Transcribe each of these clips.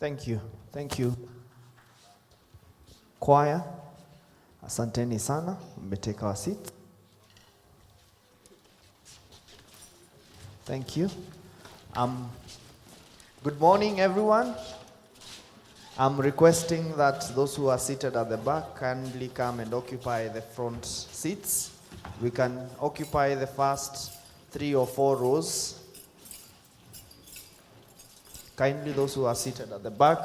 Thank you. Thank you. Choir, asanteni sana, take our seat. Thank you. Good morning, everyone. I'm requesting that those who are seated at the back kindly come and occupy the front seats. We can occupy the first 3 or 4 rows. Kindly, those who are seated at the back,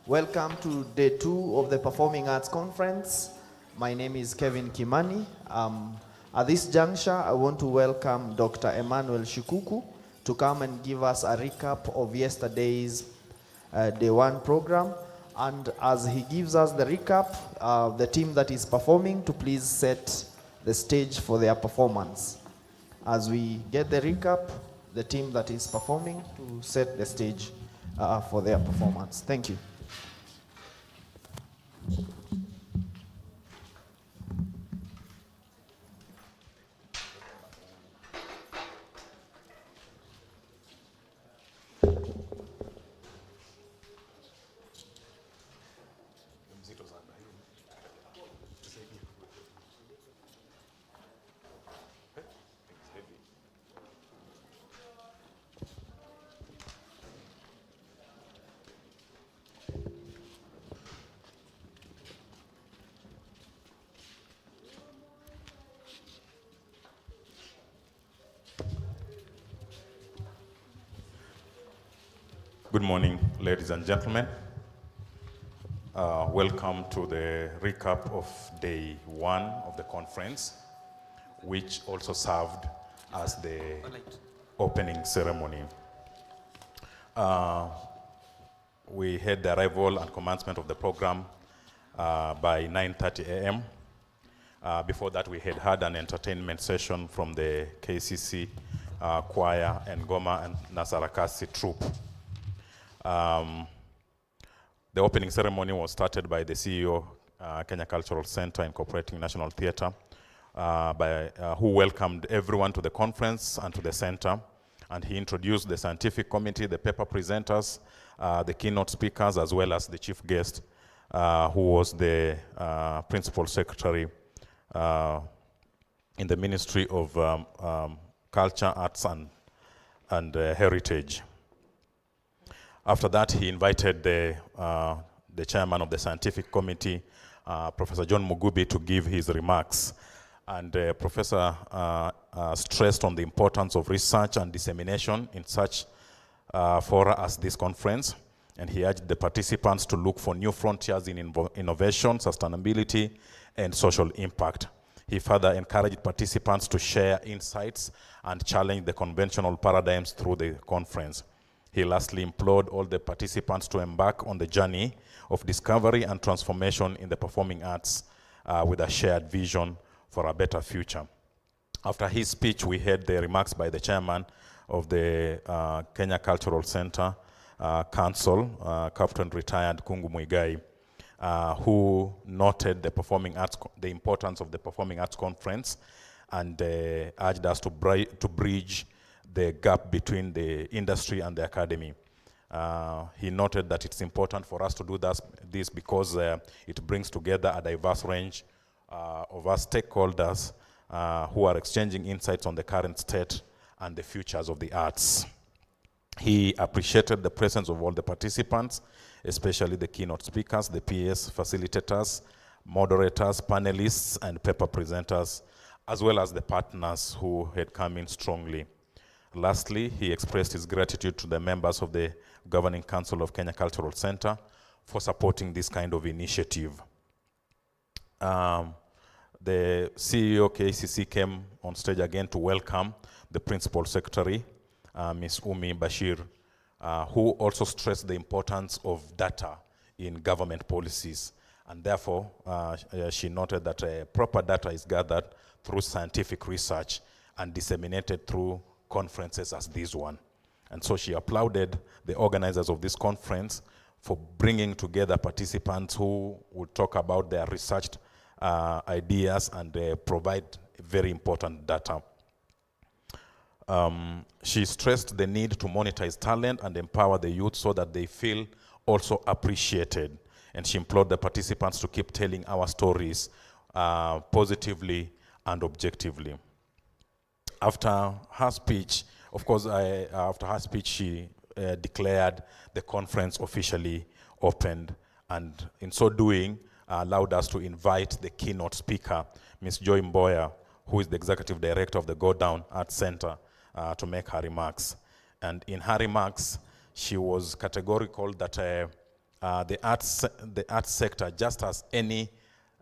welcome to day 2 of the Performing Arts Conference. My name is Kevin Kimani. At this juncture, I want to welcome Dr. Emmanuel Shikuku to come and give us a recap of yesterday's day 1 program. And as he gives us the recap, the team that is performing to please set the stage for their performance. As we get the recap, the team that is performing to set the stage for their performance. Thank you. Good morning, ladies and gentlemen. Welcome to the recap of day 1 of the conference, which also served as the opening ceremony. We had the arrival and commencement of the program by 9:30 a.m. Before that, we had an entertainment session from the KCC choir and Goma and Nasarakasi troupe. The opening ceremony was started by the CEO, Kenya Cultural Center Incorporating National Theatre, who welcomed everyone to the conference and to the center. And he introduced the scientific committee, the paper presenters, the keynote speakers, as well as the chief guest, who was the principal secretary in the Ministry of Culture, Arts, and Heritage. After that, he invited the chairman of the scientific committee, Professor John Mugubi, to give his remarks. And Professor stressed on the importance of research and dissemination in such fora as this conference. And he urged the participants to look for new frontiers in innovation, sustainability, and social impact. He further encouraged participants to share insights and challenge the conventional paradigms through the conference. He lastly implored all the participants to embark on the journey of discovery and transformation in the performing arts with a shared vision for a better future. After his speech, we heard the remarks by the chairman of the Kenya Cultural Center Council, Captain Retired Kungu Muigai, who noted the importance of the Performing Arts Conference and urged us to bridge the gap between the industry and the academy. He noted that it's important for us to do this because it brings together a diverse range of our stakeholders who are exchanging insights on the current state and the futures of the arts. He appreciated the presence of all the participants, especially the keynote speakers, the PS, facilitators, moderators, panelists, and paper presenters, as well as the partners who had come in strongly. Lastly, he expressed his gratitude to the members of the Governing Council of Kenya Cultural Center for supporting this kind of initiative. The CEO KCC came on stage again to welcome the Principal Secretary, Ms. Umi Bashir, who also stressed the importance of data in government policies. And therefore, she noted that proper data is gathered through scientific research and disseminated through conferences as this one. And so she applauded the organizers of this conference for bringing together participants who would talk about their researched ideas and provide very important data. She stressed the need to monetize talent and empower the youth so that they feel also appreciated. And she implored the participants to keep telling our stories positively and objectively. After her speech, of course, after her speech, she declared the conference officially opened, and in so doing, allowed us to invite the keynote speaker, Ms. Joy Mboya, who is the executive director of the Go Down Arts Center, to make her remarks. And in her remarks, she was categorical that the arts sector, just as any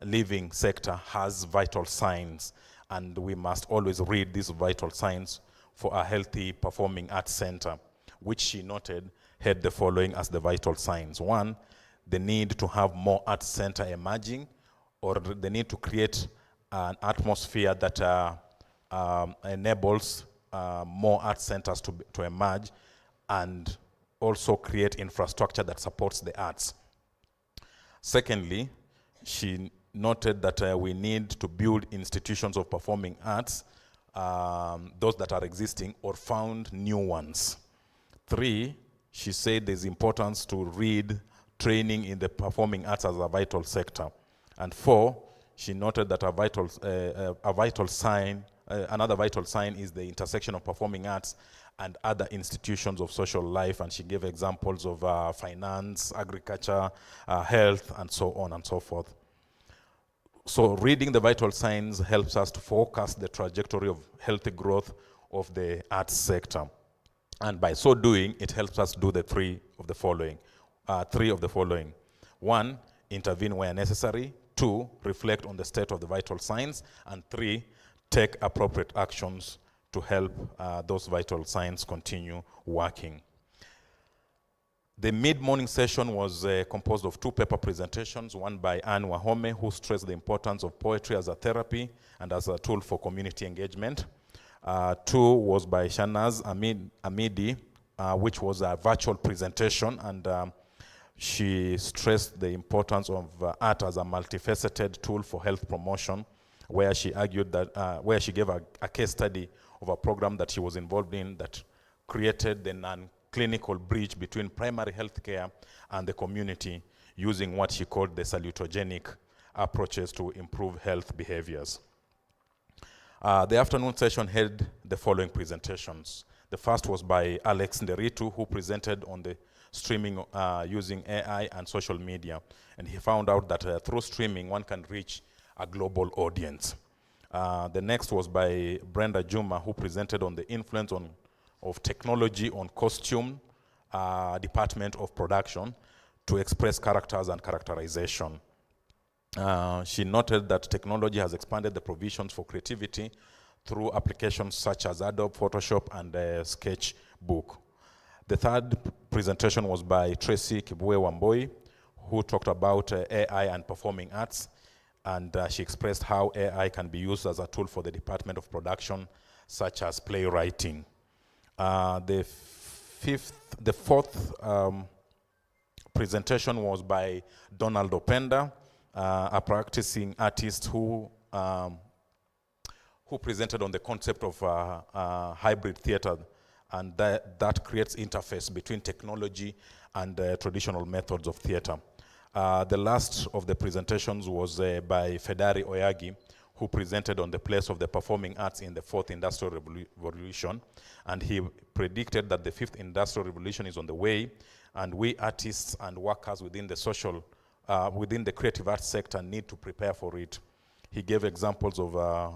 living sector, has vital signs, and we must always read these vital signs for a healthy performing arts center, which she noted had the following as the vital signs. One, the need to have more arts center emerging, or the need to create an atmosphere that enables more arts centers to emerge, and also create infrastructure that supports the arts. Secondly, she noted that we need to build institutions of performing arts, those that are existing, or found new ones. Three, she said there's importance to read training in the performing arts as a vital sector. And four, she noted that another vital sign is the intersection of performing arts and other institutions of social life, and she gave examples of finance, agriculture, health, and so on and so forth. So reading the vital signs helps us to forecast the trajectory of healthy growth of the arts sector. And by so doing, it helps us do the three of the following. One, intervene where necessary. Two, reflect on the state of the vital signs. And three, take appropriate actions to help those vital signs continue working. The mid-morning session was composed of two paper presentations, one by Anne Wahome, who stressed the importance of poetry as a therapy and as a tool for community engagement. Two was by Shanaz Amidi, which was a virtual presentation, and she stressed the importance of art as a multifaceted tool for health promotion, where she argued that, where she gave a case study of a program that she was involved in that created the non-clinical bridge between primary health care and the community, using what she called the salutogenic approaches to improve health behaviors. The afternoon session had the following presentations. The first was by Alex Nderitu, who presented on the streaming using AI and social media. And he found out that through streaming, one can reach a global audience. The next was by Brenda Juma, who presented on the influence of technology on costume department of production to express characters and characterization. She noted that technology has expanded the provisions for creativity through applications such as Adobe Photoshop and Sketchbook. The third presentation was by Tracy Kibwe Wamboi, who talked about AI and performing arts, and she expressed how AI can be used as a tool for the Department of Production, such as playwriting. The fourth presentation was by Donald Openda, a practicing artist who presented on the concept of hybrid theater, and that creates interface between technology and traditional methods of theater. The last of the presentations was by Fedari Oyagi, who presented on the place of the performing arts in the fourth industrial revolution, and he predicted that the fifth industrial revolution is on the way, and we artists and workers within the creative arts sector need to prepare for it. He gave examples of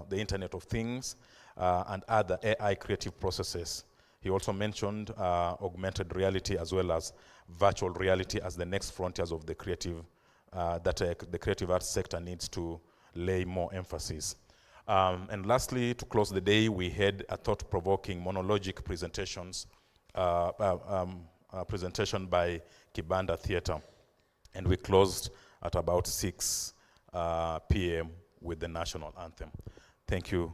the Internet of Things and other AI creative processes. He also mentioned augmented reality as well as virtual reality as the next frontiers of the creative, the creative arts sector needs to lay more emphasis. And lastly, to close the day, we had a thought-provoking monologic presentations, presentation by Kibanda Theatre. And we closed at about 6 p.m. with the national anthem. Thank you,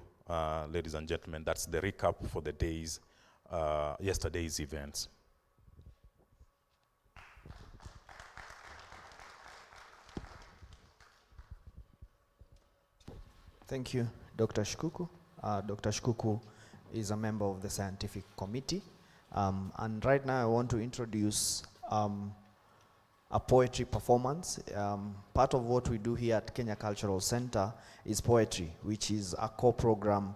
ladies and gentlemen. That's the recap for the day's, yesterday's events. Thank you, Dr. Shikuku. Dr. Shikuku is a member of the scientific committee. And right now I want to introduce a poetry performance. Part of what we do here at Kenya Cultural Center is poetry, which is a core program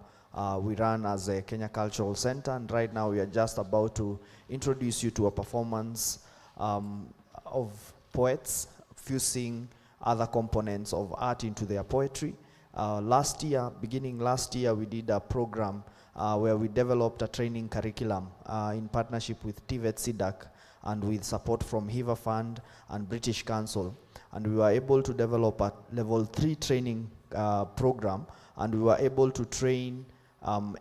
we run as a Kenya Cultural Center. And right now we are just about to introduce you to a performance of poets fusing other components of art into their poetry. Beginning last year, we did a program where we developed a training curriculum in partnership with TVET SIDAC and with support from Hiva Fund and British Council. And we were able to develop a level 3 training program, and we were able to train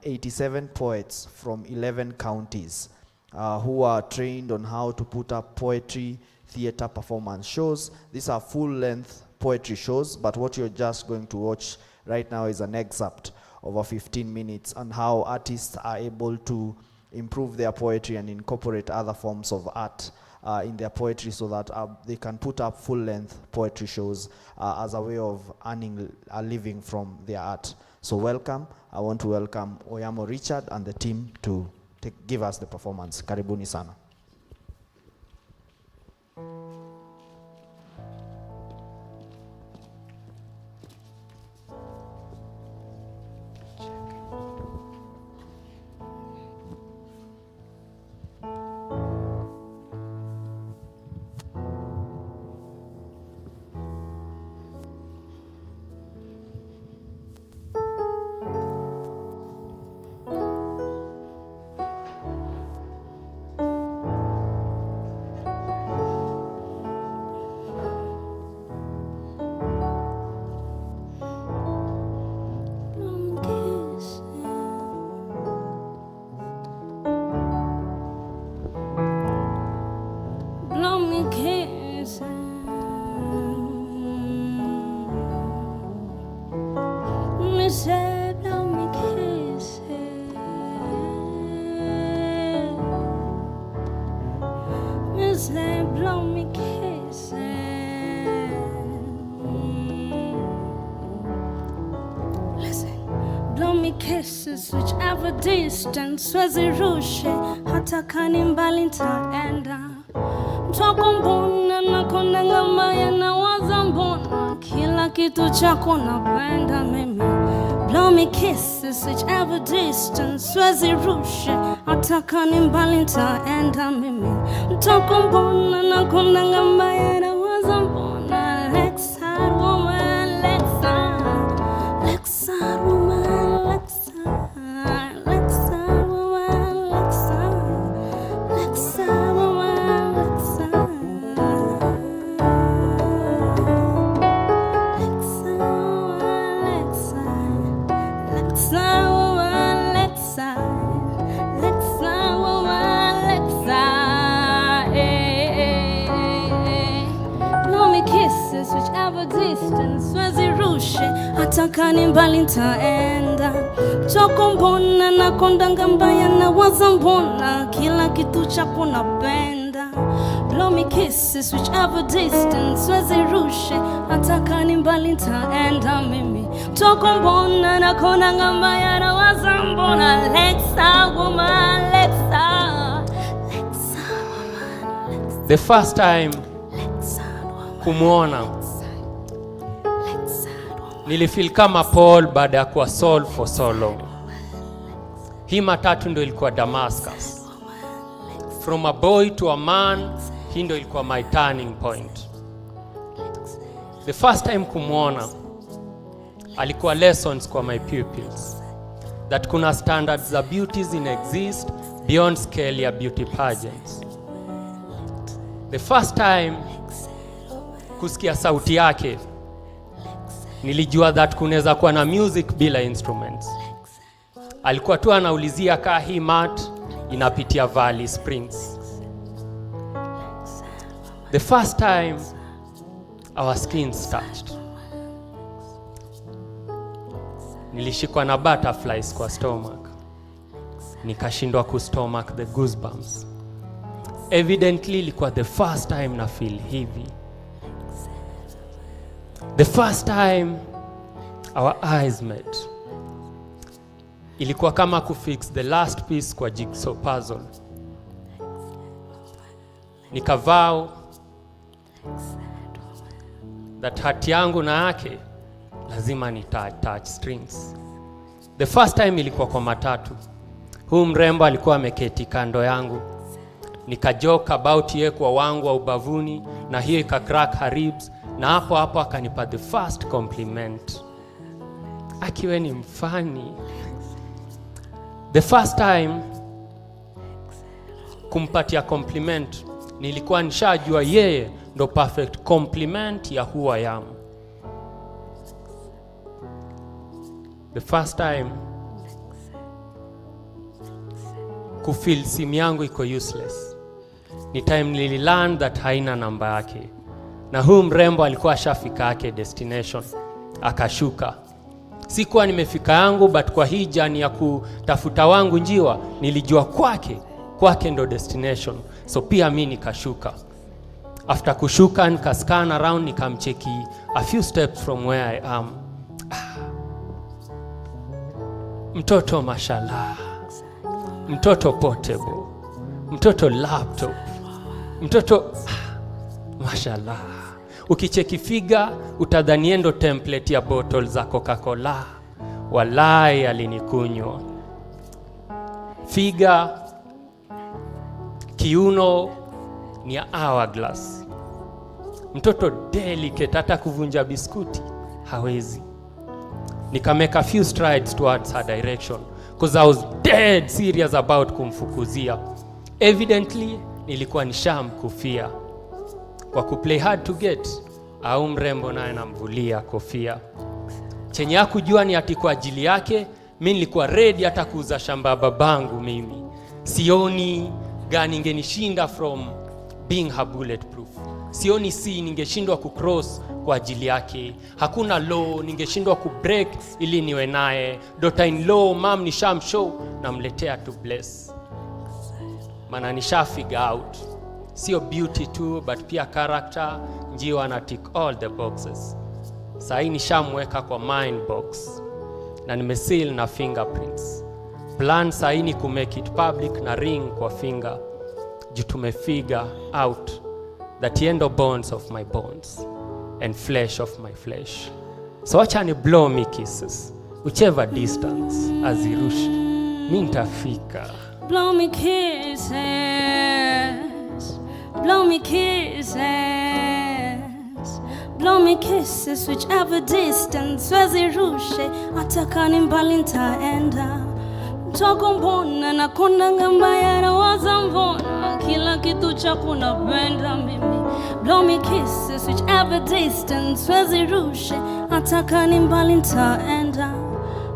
87 poets from 11 counties who are trained on how to put up poetry, theater performance shows. These are full-length poetry shows, but what you're just going to watch right now is an excerpt over 15 minutes on how artists are able to improve their poetry and incorporate other forms of art in their poetry so that they can put up full-length poetry shows as a way of earning a living from their art. So welcome. I want to welcome Oyamo Richard and the team to give us the performance. Karibuni sana. Kisses whichever distance wazirushe hata kani mbali nitaenda mtoko mbona nakonda ngama yanawaza mbona kila kitu chako napenda mimi blow me kisses whichever distance wazirushe hata kani mbali nitaenda mimi mtoko mbona nakonda ngama yanawaza mbona Lexar woman Lexar woman Kani mbali nitaenda choko mbona nakonda ngambaya na waza mbona kila kitu chako napenda blow me kisses whichever distance wazirushe hata kani mbali nitaenda mimi choko mbona nakonda ngambaya na waza mbona Lexar woman Lexar woman. The first time kumuona nilifeel kama Paul baada ya kuwa Saul for so long. Hii matatu ndo ilikuwa Damascus. From a boy to a man, hii ndo ilikuwa my turning point. The first time kumuona alikuwa lessons kwa my pupils that kuna standards za beauties in exist beyond scale ya beauty pageants. The first time kusikia sauti yake nilijua that kunaweza kuwa na music bila instruments. Alikuwa tu anaulizia kaa hii mat inapitia Valley Springs. The first time our skins touched. Nilishikwa na butterflies kwa stomach. Nikashindwa kustomach the goosebumps. Evidently ilikuwa the first time na feel hivi. The first time our eyes met. Ilikuwa kama kufix the last piece kwa jigsaw puzzle. Nikavao that hati yangu na yake lazima ni touch strings. The first time ilikuwa kwa matatu. Huyu mrembo alikuwa ameketi kando yangu. Nikajoke about ye kwa wangu wa ubavuni na hiyo ikacrack her ribs, na hapo akanipa the first compliment. Akiwe ni mfani. The first time kumpatia compliment nilikuwa nishajua yeye ndo perfect compliment ya who I am. The first time kufeel simu yangu iko useless ni time nililearn that haina namba yake, na huyu mrembo alikuwa ashafika yake destination akashuka. Sikuwa nimefika yangu, but kwa hii journey ya kutafuta wangu njiwa nilijua kwake ndo destination, so pia mimi nikashuka. After kushuka nikascan around, nikamcheki a few steps from where I am. Mtoto mashallah, mtoto portable, mtoto laptop, mtoto mashallah. Ukicheki figa utadhani ndo template ya bottle za Coca-Cola. Walai alinikunywa. Figa, kiuno ni hourglass. Mtoto delicate, hata kuvunja biskuti hawezi. Nikamake a few strides towards her direction because I was dead serious about kumfukuzia. Evidently nilikuwa nishamkufia. Kwa kuplay hard to get, au mrembo naye namvulia kofia. Chenye hakujua ni ati kwa ajili yake mimi nilikuwa ready hata kuuza shamba babangu mimi. Sioni gani ingenishinda from being her bulletproof. Sioni ningeshindwa kucross kwa ajili yake. Hakuna law ningeshindwa kubreak ili niwe naye. Daughter in law, mom nishamshow namletea to bless. Maana figure out sio beauty tu but pia character. Njiwa na tick all the boxes. Sahi nishamweka kwa mind box na nimeseal na fingerprints. Plan sahi ni kumake it public na ring kwa finger. Juu tumefigure out that yendo bones of my bones and flesh of my flesh. So acha ni blow me kisses whichever distance azirushi mimi nitafika. Blow me kisses, blow me kisses, blow me kisses whichever distance wazirushe, ataka ni mbali nitaenda. Mtoko mbona na kondanga mbaya na waza mbona kila kitu chako napenda mimi. Blow me kisses whichever distance wazirushe, ataka ni mbali nitaenda.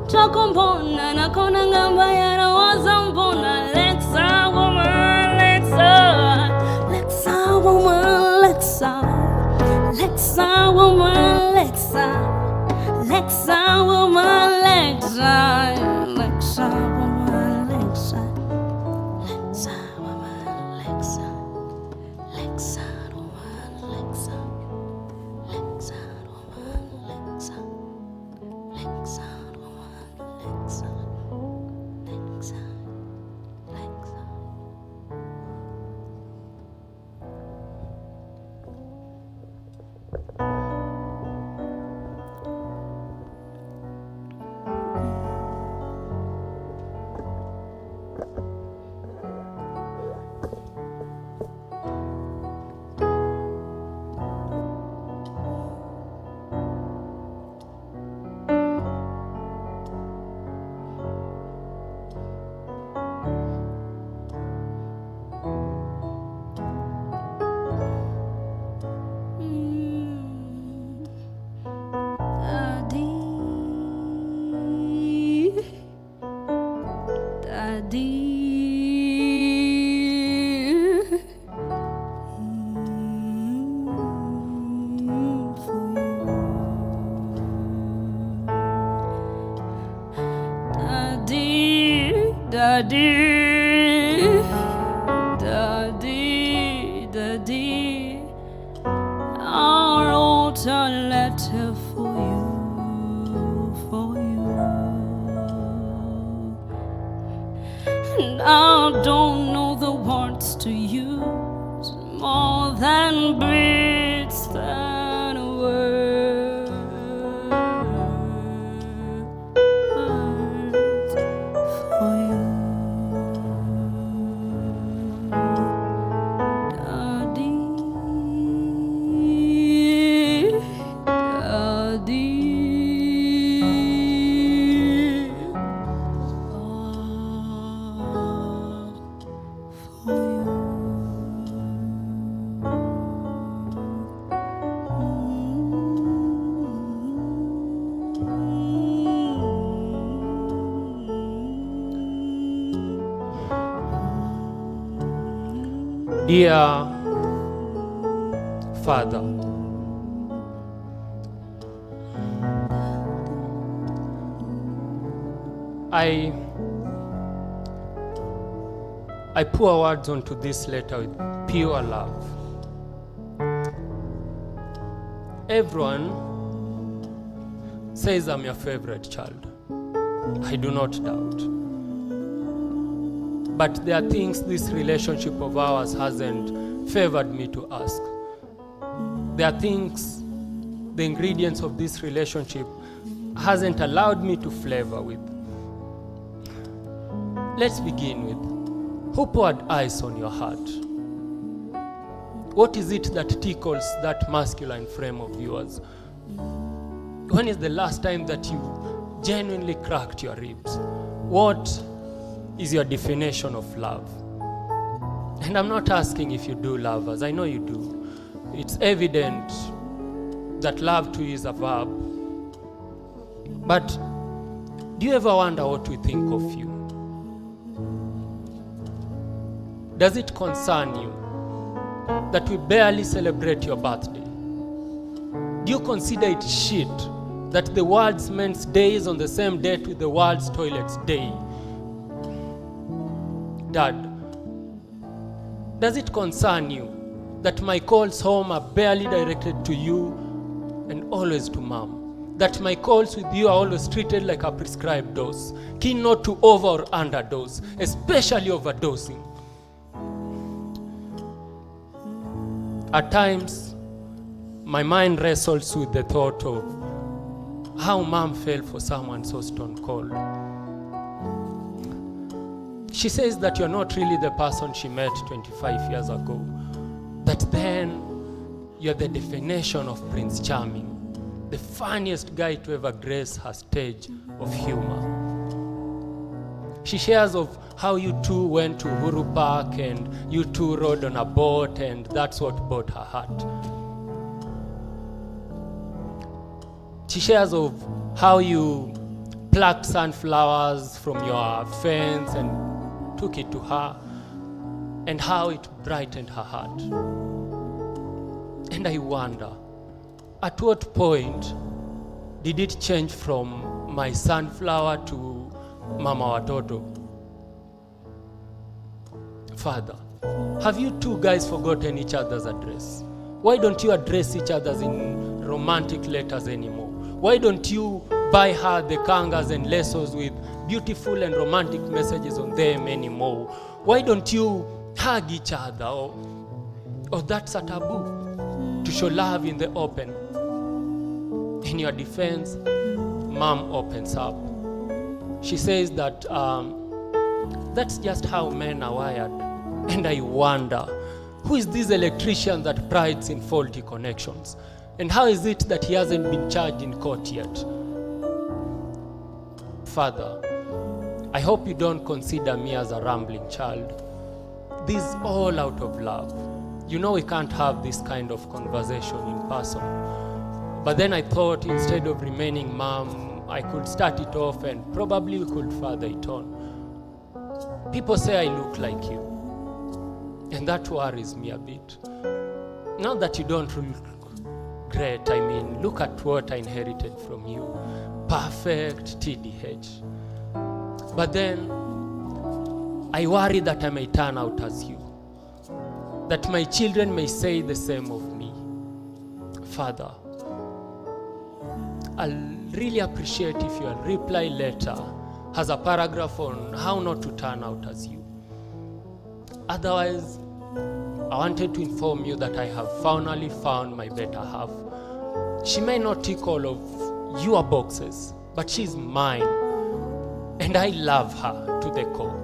Mtoko mbona na kondanga mbaya na waza mbona. Lexa woman, Lexa, Lexa woman, Lexa, Lexa woman, Lexa, Lexa woman, Lexa, Lexa woman, Lexa, Lexa woman, Lexa, Lexa woman, Lexa, Lexa woman, Lexa, Lexa woman, Lexa, Lexa, Lexa. Daddy, Daddy, Daddy, I wrote a letter for you, and I don't know the words to use more than bitter Dear Father, I pour words onto this letter with pure love. Everyone says I'm your favorite child. I do not doubt. But there are things this relationship of ours hasn't favored me to ask. There are things, the ingredients of this relationship hasn't allowed me to flavor with. Let's begin with, who poured ice on your heart? What is it that tickles that masculine frame of yours? When is the last time that you genuinely cracked your ribs? What is your definition of love? And I'm not asking if you do love us. I know you do. It's evident that love too is a verb. But do you ever wonder what we think of you? Does it concern you that we barely celebrate your birthday? Do you consider it shit that the world's men's day is on the same date with the world's toilet's day? Dad, does it concern you that my calls home are barely directed to you and always to mom? That my calls with you are always treated like a prescribed dose, keen not to over or underdose, especially overdosing? At times, my mind wrestles with the thought of how mom fell for someone so stone cold. She says that you're not really the person she met 25 years ago, that then you're the definition of Prince Charming, the funniest guy to ever grace her stage of humor. She shares of how you two went to Uhuru Park and you two rode on a boat, and that's what bought her heart. She shares of how you plucked sunflowers from your fence and took it to her, and how it brightened her heart. And I wonder, at what point did it change from my sunflower to Mama Watoto? Father, have you two guys forgotten each other's address? Why don't you address each other in romantic letters anymore? Why don't you buy her the kangas and lesos with beautiful and romantic messages on them anymore? Why don't you hug each other? Or that's a taboo, to show love in the open. In your defense, mom opens up. She says that that's just how men are wired. And I wonder, who is this electrician that prides in faulty connections? And how is it that he hasn't been charged in court yet? Father, I hope you don't consider me as a rambling child. This is all out of love. You know we can't have this kind of conversation in person. But then I thought instead of remaining mom, I could start it off and probably we could further it on. People say I look like you, and that worries me a bit. Not that you don't look great, I mean, look at what I inherited from you. Perfect TDH. But then, I worry that I may turn out as you, that my children may say the same of me. Father, I'll really appreciate if your reply letter has a paragraph on how not to turn out as you. Otherwise, I wanted to inform you that I have finally found my better half. She may not tick all of your boxes, but she's mine. And I love her to the core.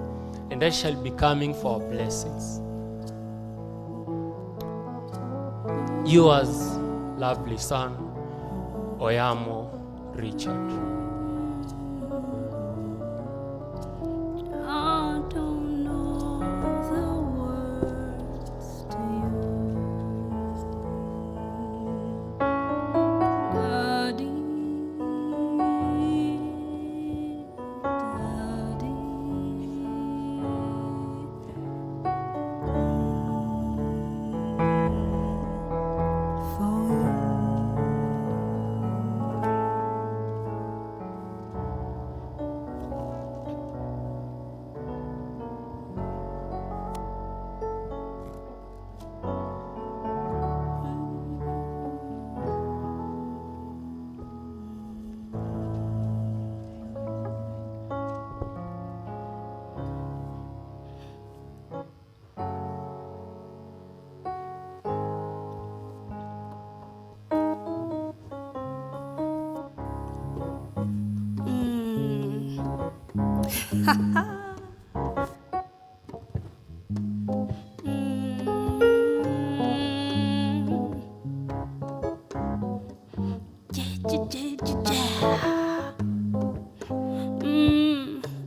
And I shall be coming for blessings. Yours, lovely son, Oyamo Richard. I don't know the words to you, Daddy, Daddy.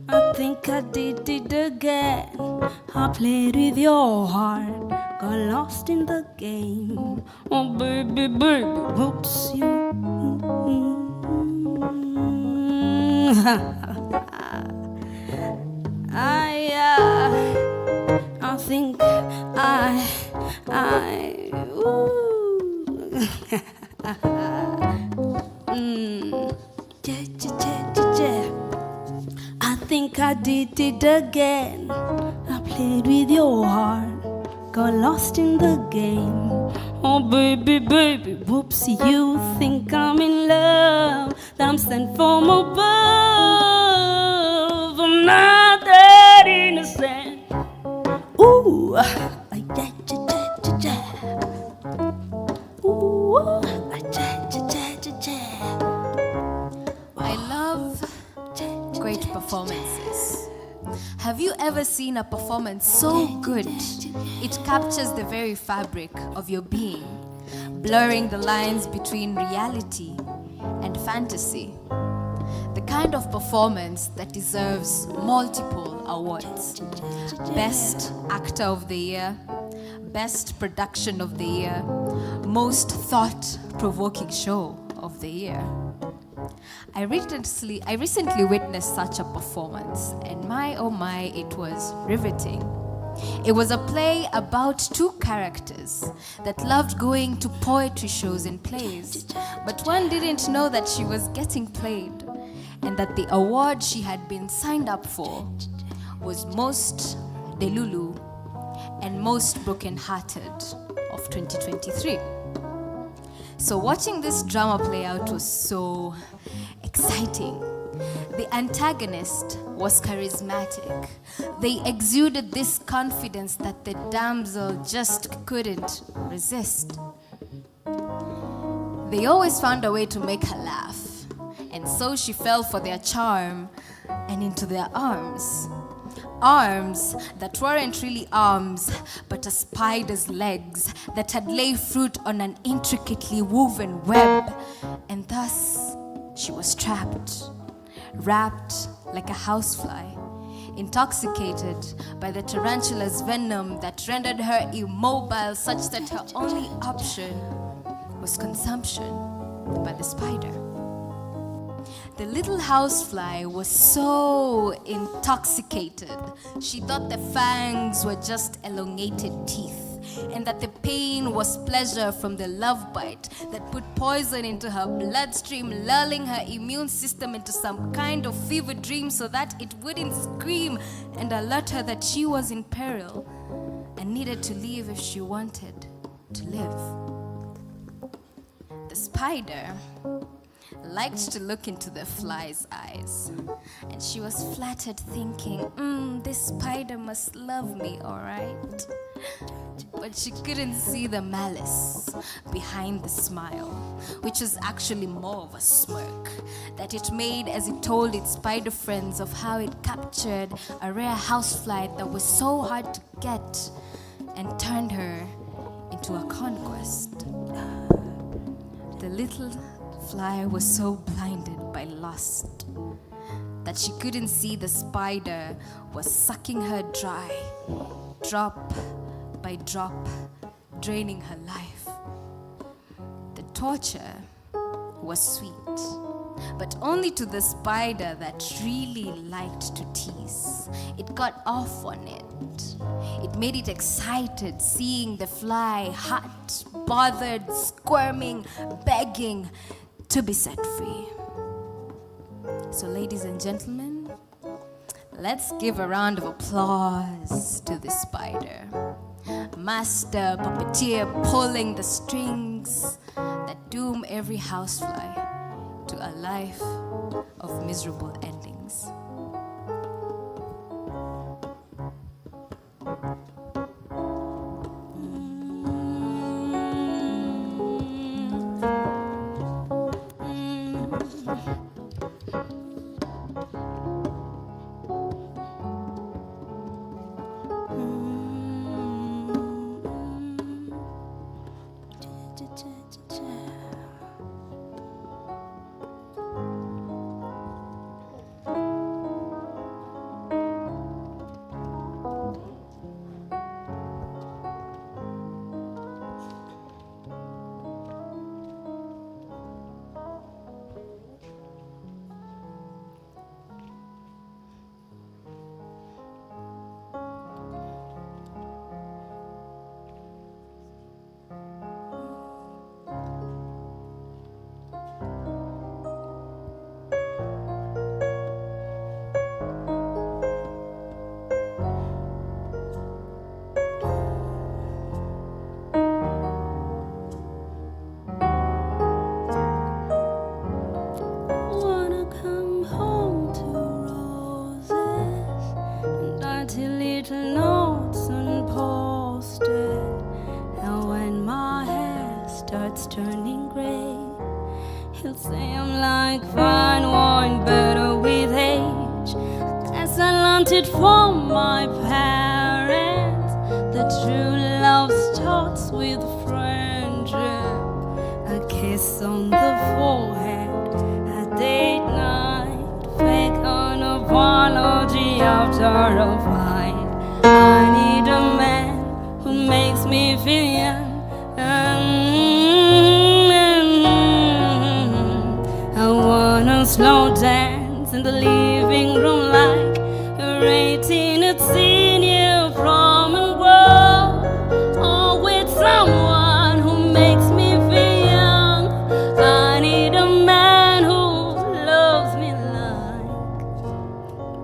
I think I did it again. I played with your heart, got lost in the game. Oh baby, baby, whoops you. I think ooh. I think I did it again. I played with your heart, got lost in the game. Oh baby, baby, whoops, you think I'm in love, that I'm sent from above. I'm not that innocent. Ooh, I love great performances. Have you ever seen a performance so good it captures the very fabric of your being, blurring the lines between reality and fantasy? The kind of performance that deserves multiple awards. Best Actor of the Year, Best Production of the Year, Most Thought-Provoking Show of the Year. I recently witnessed such a performance, and my oh my, it was riveting. It was a play about two characters that loved going to poetry shows and plays, but one didn't know that she was getting played, and that the award she had been signed up for was Most Delulu and Most Broken-Hearted of 2023. So watching this drama play out was so exciting. The antagonist was charismatic. They exuded this confidence that the damsel just couldn't resist. They always found a way to make her laugh, and so she fell for their charm and into their arms. Arms that weren't really arms, but a spider's legs that had laid fruit on an intricately woven web, and thus she was trapped, wrapped like a housefly, intoxicated by the tarantula's venom that rendered her immobile, such that her only option was consumption by the spider. The little housefly was so intoxicated, she thought the fangs were just elongated teeth, and that the pain was pleasure from the love bite that put poison into her bloodstream, lulling her immune system into some kind of fever dream so that it wouldn't scream and alert her that she was in peril and needed to leave if she wanted to live. The spider liked to look into the fly's eyes, and she was flattered, thinking, this spider must love me, all right? But she couldn't see the malice behind the smile, which was actually more of a smirk that it made as it told its spider friends of how it captured a rare housefly that was so hard to get and turned her into a conquest. The little fly was so blinded by lust that she couldn't see the spider was sucking her dry, drop by drop, draining her life. The torture was sweet, but only to the spider that really liked to tease. It got off on it. It made it excited seeing the fly hot, bothered, squirming, begging to be set free. So, ladies and gentlemen, let's give a round of applause to the spider. Master puppeteer pulling the strings that doom every housefly to a life of miserable endings. learned it from my parents. The true love starts with friendship. A kiss on the forehead, a date night, fake an apology after a fight. I need a man who makes me feel young. I wanna slow dance in the living room like a 18 at senior prom and grow. Or with someone who makes me feel young. I need a man who loves me like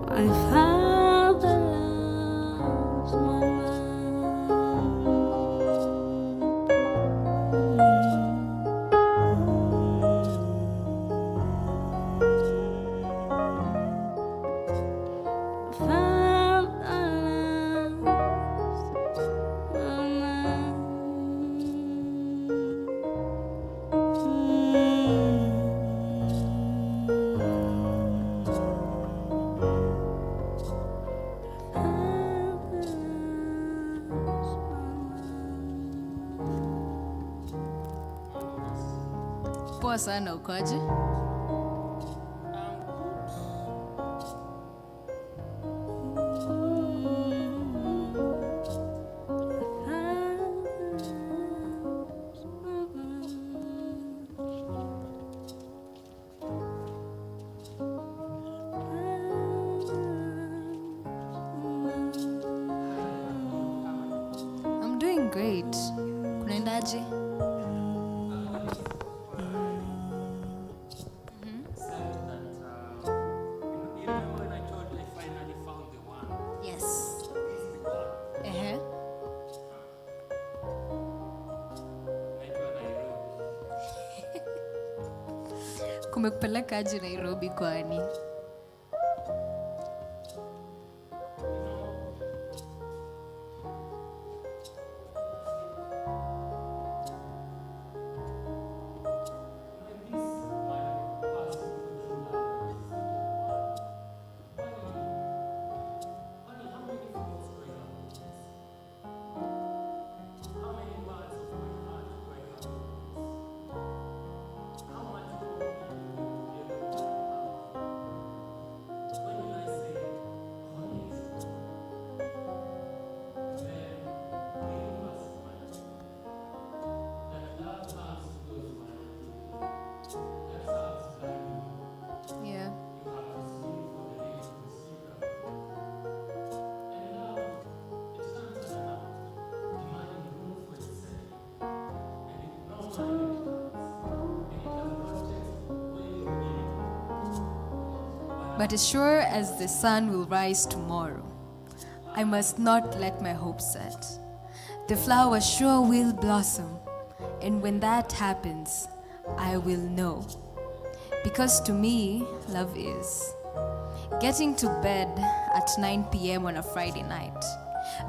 my father loves my Poa sana, ukoje? I'm doing great. Kunaendaje? Yes. Kumekupeleka aje Nairobi kwani? Yeah. But as sure as the sun will rise tomorrow, I must not let my hopes set. The flower sure will blossom, and when that happens, I will know. Because to me, love is getting to bed at 9 p.m. on a Friday night.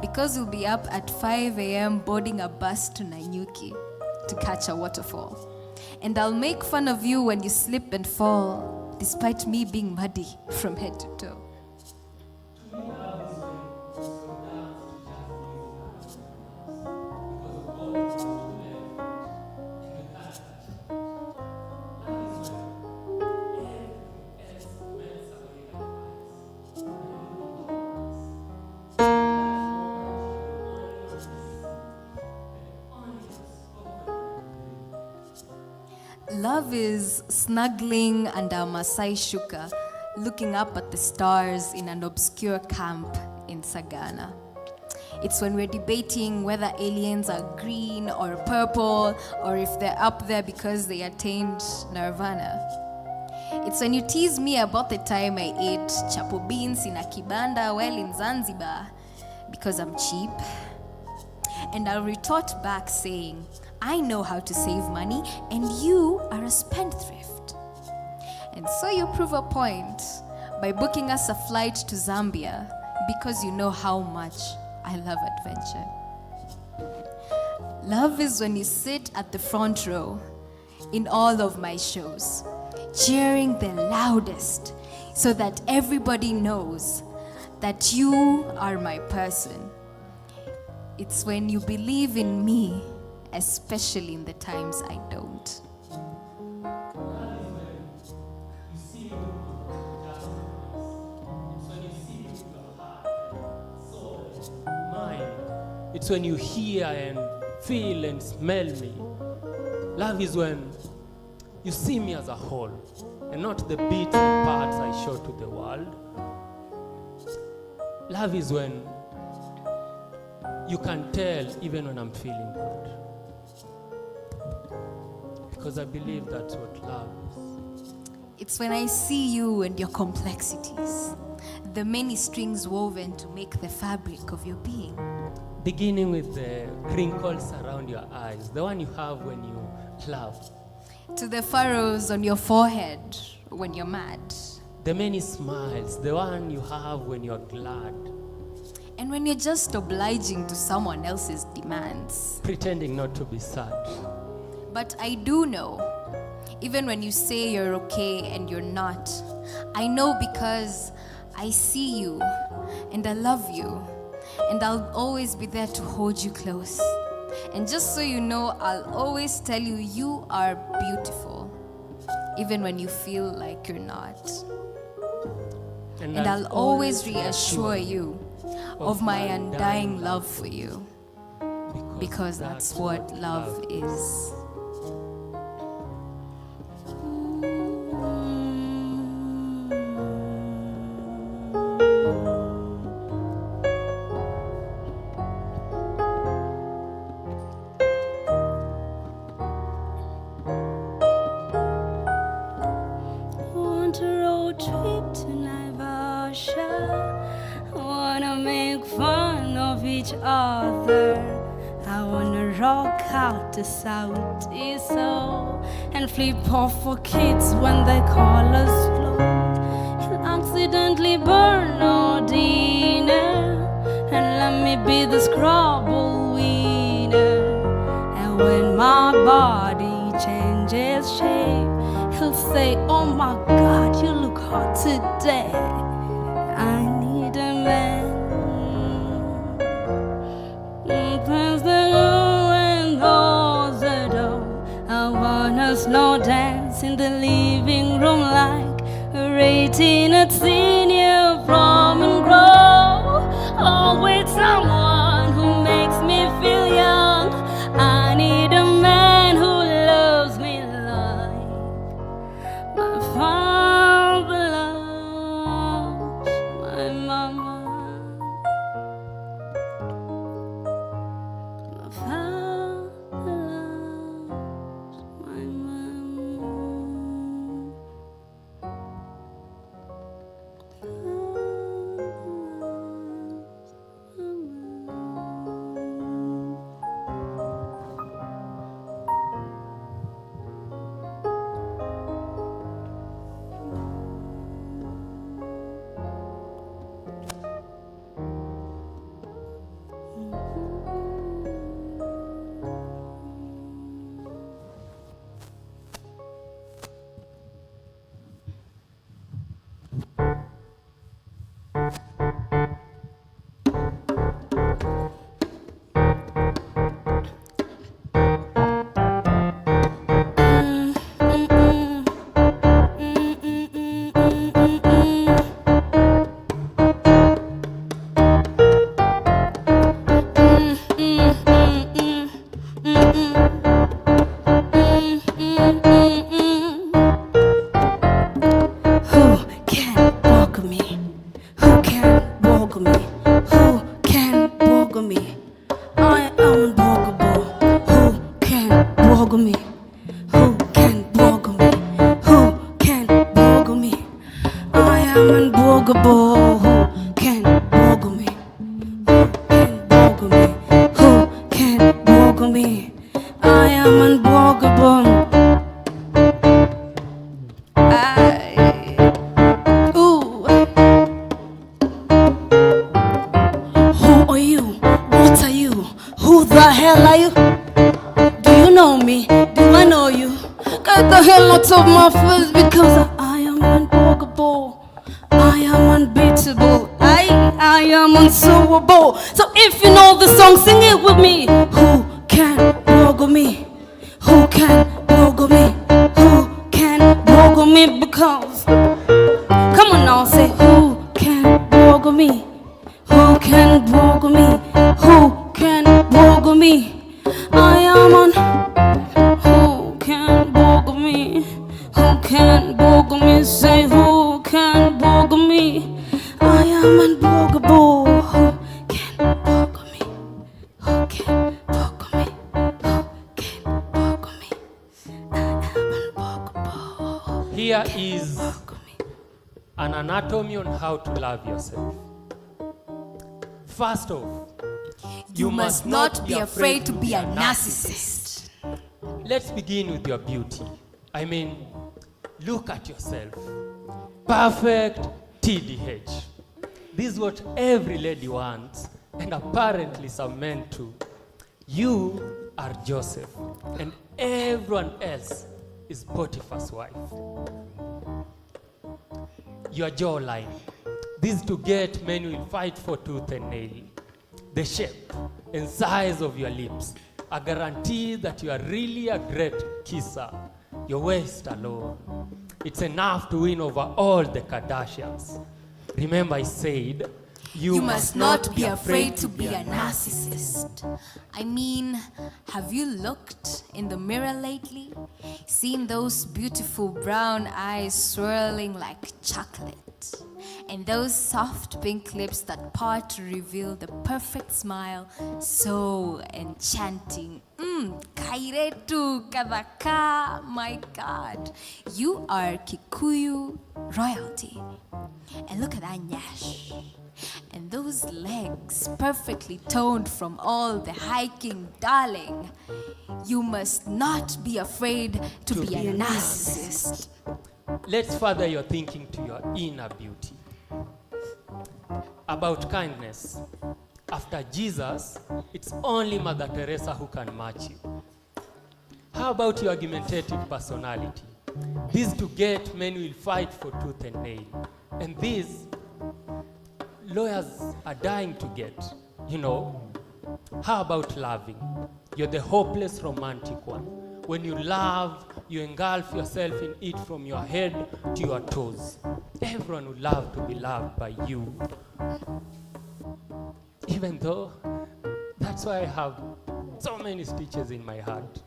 Because you'll be up at 5 a.m. boarding a bus to Nanyuki to catch a waterfall. And I'll make fun of you when you slip and fall, despite me being muddy from head to toe. Love is snuggling under a Masai shuka, looking up at the stars in an obscure camp in Sagana. It's when we're debating whether aliens are green or purple, or if they're up there because they attained nirvana. It's when you tease me about the time I ate chapo beans in a kibanda well in Zanzibar because I'm cheap. And I'll retort back saying, I know how to save money and you are a spendthrift. And so you prove a point by booking us a flight to Zambia because you know how much I love adventure. Love is when you sit at the front row in all of my shows, cheering the loudest so that everybody knows that you are my person. It's when you believe in me, especially in the times I don't. It's when you hear and feel and smell me. Love is when you see me as a whole and not the bits and parts I show to the world. Love is when you can tell even when I'm feeling good. Because I believe that's what love is. It's when I see you and your complexities, the many strings woven to make the fabric of your being. Beginning with the crinkles around your eyes, the one you have when you laugh. To the furrows on your forehead when you're mad. The many smiles, the one you have when you're glad. And when you're just obliging to someone else's demands. Pretending not to be sad. But I do know, even when you say you're okay and you're not, I know because I see you and I love you. And I'll always be there to hold you close. And just so you know, I'll always tell you you are beautiful, even when you feel like you're not. And I'll always reassure you of my undying love for you, because that's what love is. Other, I wanna rock out to Saudi soul and flip off for kids when they call us flow. He'll accidentally burn our dinner and let me be the Scrabble winner. And when my body changes shape, he'll say, "Oh my God, you look hot today. I need a man." Slow dance in the living room like a rating at senior prom and grow. Always someone who makes me feel young. I need a man who loves me like my father loves my mama. My father loves my mama. Unbogable, who can boggle me? Who can boggle me? Who can boggle me? I am unbogable. Ooh. Who are you? What are you? Who the hell are you? Do you know me? Do I know you? Get the hell out of my face because I am unbogable. I am unbeatable. I I'm unsewable. So if you know the song, sing it with me. Who can boggle me? Who can boggle me? Who can boggle me? Because, come on now, say, who can boggle me? Who can boggle me? Who can boggle me? I am on. Who can boggle me? Who can boggle me? Say, who can boggle me? I am unboggable. Who can boggle me? Who can boggle me? Who can boggle me? I am unboggable. Here is Boggle me. an anatomy on how to love yourself. First off, You must not be afraid to be a narcissist. Let's begin with your beauty. I mean, look at yourself. Perfect TDH. This is what every lady wants, and apparently some men too. You are Joseph, and everyone else is Potiphar's wife. Your jawline. This to get men will fight for tooth and nail. The shape and size of your lips are guarantee that you are really a great kisser. Your waist alone, it's enough to win over all the Kardashians. Remember I said, You must not be afraid to be a narcissist. I mean, have you looked in the mirror lately? Seen those beautiful brown eyes swirling like chocolate? And those soft pink lips that part to reveal the perfect smile, so enchanting. Kairetu kadaka, my God. You are Kikuyu royalty. And look at that nyash. And those legs perfectly toned from all the hiking, darling. You must not be afraid to be a narcissist. let's further your thinking to your inner beauty. About kindness. After Jesus, it's only Mother Teresa who can match you. How about your argumentative personality? This to get men will fight for tooth and nail. And this, lawyers are dying to get. You know, how about loving? You're the hopeless romantic one. When you love, you engulf yourself in it from your head to your toes. Everyone would love to be loved by you. Even though, that's why I have so many stitches in my heart.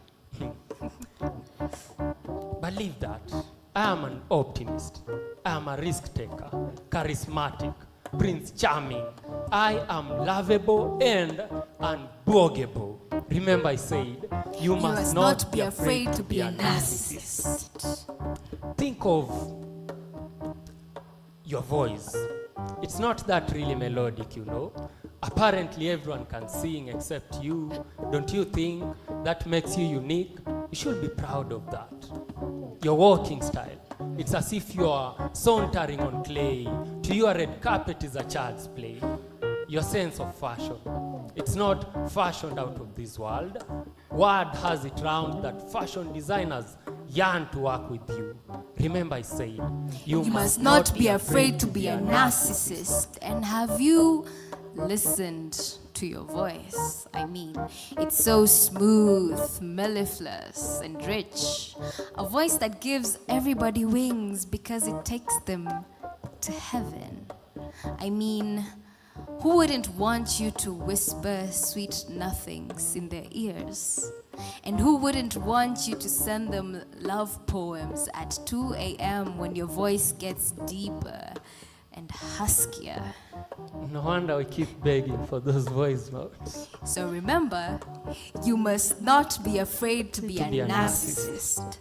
But leave that. I am an optimist. I am a risk taker, charismatic, Prince Charming. I am lovable and unbogable. Remember I said, you must not be afraid to be a narcissist. Think of your voice. It's not that really melodic, you know. Apparently everyone can sing except you. Don't you think that makes you unique? You should be proud of that. Your walking style. It's as if you are sauntering on clay. To you, a red carpet is a child's play. Your sense of fashion. It's not fashioned out of this world. Word has it round that fashion designers yearn to work with you. Remember I said, You must not be afraid to be a narcissist. And have you listened to your voice? I mean, it's so smooth, mellifluous, and rich. A voice that gives everybody wings because it takes them to heaven. I mean, who wouldn't want you to whisper sweet nothings in their ears? And who wouldn't want you to send them love poems at 2 a.m. when your voice gets deeper and huskier? no wonder we keep begging for those voice notes. So remember, you must not be afraid to be a narcissist.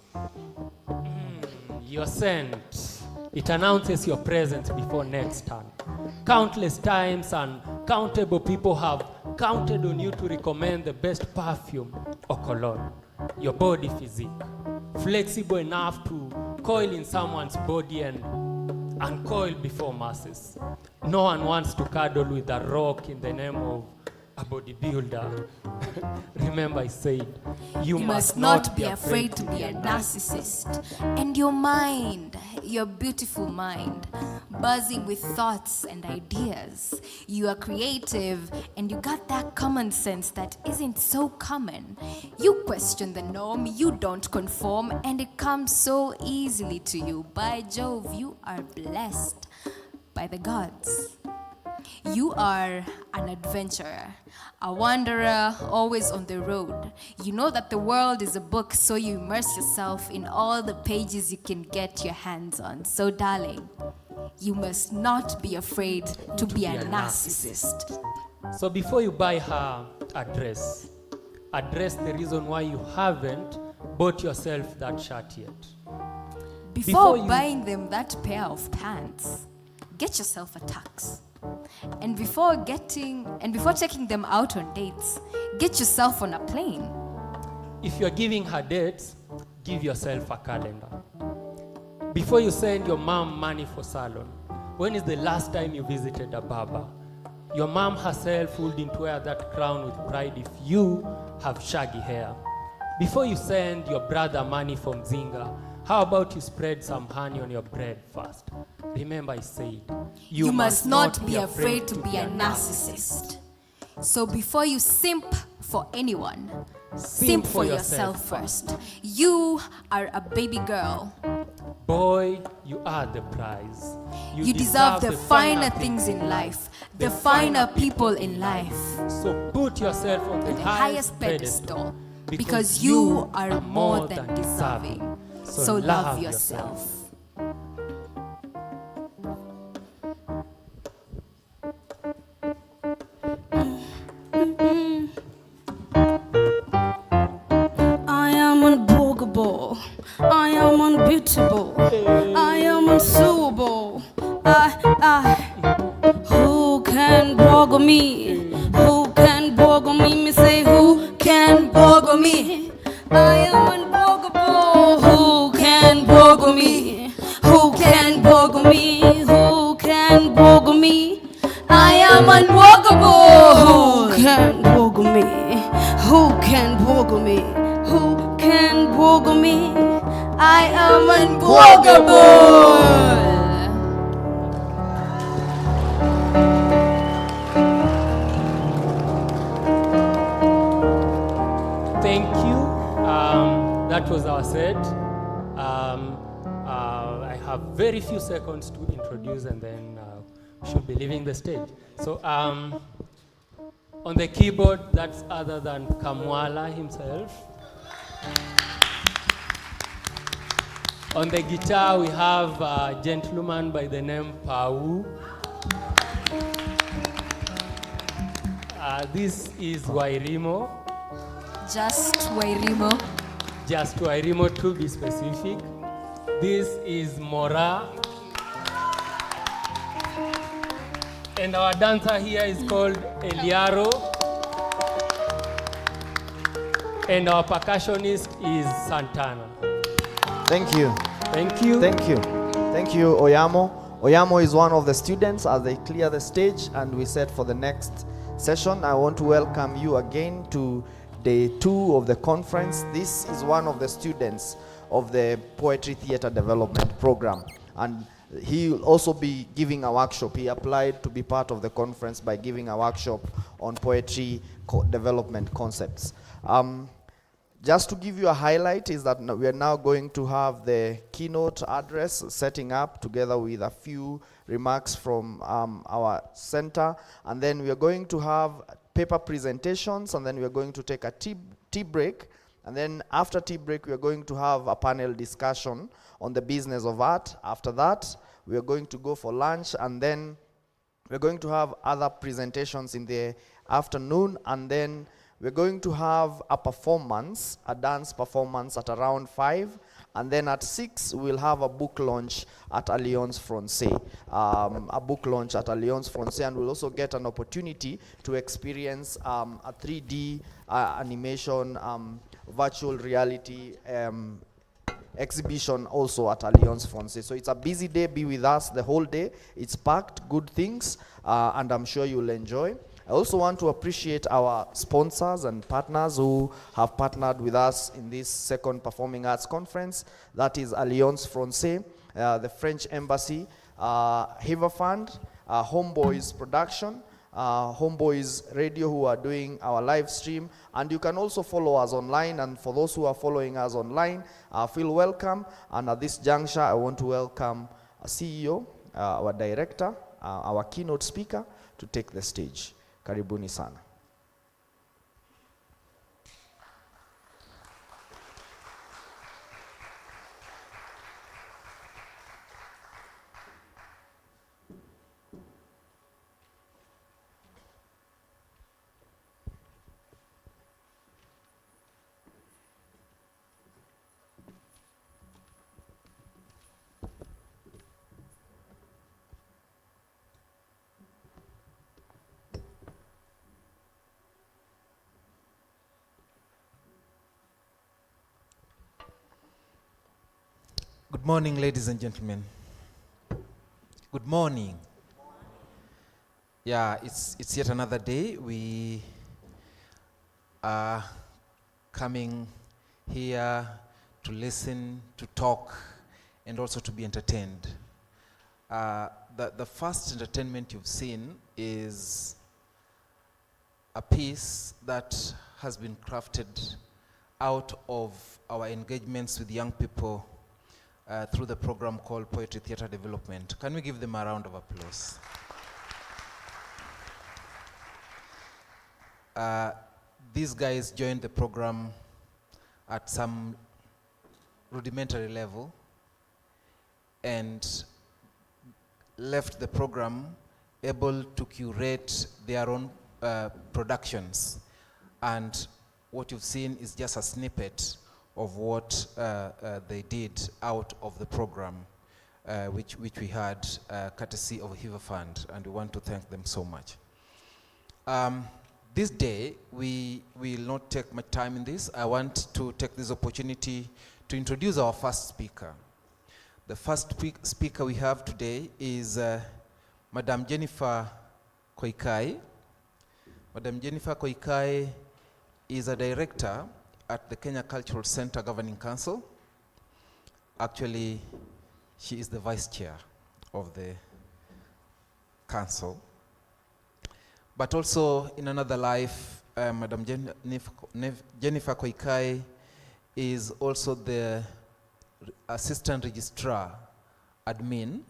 Your scent, it announces your presence before next turn. Countless times uncountable people have counted on you to recommend the best perfume or cologne. Your body physique, flexible enough to coil in someone's body and uncoil before masses. No one wants to cuddle with a rock in the name of a bodybuilder. Remember I said, you must not be afraid to be a narcissist. And your mind, your beautiful mind, buzzing with thoughts and ideas. You are creative and you got that common sense that isn't so common. You question the norm, you don't conform, and it comes so easily to you. By Jove, you are blessed by the gods. You are an adventurer, a wanderer, always on the road. You know that the world is a book, so you immerse yourself in all the pages you can get your hands on. So, darling, you must not be afraid to be a narcissist. So before you buy her address the reason why you haven't bought yourself that shirt yet. Before buying them that pair of pants, get yourself a tux. And before taking them out on dates, get yourself on a plane. If you're giving her dates, give yourself a calendar. Before you send your mom money for salon, when is the last time you visited a barber? Your mom herself wouldn't wear that crown with pride if you have shaggy hair. Before you send your brother money from Zinga, how about you spread some honey on your bread first? Remember I said, you must not be afraid to be a narcissist. So before you simp for anyone, simp for yourself first. You are a baby girl. Boy, you are the prize. You deserve the finer things in life, the finer people in life. So put yourself on the highest pedestal, because you are more than deserving. So love yourself. I am unbogable. I am unbeatable. I am unsuable. Who can boggle me? Who can boggle me? Me say, who can boggle me? I am unbogable. Who can boggle me? Who can boggle me? Who can boggle me? I am unbogable. Who can boggle me? Who can boggle me? Who can boggle me? I am unbogable. Thank you. That was our set. I have very few seconds to introduce and then should be leaving the stage. So on the keyboard, that's other than Kamwala himself. On the guitar, we have a gentleman by the name Pau. This is Wairimo. Just Wairimo. Just Wairimo to be specific. This is Mora. And our dancer here is called Eliaro. And our percussionist is Santana. Thank you. Thank you. Thank you. Thank you, Oyamo. Oyamo is one of the students as they clear the stage and we set for the next session. I want to welcome you again to day 2 of the conference. This is one of the students of the Poetry Theatre Development Program. And he will also be giving a workshop. He applied to be part of the conference by giving a workshop on poetry development concepts. Just to give you a highlight is that we are now going to have the keynote address setting up together with a few remarks from our center. And then we are going to have paper presentations, and then we are going to take a tea break. And then after tea break, we are going to have a panel discussion on the business of art. After that, we are going to go for lunch, and then we're going to have other presentations in the afternoon, and then we're going to have a performance, a dance performance at around 5, and then at 6, we'll have a book launch at Alliance Française. A book launch at Alliance Française, and we'll also get an opportunity to experience a 3D animation, virtual reality exhibition also at Alliance Française. So it's a busy day. Be with us the whole day. It's packed, good things, and I'm sure you'll enjoy. I also want to appreciate our sponsors and partners who have partnered with us in this second Performing Arts Conference. That is Alliance Francaise, the French Embassy, Hiva Fund, Homeboys Production, Homeboys Radio, who are doing our live stream. And you can also follow us online. And for those who are following us online, feel welcome. And at this juncture, I want to welcome our CEO, our director, our keynote speaker to take the stage. Karibuni sana. Good morning, ladies and gentlemen. Good morning. Yeah, it's yet another day. We are coming here to listen, to talk, and also to be entertained. The first entertainment you've seen is a piece that has been crafted out of our engagements with young people through the program called Poetry Theatre Development. Can we give them a round of applause? These guys joined the program at some rudimentary level and left the program able to curate their own productions. And what you've seen is just a snippet of what they did out of the program, which we had courtesy of Hiva Fund, and we want to thank them so much. This day, we will not take much time in this. I want to take this opportunity to introduce our first speaker. The first speaker we have today is Madam Jennifer Koikai. Madam Jennifer Koikai is a director at the Kenya Cultural Center Governing Council. Actually, she is the vice chair of the council. But also, in another life, Madam Jennifer Koikai is also the assistant registrar admin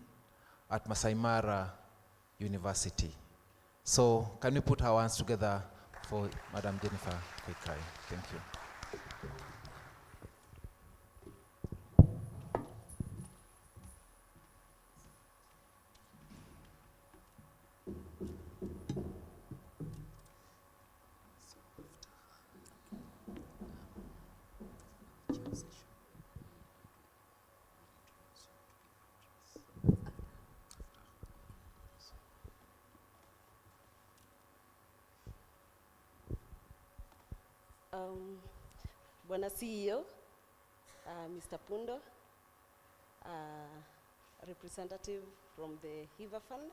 at Masai Mara University. So, can we put our hands together for Madam Jennifer Koikai? Thank you. Bwana CEO, Mr. Pundo, representative from the Hiva Fund,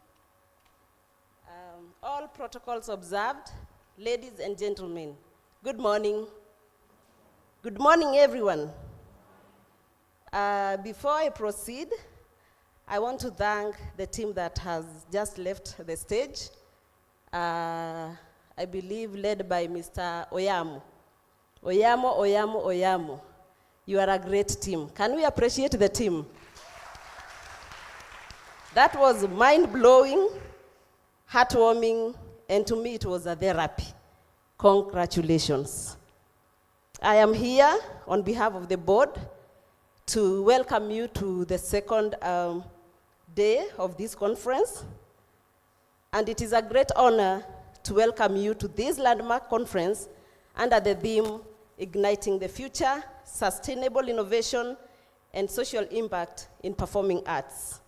all protocols observed, ladies and gentlemen, good morning. Good morning, everyone. Before I proceed, I want to thank the team that has just left the stage, I believe led by Mr. Oyamo. Oyamo. You are a great team. Can we appreciate the team? That was mind-blowing, heartwarming, and to me it was a therapy. Congratulations. I am here on behalf of the board to welcome you to the second day of this conference. And it is a great honor to welcome you to this landmark conference under the theme, Igniting the Future, Sustainable Innovation, and Social Impact in Performing Arts.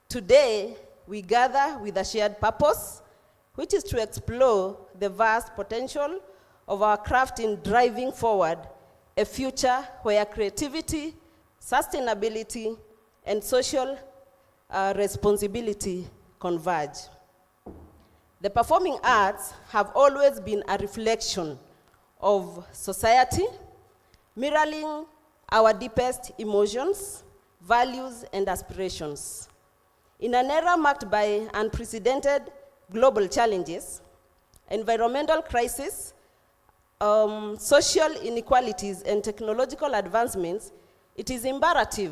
Today, we gather with a shared purpose, which is to explore the vast potential of our craft in driving forward a future where creativity, sustainability, and social responsibility converge. The performing arts have always been a reflection of society, mirroring our deepest emotions, values, and aspirations. In an era marked by unprecedented global challenges, environmental crisis, social inequalities, and technological advancements, it is imperative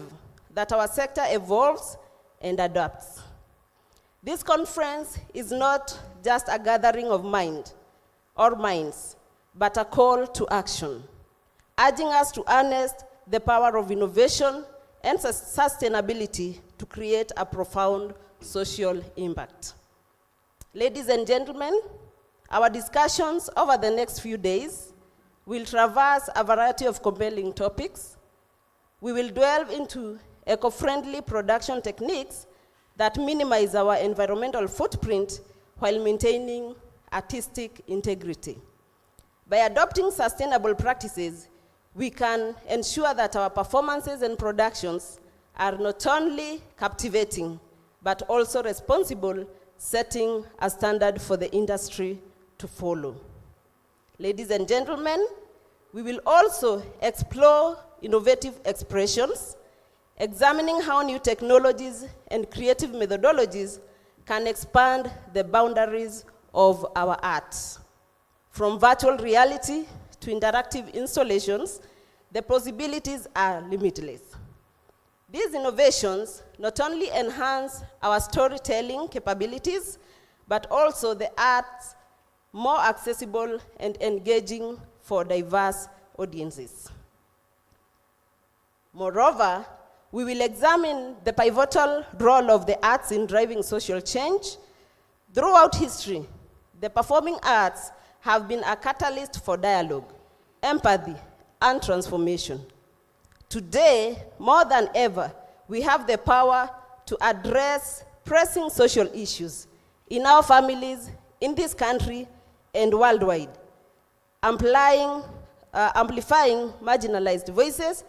that our sector evolves and adapts. This conference is not just a gathering of minds, but a call to action, urging us to harness the power of innovation and sustainability to create a profound social impact. Ladies and gentlemen, our discussions over the next few days will traverse a variety of compelling topics. We will delve into eco-friendly production techniques that minimize our environmental footprint while maintaining artistic integrity. By adopting sustainable practices, we can ensure that our performances and productions are not only captivating, but also responsible, setting a standard for the industry to follow. Ladies and gentlemen, we will also explore innovative expressions, examining how new technologies and creative methodologies can expand the boundaries of our arts. From virtual reality to interactive installations, the possibilities are limitless. These innovations not only enhance our storytelling capabilities, but also the arts more accessible and engaging for diverse audiences. Moreover, we will examine the pivotal role of the arts in driving social change. Throughout history, the performing arts have been a catalyst for dialogue, empathy, and transformation. Today, more than ever, we have the power to address pressing social issues in our families, in this country, and worldwide, amplifying marginalized voices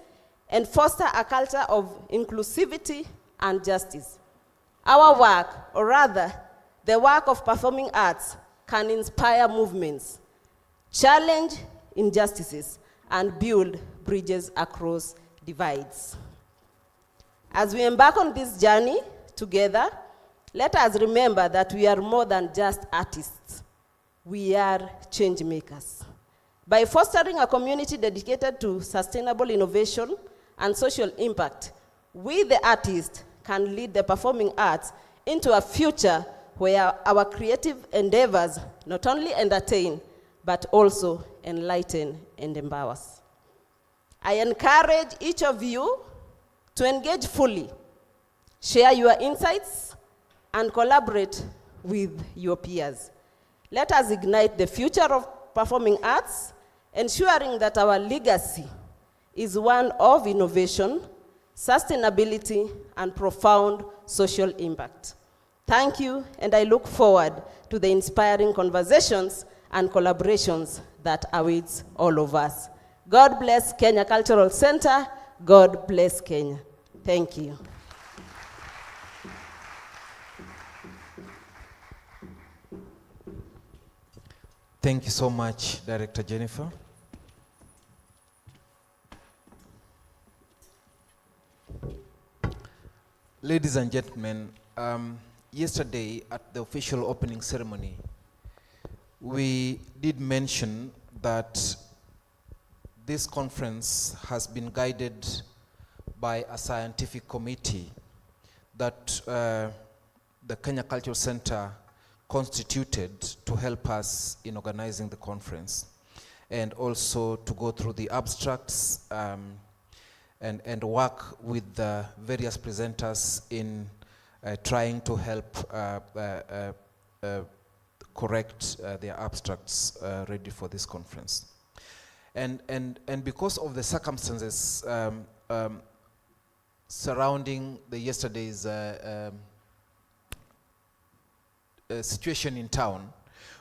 and foster a culture of inclusivity and justice. Our work, or rather, the work of performing arts, can inspire movements, challenge injustices, and build bridges across divides. As we embark on this journey together, let us remember that we are more than just artists. We are change makers. By fostering a community dedicated to sustainable innovation and social impact, we, the artists, can lead the performing arts into a future where our creative endeavors not only entertain, but also enlighten and empower us. I encourage each of you to engage fully, share your insights, and collaborate with your peers. Let us ignite the future of performing arts, ensuring that our legacy is one of innovation, sustainability, and profound social impact. Thank you, and I look forward to the inspiring conversations and collaborations that awaits all of us. God bless Kenya Cultural Center. God bless Kenya. Thank you. Thank you so much, Director Jennifer. Ladies and gentlemen, yesterday at the official opening ceremony, we did mention that this conference has been guided by a scientific committee that the Kenya Cultural Center constituted to help us in organizing the conference, and also to go through the abstracts and work with the various presenters in trying to help correct their abstracts ready for this conference. And because of the circumstances surrounding the yesterday's situation in town,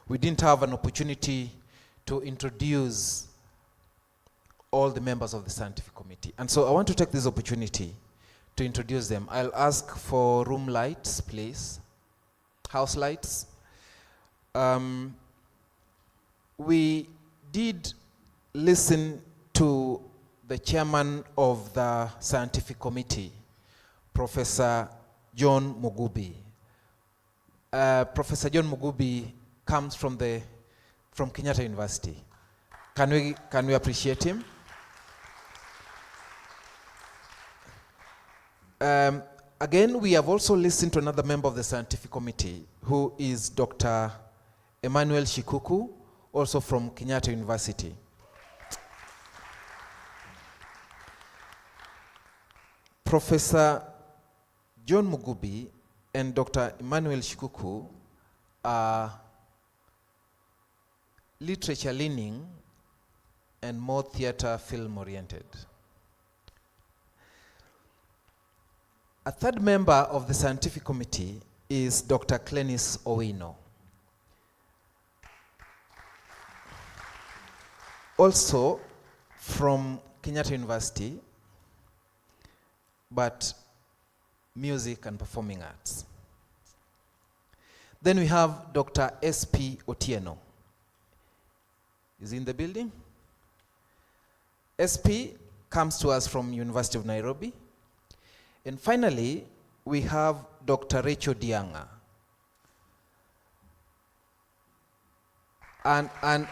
we didn't have an opportunity to introduce all the members of the scientific committee. And so I want to take this opportunity to introduce them. I'll ask for room lights, please. House lights. We did listen to the chairman of the scientific committee, Professor John Mugubi. Professor John Mugubi comes from Kenyatta University. Can we appreciate him? Again, we have also listened to another member of the scientific committee, who is Dr. Emmanuel Shikuku, also from Kenyatta University. Professor John Mugubi and Dr. Emmanuel Shikuku are literature leaning and more theater film oriented. A third member of the scientific committee is Dr. Clenis Owino. Also from Kenyatta University, but music and performing arts. Then we have Dr. S.P. Otieno. Is he in the building? SP comes to us from University of Nairobi. And finally, we have Dr. Rachel Dianga. And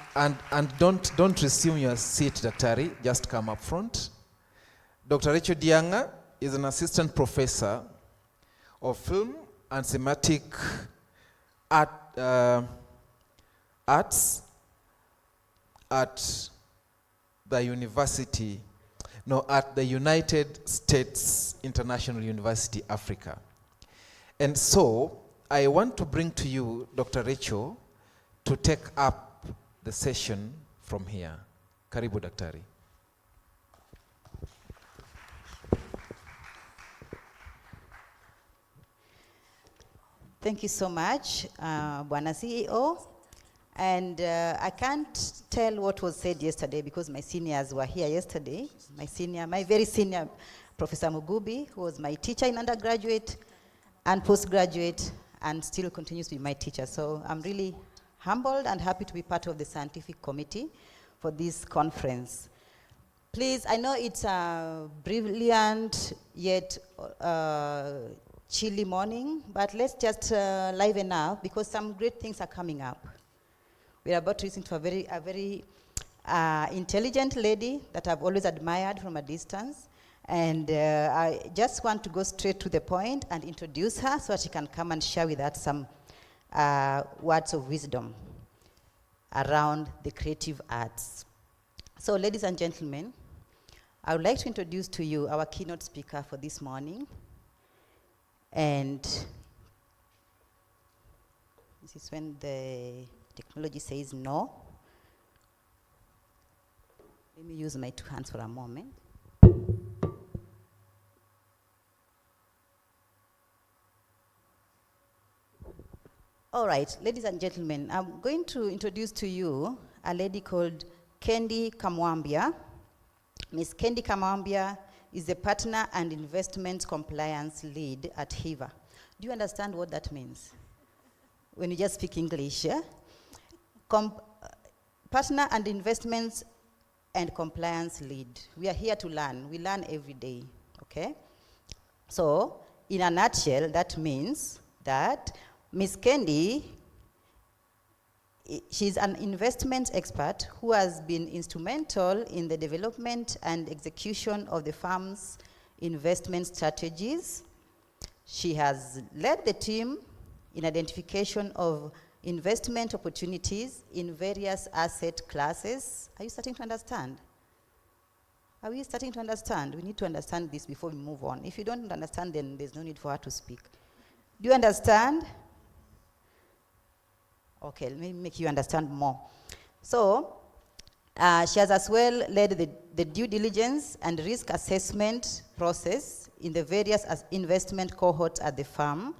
don't resume your seat, Daktari, just come up front. Dr. Rachel Dianga is an assistant professor of film and cinematic arts at the United States International University, Africa. And so I want to bring to you Dr. Rachel to take up the session from here. Karibu, Daktari. Thank you so much, Bwana CEO. And I can't tell what was said yesterday because my seniors were here yesterday. My very senior, Professor Mugubi, who was my teacher in undergraduate and postgraduate and still continues to be my teacher. So I'm really humbled and happy to be part of the scientific committee for this conference. Please, I know it's a brilliant yet chilly morning, but let's just liven up because some great things are coming up. We're about to listen to a very intelligent lady that I've always admired from a distance. And I just want to go straight to the point and introduce her so that she can come and share with us some words of wisdom around the creative arts. So, ladies and gentlemen, I would like to introduce to you our keynote speaker for this morning. And this is when the technology says no. Let me use my two hands for a moment. All right, ladies and gentlemen, I'm going to introduce to you a lady called Kendi Kamwambia. Ms. Kendi Kamwambia is the Partner and Investment Compliance Lead at HIVA. Do you understand what that means? When you just speak English, yeah? Partner and Investments and Compliance Lead. We are here to learn. We learn every day, okay? So, in a nutshell, that means that Ms. Kendi, she's an investment expert who has been instrumental in the development and execution of the firm's investment strategies. She has led the team in identification of investment opportunities in various asset classes. Are you starting to understand? Are we starting to understand? We need to understand this before we move on. If you don't understand, then there's no need for her to speak. Do you understand? Okay, let me make you understand more. So, she has as well led the due diligence and risk assessment process in the various investment cohorts at the firm.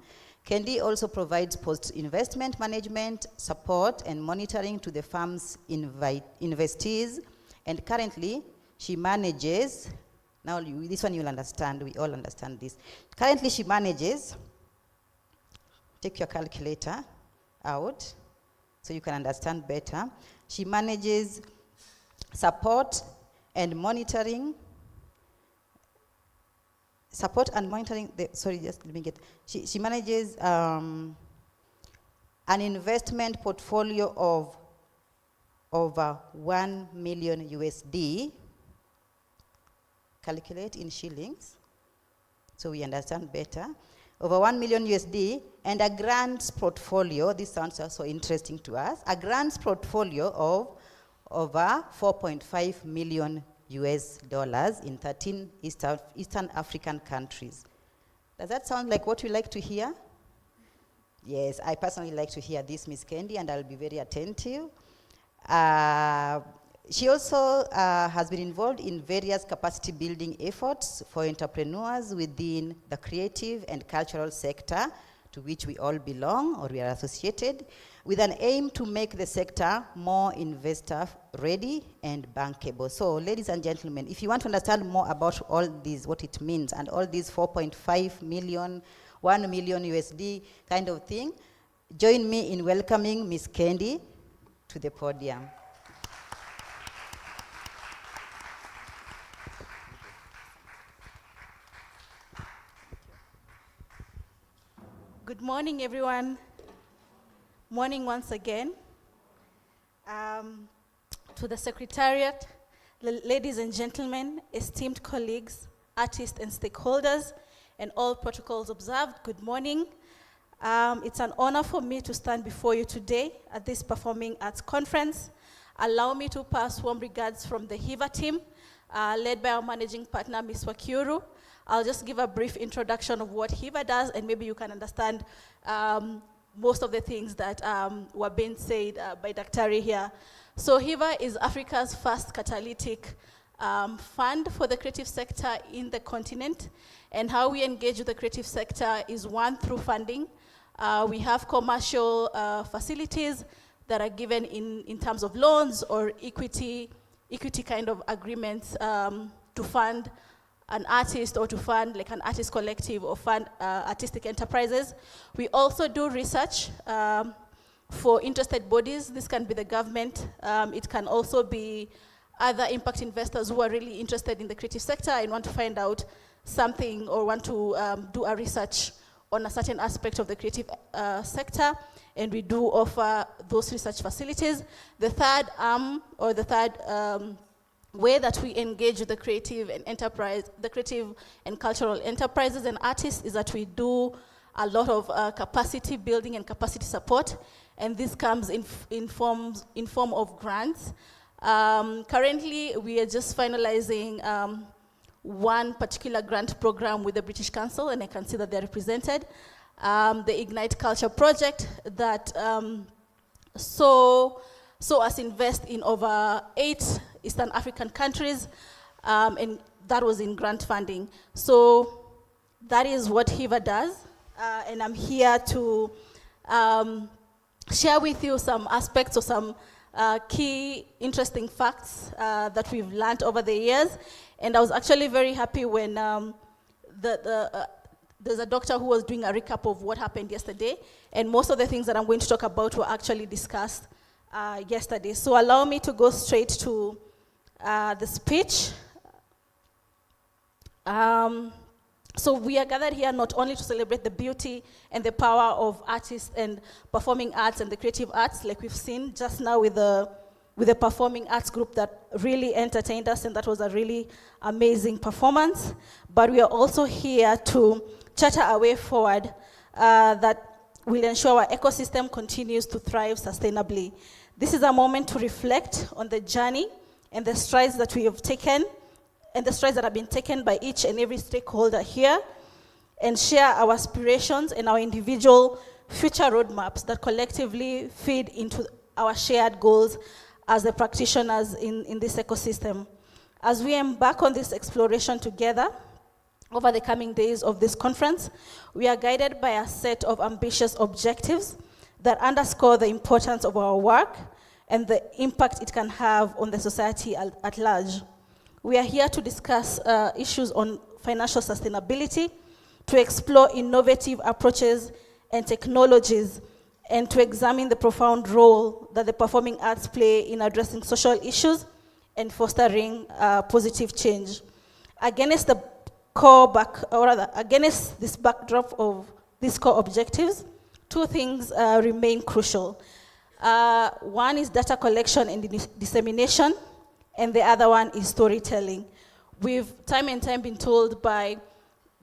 Kendi also provides post-investment management, support, and monitoring to the firm's investees. And currently, she manages, now this one you'll understand, we all understand this. Currently, she manages, take your calculator out, so you can understand better. She manages support and monitoring. She manages an investment portfolio of over 1 million USD, calculate in shillings, so we understand better. Over 1 million USD, and a grants portfolio, this sounds also interesting to us, a grants portfolio of over 4.5 million US dollars in 13 Eastern African countries. Does that sound like what you like to hear? Yes, I personally like to hear this, Ms. Kendi, and I'll be very attentive. She also has been involved in various capacity building efforts for entrepreneurs within the creative and cultural sector, to which we all belong or we are associated, with an aim to make the sector more investor ready and bankable. So, ladies and gentlemen, if you want to understand more about all these, what it means, and all these 4.5 million, 1 million USD kind of thing, join me in welcoming Ms. Kendi to the podium. Good morning, everyone. Morning once again. To the Secretariat, ladies and gentlemen, esteemed colleagues, artists and stakeholders, and all protocols observed, good morning. It's an honor for me to stand before you today at this Performing Arts Conference. Allow me to pass warm regards from the HIVA team, led by our managing partner, Ms. Wakiuru. I'll just give a brief introduction of what HIVA does, and maybe you can understand most of the things that were being said by Daktari here. So HIVA is Africa's first catalytic fund for the creative sector in the continent, and how we engage with the creative sector is one, through funding. We have commercial facilities that are given in terms of loans or equity kind of agreements to fund an artist, or to fund like an artist collective, or fund artistic enterprises. We also do research for interested bodies. This can be the government. It can also be other impact investors who are really interested in the creative sector and want to find out something, or want to do a research on a certain aspect of the creative sector, and we do offer those research facilities. The third arm, or the third way that we engage with the creative and cultural enterprises and artists is that we do a lot of capacity building and capacity support, and this comes in form of grants. Currently, we are just finalizing one particular grant program with the British Council, and I can see that they're represented. The Ignite Culture project that saw us invest in over 8 Eastern African countries, and that was in grant funding. So that is what HIVA does, and I'm here to share with you some aspects or some key interesting facts that we've learned over the years. And I was actually very happy when there's a doctor who was doing a recap of what happened yesterday, and most of the things that I'm going to talk about were actually discussed yesterday. So allow me to go straight to the speech. So we are gathered here not only to celebrate the beauty and the power of artists and performing arts and the creative arts, like we've seen just now with the performing arts group that really entertained us, and that was a really amazing performance, but we are also here to charter a way forward that will ensure our ecosystem continues to thrive sustainably. This is a moment to reflect on the journey and the strides that we have taken, and the strides that have been taken by each and every stakeholder here, and share our aspirations and our individual future roadmaps that collectively feed into our shared goals as the practitioners in this ecosystem. As we embark on this exploration together over the coming days of this conference, we are guided by a set of ambitious objectives that underscore the importance of our work and the impact it can have on the society at large. We are here to discuss issues on financial sustainability, to explore innovative approaches and technologies, and to examine the profound role that the performing arts play in addressing social issues and fostering positive change. Against the against this backdrop of these core objectives, two things remain crucial. One is data collection and dissemination, and the other one is storytelling. We've time and time been told by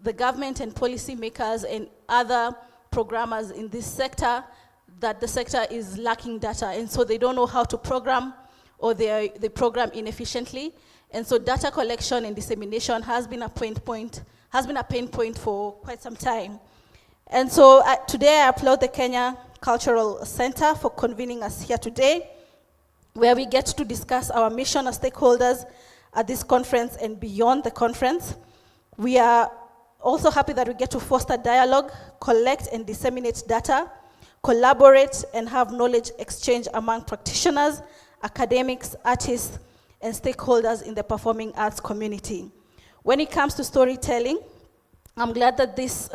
the government and policymakers and other programmers in this sector that the sector is lacking data, and so they don't know how to program, or they program inefficiently. And so data collection and dissemination has been a pain point for quite some time. And so today I applaud the Kenya Cultural Center for convening us here today, where we get to discuss our mission as stakeholders at this conference and beyond the conference. We are also happy that we get to foster dialogue, collect and disseminate data, collaborate and have knowledge exchange among practitioners, academics, artists, and stakeholders in the performing arts community. When it comes to storytelling, I'm glad that this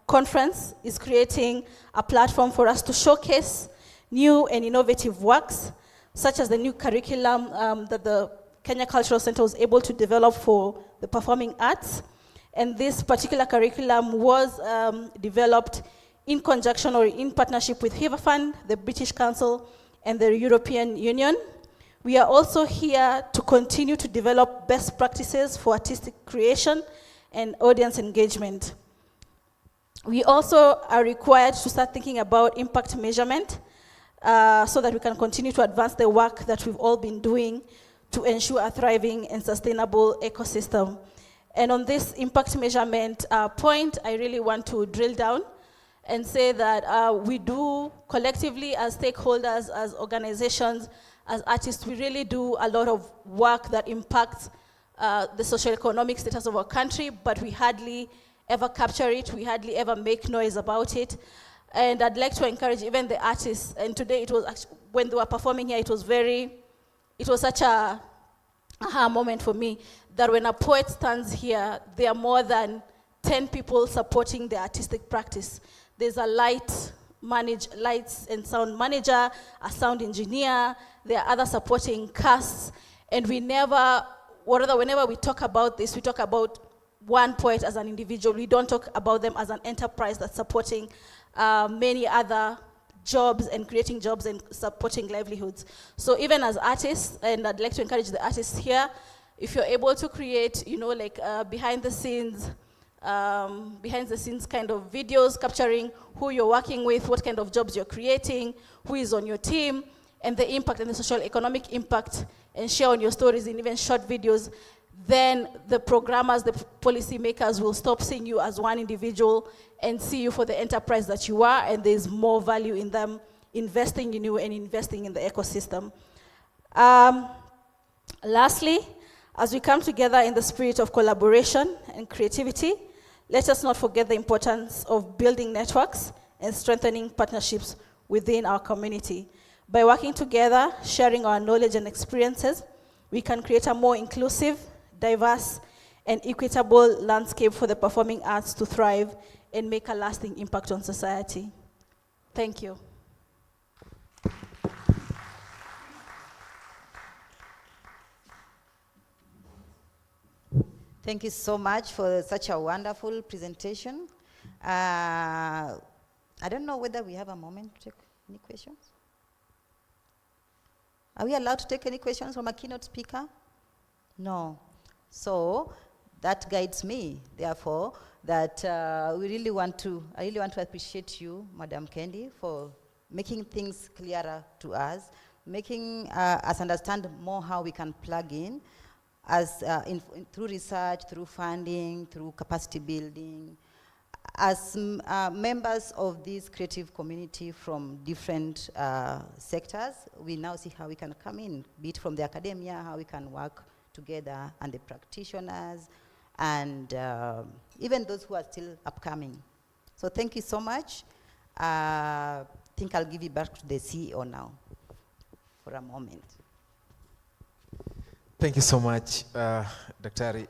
conference is creating a platform for us to showcase new and innovative works, such as the new curriculum that the Kenya Cultural Center was able to develop for the performing arts. And this particular curriculum was developed in conjunction or in partnership with HIVAFund, the British Council, and the European Union. We are also here to continue to develop best practices for artistic creation and audience engagement. We also are required to start thinking about impact measurement so that we can continue to advance the work that we've all been doing to ensure a thriving and sustainable ecosystem. And on this impact measurement point, I really want to drill down and say that we do collectively as stakeholders, as organizations, as artists, we really do a lot of work that impacts the socio-economic status of our country, but we hardly ever capture it, we hardly ever make noise about it. And I'd like to encourage even the artists, and today it was actually, when they were performing here, it was such a aha moment for me, that when a poet stands here, there are more than 10 people supporting the artistic practice. There's a lights and sound manager, a sound engineer, there are other supporting casts, and whenever we talk about this, we talk about one poet as an individual. We don't talk about them as an enterprise that's supporting many other jobs and creating jobs and supporting livelihoods. So even as artists, and I'd like to encourage the artists here, if you're able to create, behind the scenes kind of videos capturing who you're working with, what kind of jobs you're creating, who is on your team, and the impact and the social economic impact, and share on your stories in even short videos, then the programmers, the policymakers will stop seeing you as one individual and see you for the enterprise that you are, and there's more value in them investing in you and investing in the ecosystem. Lastly, as we come together in the spirit of collaboration and creativity, let us not forget the importance of building networks and strengthening partnerships within our community. By working together, sharing our knowledge and experiences, we can create a more inclusive, diverse, and equitable landscape for the performing arts to thrive and make a lasting impact on society. Thank you. Thank you so much for such a wonderful presentation. I don't know whether we have a moment to take any questions. Are we allowed to take any questions from a keynote speaker? No. So that guides me, therefore, that I really want to appreciate you, Madam Kendi, for making things clearer to us, making us understand more how we can plug in as through research, through funding, through capacity building. As members of this creative community from different sectors, we now see how we can come in, be it from the academia, how we can work together, and the practitioners, and even those who are still upcoming. So thank you so much. I think I'll give you back to the CEO now for a moment. Thank you so much, Daktari.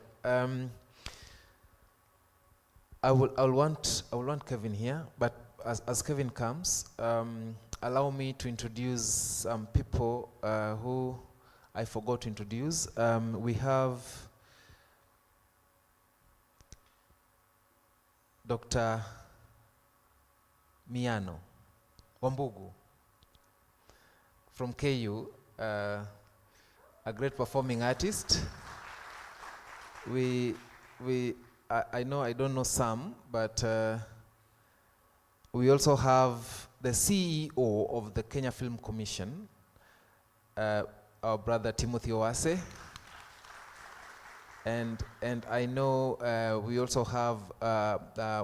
I will want Kevin here, but as Kevin comes, allow me to introduce some people who I forgot to introduce. We have Dr. Miano Wambugu from KU, a great performing artist. I know I don't know some, but we also have the CEO of the Kenya Film Commission, our brother Timothy Owase. And I know we also have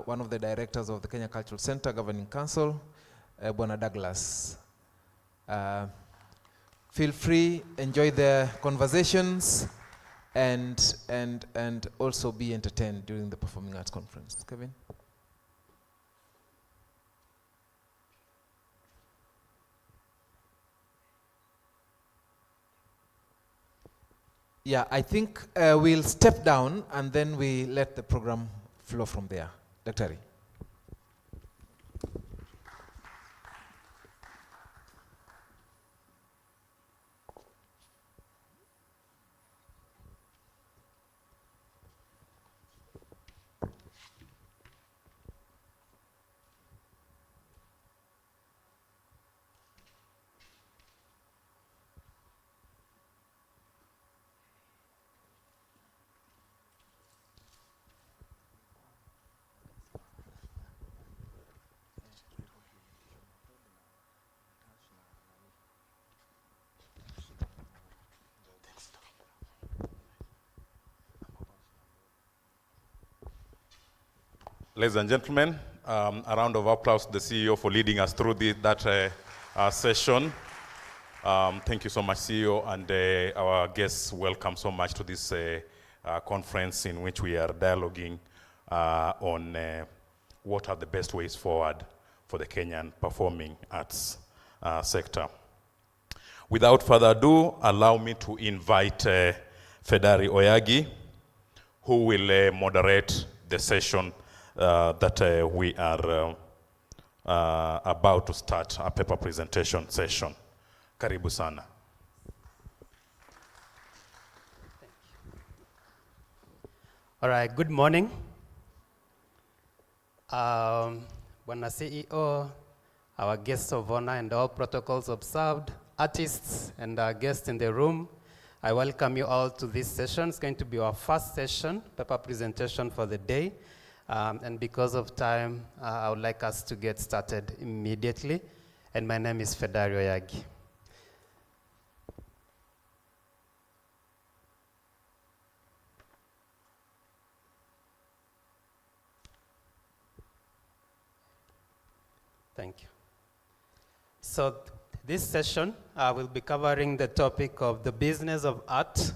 one of the directors of the Kenya Cultural Center Governing Council, Bwana Douglas. Feel free, enjoy the conversations, and also be entertained during the Performing Arts Conference. Kevin? Yeah, I think we'll step down and then we let the program flow from there. Dr. Ari. Ladies and gentlemen, a round of applause to the CEO for leading us through that session. Thank you so much, CEO, and our guests, welcome so much to this conference in which we are dialoguing on what are the best ways forward for the Kenyan performing arts sector. Without further ado, allow me to invite Fedari Oyagi, who will moderate the session that we are about to start, a paper presentation session. Karibu sana. All right, good morning. Bwana CEO, our guests of honor and all protocols observed, artists and our guests in the room, I welcome you all to this session. It's going to be our first session, paper presentation for the day. And because of time, I would like us to get started immediately. And my name is Fedari Oyagi. Thank you. So this session will be covering the topic of the business of art,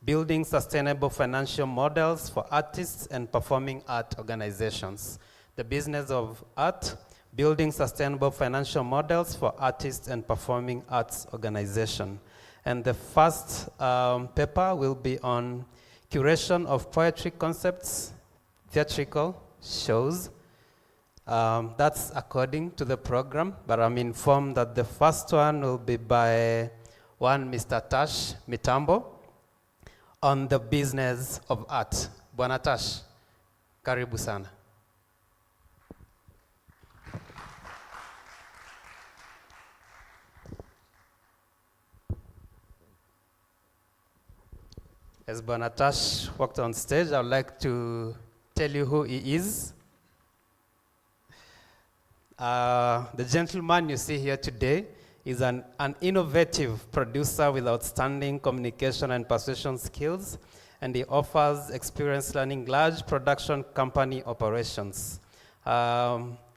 building sustainable financial models for artists and performing art organizations. The business of art, building sustainable financial models for artists and performing arts organization. And the first paper will be on curation of poetry concepts, theatrical shows. That's according to the program, but I'm informed that the first one will be by one Mr. Tash Mitambo, on the business of art. Bwana Tash, karibu sana. As Bwana Tash walked on stage, I would like to tell you who he is. The gentleman you see here today is an innovative producer with outstanding communication and persuasion skills, and he offers experience learning large production company operations.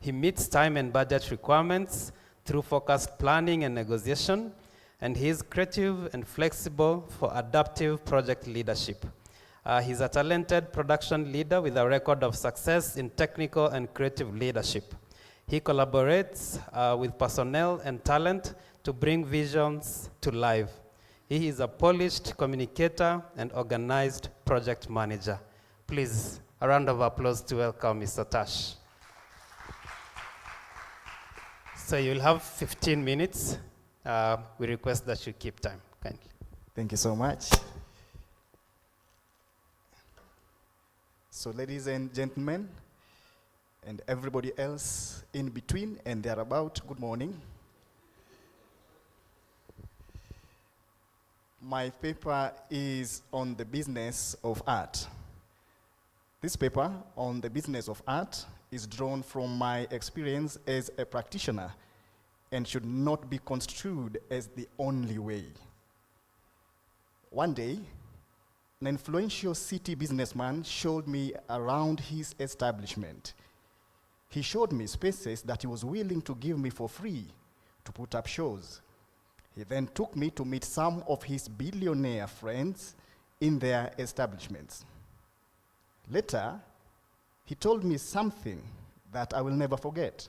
He meets time and budget requirements through focused planning and negotiation, and he is creative and flexible for adaptive project leadership. He's a talented production leader with a record of success in technical and creative leadership. He collaborates with personnel and talent to bring visions to life. He is a polished communicator and organized project manager. Please, a round of applause to welcome Mr. Tash. So you'll have 15 minutes. We request that you keep time, kindly. Thank you so much. So ladies and gentlemen, and everybody else in between and thereabout, good morning. My paper is on the business of art. This paper on the business of art is drawn from my experience as a practitioner and should not be construed as the only way. One day, an influential city businessman showed me around his establishment. He showed me spaces that he was willing to give me for free to put up shows. He then took me to meet some of his billionaire friends in their establishments. Later, he told me something that I will never forget.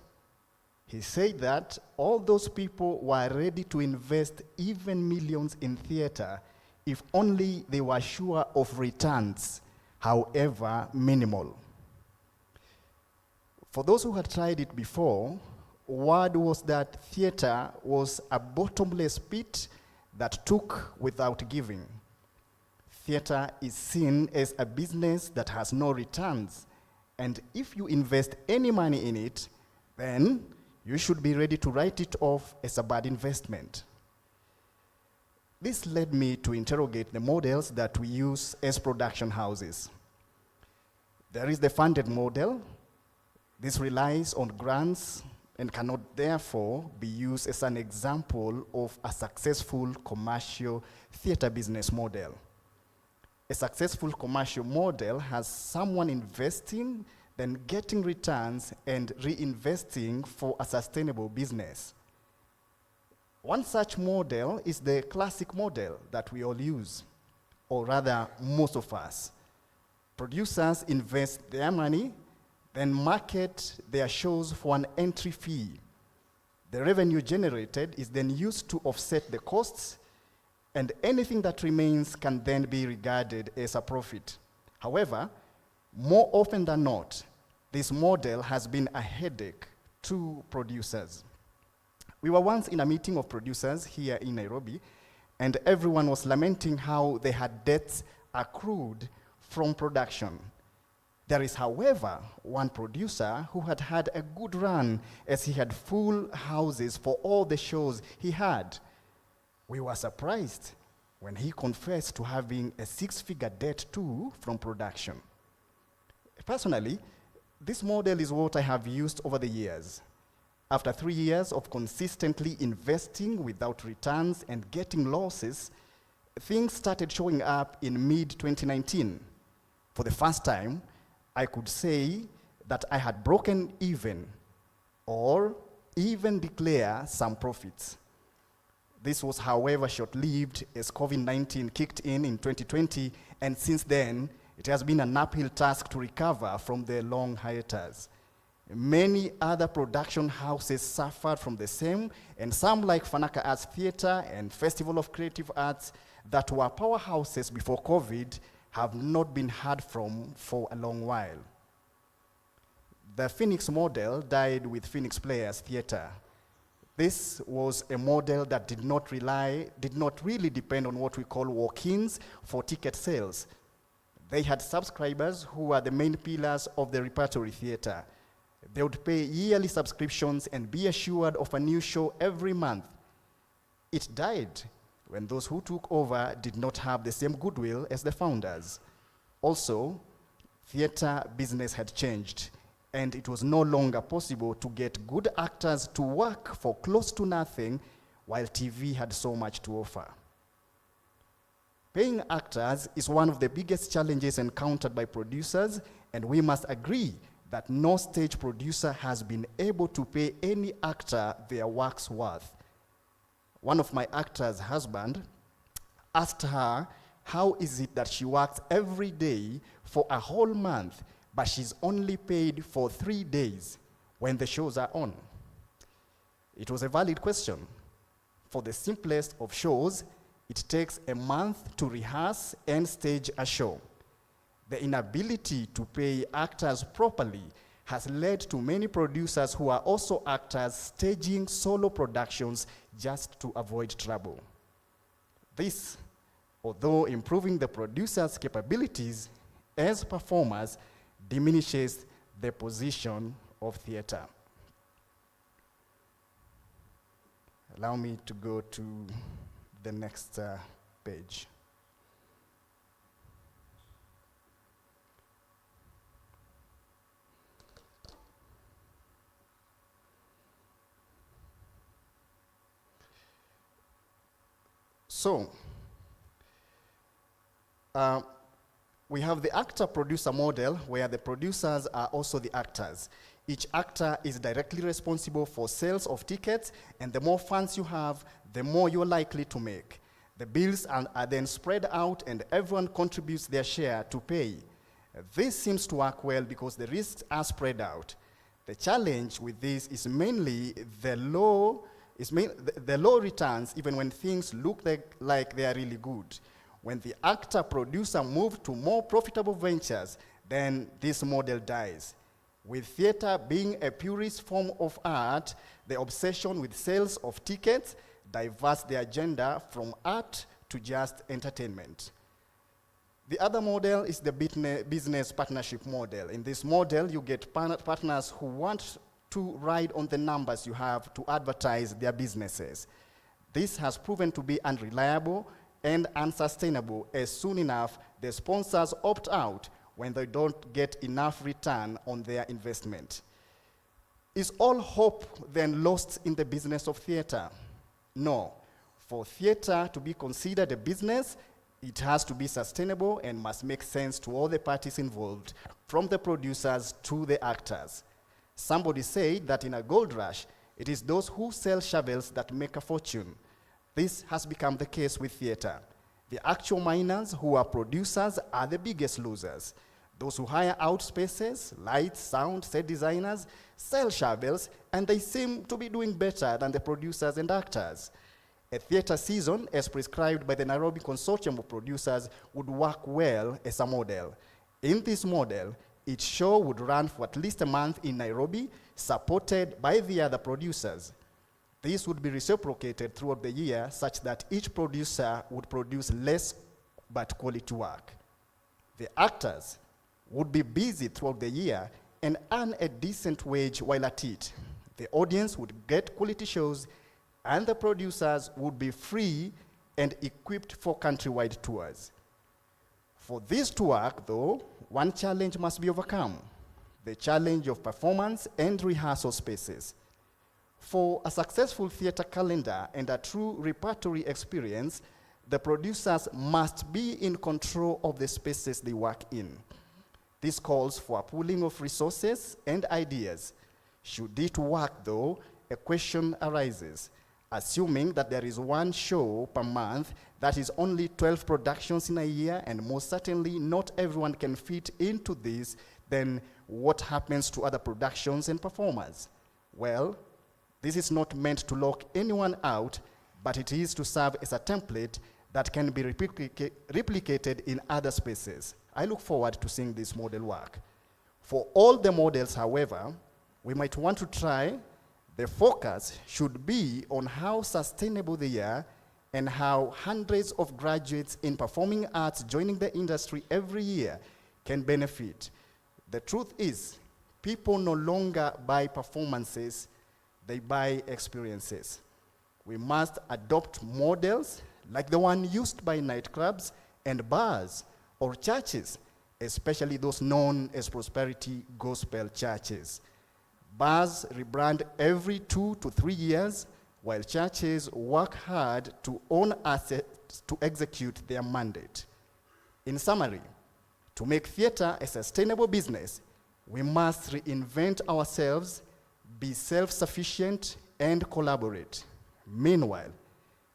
He said that all those people were ready to invest even millions in theater if only they were sure of returns, however minimal. For those who had tried it before, word was that theater was a bottomless pit that took without giving. Theater is seen as a business that has no returns, and if you invest any money in it, then you should be ready to write it off as a bad investment. This led me to interrogate the models that we use as production houses. There is the funded model. This relies on grants and cannot therefore be used as an example of a successful commercial theater business model. A successful commercial model has someone investing, then getting returns and reinvesting for a sustainable business. One such model is the classic model that we all use, or rather most of us. Producers invest their money, then market their shows for an entry fee. The revenue generated is then used to offset the costs, and anything that remains can then be regarded as a profit. However, more often than not, this model has been a headache to producers. We were once in a meeting of producers here in Nairobi, and everyone was lamenting how they had debts accrued from production. There is, however, one producer who had had a good run as he had full houses for all the shows he had. We were surprised when he confessed to having a six-figure debt too from production. Personally, this model is what I have used over the years. After 3 years of consistently investing without returns and getting losses, things started showing up in mid-2019. For the first time, I could say that I had broken even or even declare some profits. This was, however, short-lived as COVID-19 kicked in 2020, and since then, it has been an uphill task to recover from the long hiatus. Many other production houses suffered from the same, and some like Fanaka Arts Theatre and Festival of Creative Arts that were powerhouses before COVID have not been heard from for a long while. The Phoenix model died with Phoenix Players Theatre. This was a model that did not really depend on what we call walk-ins for ticket sales. They had subscribers who were the main pillars of the repertory theatre. They would pay yearly subscriptions and be assured of a new show every month. It died when those who took over did not have the same goodwill as the founders. Also, theater business had changed, and it was no longer possible to get good actors to work for close to nothing, while TV had so much to offer. Paying actors is one of the biggest challenges encountered by producers, and we must agree that no stage producer has been able to pay any actor their work's worth. One of my actor's husband asked her, how is it that she works every day for a whole month, but she's only paid for 3 days when the shows are on? It was a valid question. For the simplest of shows, it takes a month to rehearse and stage a show. The inability to pay actors properly has led to many producers who are also actors staging solo productions just to avoid trouble. This, although improving the producer's capabilities as performers, diminishes the position of theater. Allow me to go to the next page. So, we have the actor-producer model where the producers are also the actors. Each actor is directly responsible for sales of tickets, and the more fans you have, the more you're likely to make. The bills are then spread out and everyone contributes their share to pay. This seems to work well because the risks are spread out. The challenge with this is mainly the low returns even when things look like they are really good. When the actor-producer moves to more profitable ventures, then this model dies. With theater being a purist form of art, the obsession with sales of tickets diverts the agenda from art to just entertainment. The other model is the business partnership model. In this model, you get partners who want to ride on the numbers you have to advertise their businesses. This has proven to be unreliable and unsustainable, as soon enough the sponsors opt out when they don't get enough return on their investment. Is all hope then lost in the business of theater? No. For theater to be considered a business, it has to be sustainable and must make sense to all the parties involved, from the producers to the actors. Somebody said that in a gold rush, it is those who sell shovels that make a fortune. This has become the case with theater. The actual miners who are producers are the biggest losers. Those who hire out spaces, lights, sound, set designers, sell shovels, and they seem to be doing better than the producers and actors. A theater season, as prescribed by the Nairobi Consortium of Producers, would work well as a model. In this model, each show would run for at least a month in Nairobi, supported by the other producers. This would be reciprocated throughout the year, such that each producer would produce less but quality work. The actors would be busy throughout the year and earn a decent wage while at it. The audience would get quality shows, and the producers would be free and equipped for countrywide tours. For this to work, though, one challenge must be overcome: the challenge of performance and rehearsal spaces. For a successful theater calendar and a true repertory experience, the producers must be in control of the spaces they work in. This calls for a pooling of resources and ideas. Should it work, though, a question arises. Assuming that there is one show per month, that is only 12 productions in a year, and most certainly not everyone can fit into this, then what happens to other productions and performers? Well, this is not meant to lock anyone out, but it is to serve as a template that can be replicated in other spaces. I look forward to seeing this model work. For all the models, however, we might want to try, the focus should be on how sustainable they are and how hundreds of graduates in performing arts joining the industry every year can benefit. The truth is, people no longer buy performances, they buy experiences. We must adopt models like the one used by nightclubs and bars or churches, especially those known as prosperity gospel churches. Bars rebrand every 2 to 3 years, while churches work hard to own assets to execute their mandate. In summary, to make theater a sustainable business, we must reinvent ourselves, be self-sufficient, and collaborate. Meanwhile,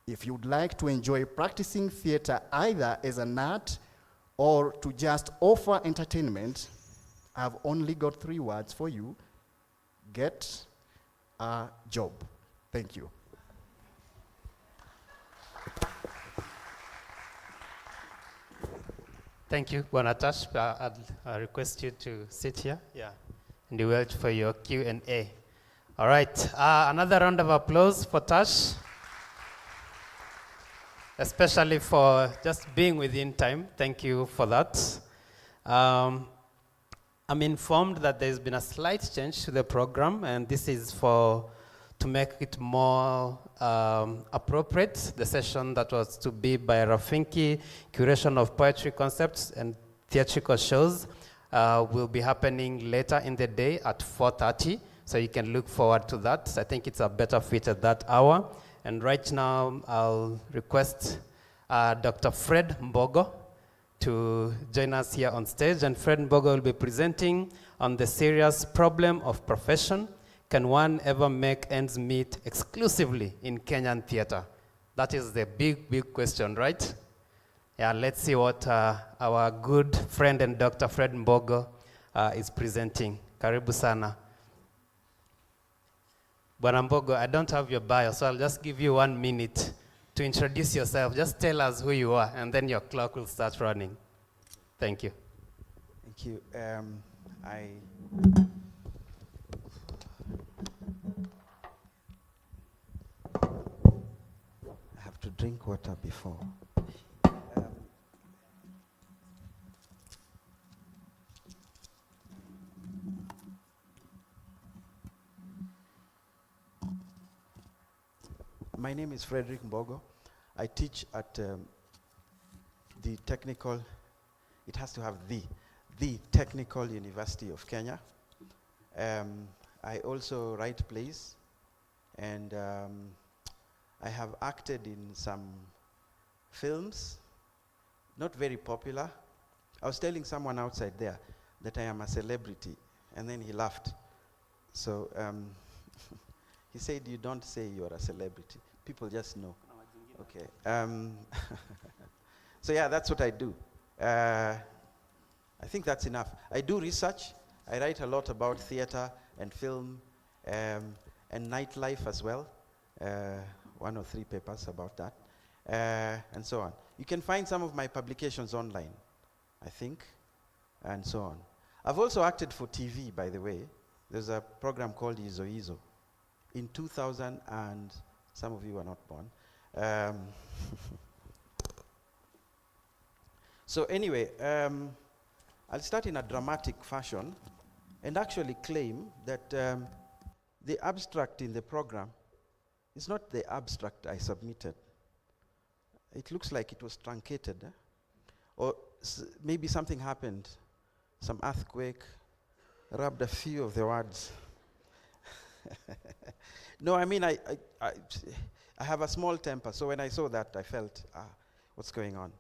if you'd like to enjoy practicing theater either as an art or to just offer entertainment, I've only got 3 words for you: get a job. Thank you. Thank you, Bonatash. I'll request you to sit here. Yeah. and we wait for your Q&A. All right, another round of applause for Tash, especially for just being within time. Thank you for that. I'm informed that there's been a slight change to the program, and this is to make it more appropriate. The session that was to be by Rafinki, curation of poetry concepts and theatrical shows, will be happening later in the day at 4:30. So you can look forward to that. I think it's a better fit at that hour. And right now, I'll request Dr. Fred Mbogo to join us here on stage. And Fred Mbogo will be presenting on the serious problem of profession. Can one ever make ends meet exclusively in Kenyan theater? That is the big question, right? Yeah, let's see what our good friend and Dr. Fred Mbogo is presenting. Karibu sana. Bwana Mbogo, I don't have your bio, so I'll just give you 1 minute to introduce yourself. Just tell us who you are, and then your clock will start running. Thank you. Thank you. I have to drink water before. My name is Frederick Mbogo. I teach at the technical, it has to have the Technical University of Kenya. I also write plays, and I have acted in some films, not very popular. I was telling someone outside there that I am a celebrity, and then he laughed. So he said, you don't say you're a celebrity. People just know. Okay. So yeah, that's what I do. I think that's enough. I do research. I write a lot about theater and film and nightlife as well. 1 or 3 papers about that, and so on. You can find some of my publications online, I think, and so on. I've also acted for TV, by the way. There's a program called Izo Izo in 2000, and some of you were not born. So anyway, I'll start in a dramatic fashion and actually claim that the abstract in the program is not the abstract I submitted. It looks like it was truncated. Or maybe something happened, some earthquake, rubbed a few of the words. No, I mean, I have a small temper, so when I saw that, I felt, what's going on?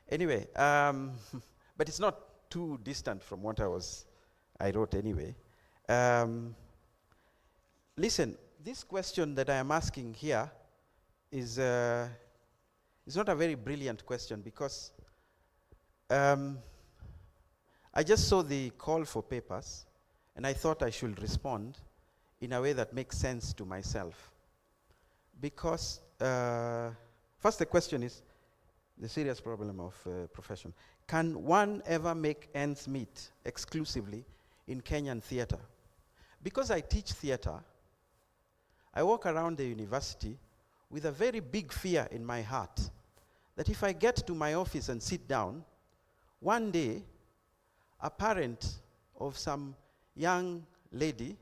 Anyway, but it's not too distant from what I wrote anyway. Listen, this question that I am asking here is not a very brilliant question, because I just saw the call for papers, and I thought I should respond in a way that makes sense to myself. Because, first the question is the serious problem of profession. Can one ever make ends meet exclusively in Kenyan theater? Because I teach theater, I walk around the university with a very big fear in my heart that if I get to my office and sit down, one day a parent of some young lady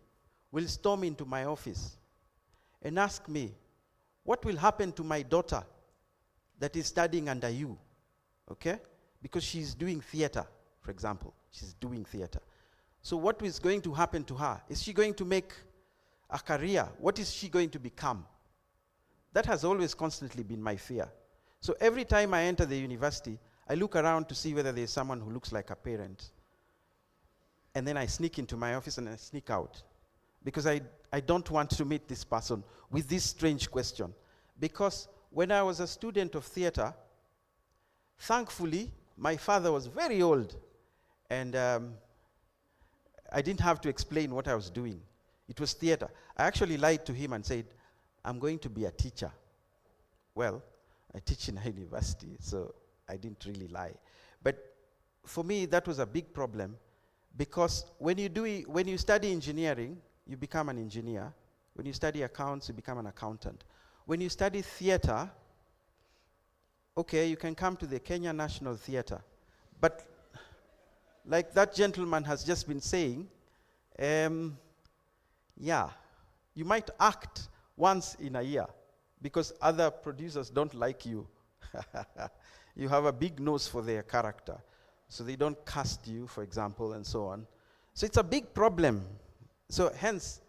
will storm into my office and ask me, what will happen to my daughter that is studying under you? Okay? Because she's doing theater, for example. She's doing theater. So what is going to happen to her? Is she going to make a career? What is she going to become? That has always constantly been my fear. So every time I enter the university, I look around to see whether there's someone who looks like a parent. And then I sneak into my office and I sneak out. Because I don't want to meet this person with this strange question. Because when I was a student of theater, thankfully, my father was very old. And I didn't have to explain what I was doing. It was theater. I actually lied to him and said, I'm going to be a teacher. Well, I teach in a university, so I didn't really lie. But for me, that was a big problem, Because when you study engineering, you become an engineer. When you study accounts, you become an accountant. When you study theater, okay, you can come to the Kenya National Theater. But like that gentleman has just been saying, yeah, you might act once in a year because other producers don't like you. You have a big nose for their character. So they don't cast you, for example, and so on. So it's a big problem. So hence,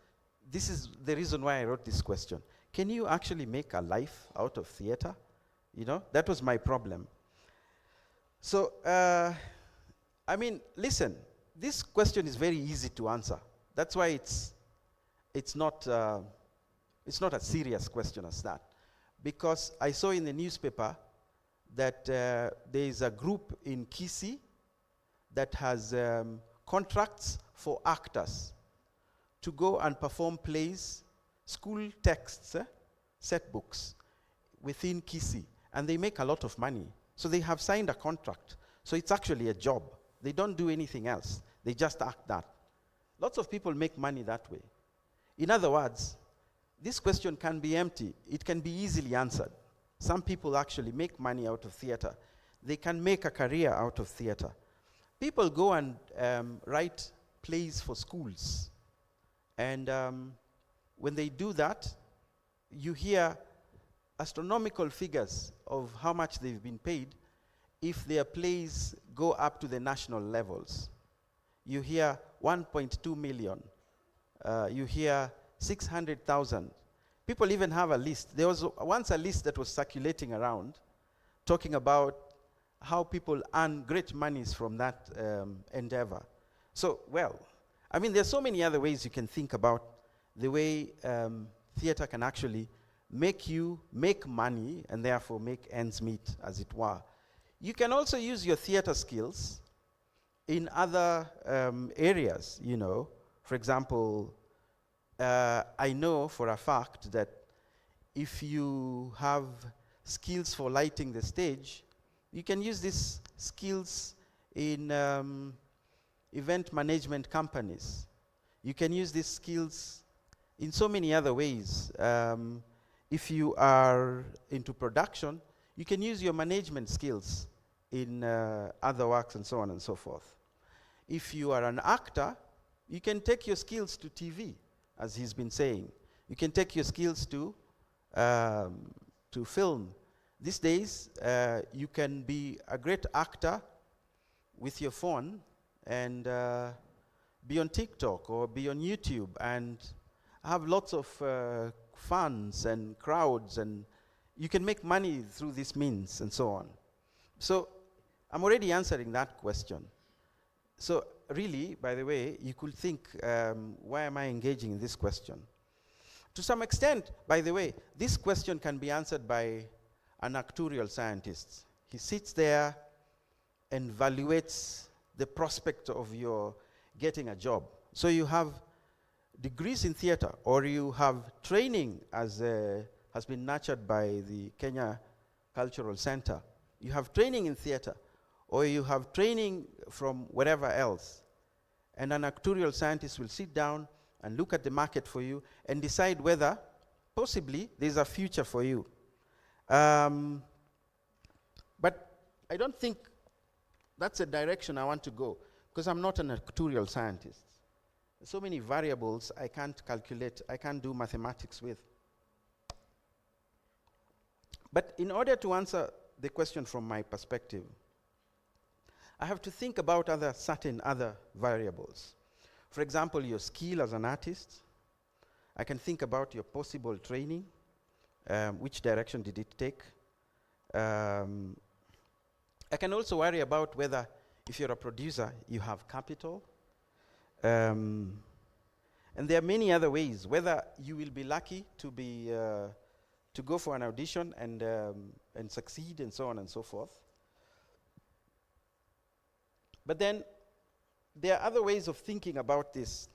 this is the reason why I wrote this question. Can you actually make a life out of theater? You know, that was my problem. So, I mean, listen, this question is very easy to answer. That's why it's not a serious question as that. Because I saw in the newspaper that there is a group in Kisii that has contracts for actors to go and perform plays, school texts, set books within Kisii. And they make a lot of money. So they have signed a contract. So it's actually a job. They don't do anything else. They just act that. Lots of people make money that way. In other words, this question can be empty. It can be easily answered. Some people actually make money out of theater. They can make a career out of theater. People go and write plays for schools. And when they do that, you hear astronomical figures of how much they've been paid if their plays go up to the national levels. You hear 1.2 million. You hear 600,000. People even have a list. There was once a list that was circulating around talking about how people earn great monies from that endeavor. So, well, I mean, there's so many other ways you can think about the way theater can actually make you make money and therefore make ends meet, as it were. You can also use your theater skills in other areas, you know. For example, I know for a fact that if you have skills for lighting the stage, you can use these skills in event management companies. You can use these skills in so many other ways. If you are into production, you can use your management skills in other works and so on and so forth. If you are an actor, you can take your skills to TV, as he's been saying. You can take your skills to film. These days, you can be a great actor with your phone and be on TikTok or be on YouTube and have lots of fans and crowds, and you can make money through these means and so on. So I'm already answering that question. So really, by the way, you could think, why am I engaging in this question? To some extent, by the way, this question can be answered by an actuarial scientist. He sits there and evaluates the prospect of your getting a job. So you have degrees in theater, or you have training as has been nurtured by the Kenya Cultural Center. You have training in theater, or you have training from wherever else. And an actuarial scientist will sit down and look at the market for you and decide whether possibly there's a future for you. But I don't think that's a direction I want to go, because I'm not an actuarial scientist. So many variables I can't calculate, I can't do mathematics with. But in order to answer the question from my perspective, I have to think about certain other variables. For example, your skill as an artist. I can think about your possible training. Which direction did it take? I can also worry about whether, if you're a producer, you have capital. And there are many other ways, whether you will be lucky to be to go for an audition and succeed and so on and so forth. But then there are other ways of thinking about this,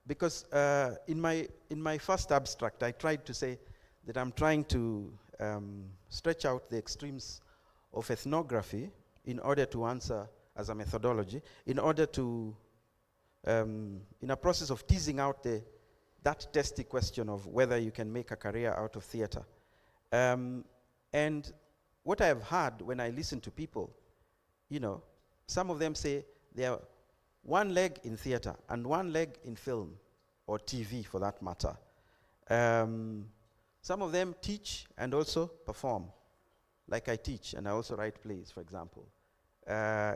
because in my first abstract, I tried to say that I'm trying to stretch out the extremes of ethnography in order to answer a as a methodology in order to, in a process of teasing out that testy question of whether you can make a career out of theater. And what I have heard when I listen to people, some of them say they are one leg in theater and one leg in film or TV for that matter. Some of them teach and also perform, like I teach and I also write plays, for example.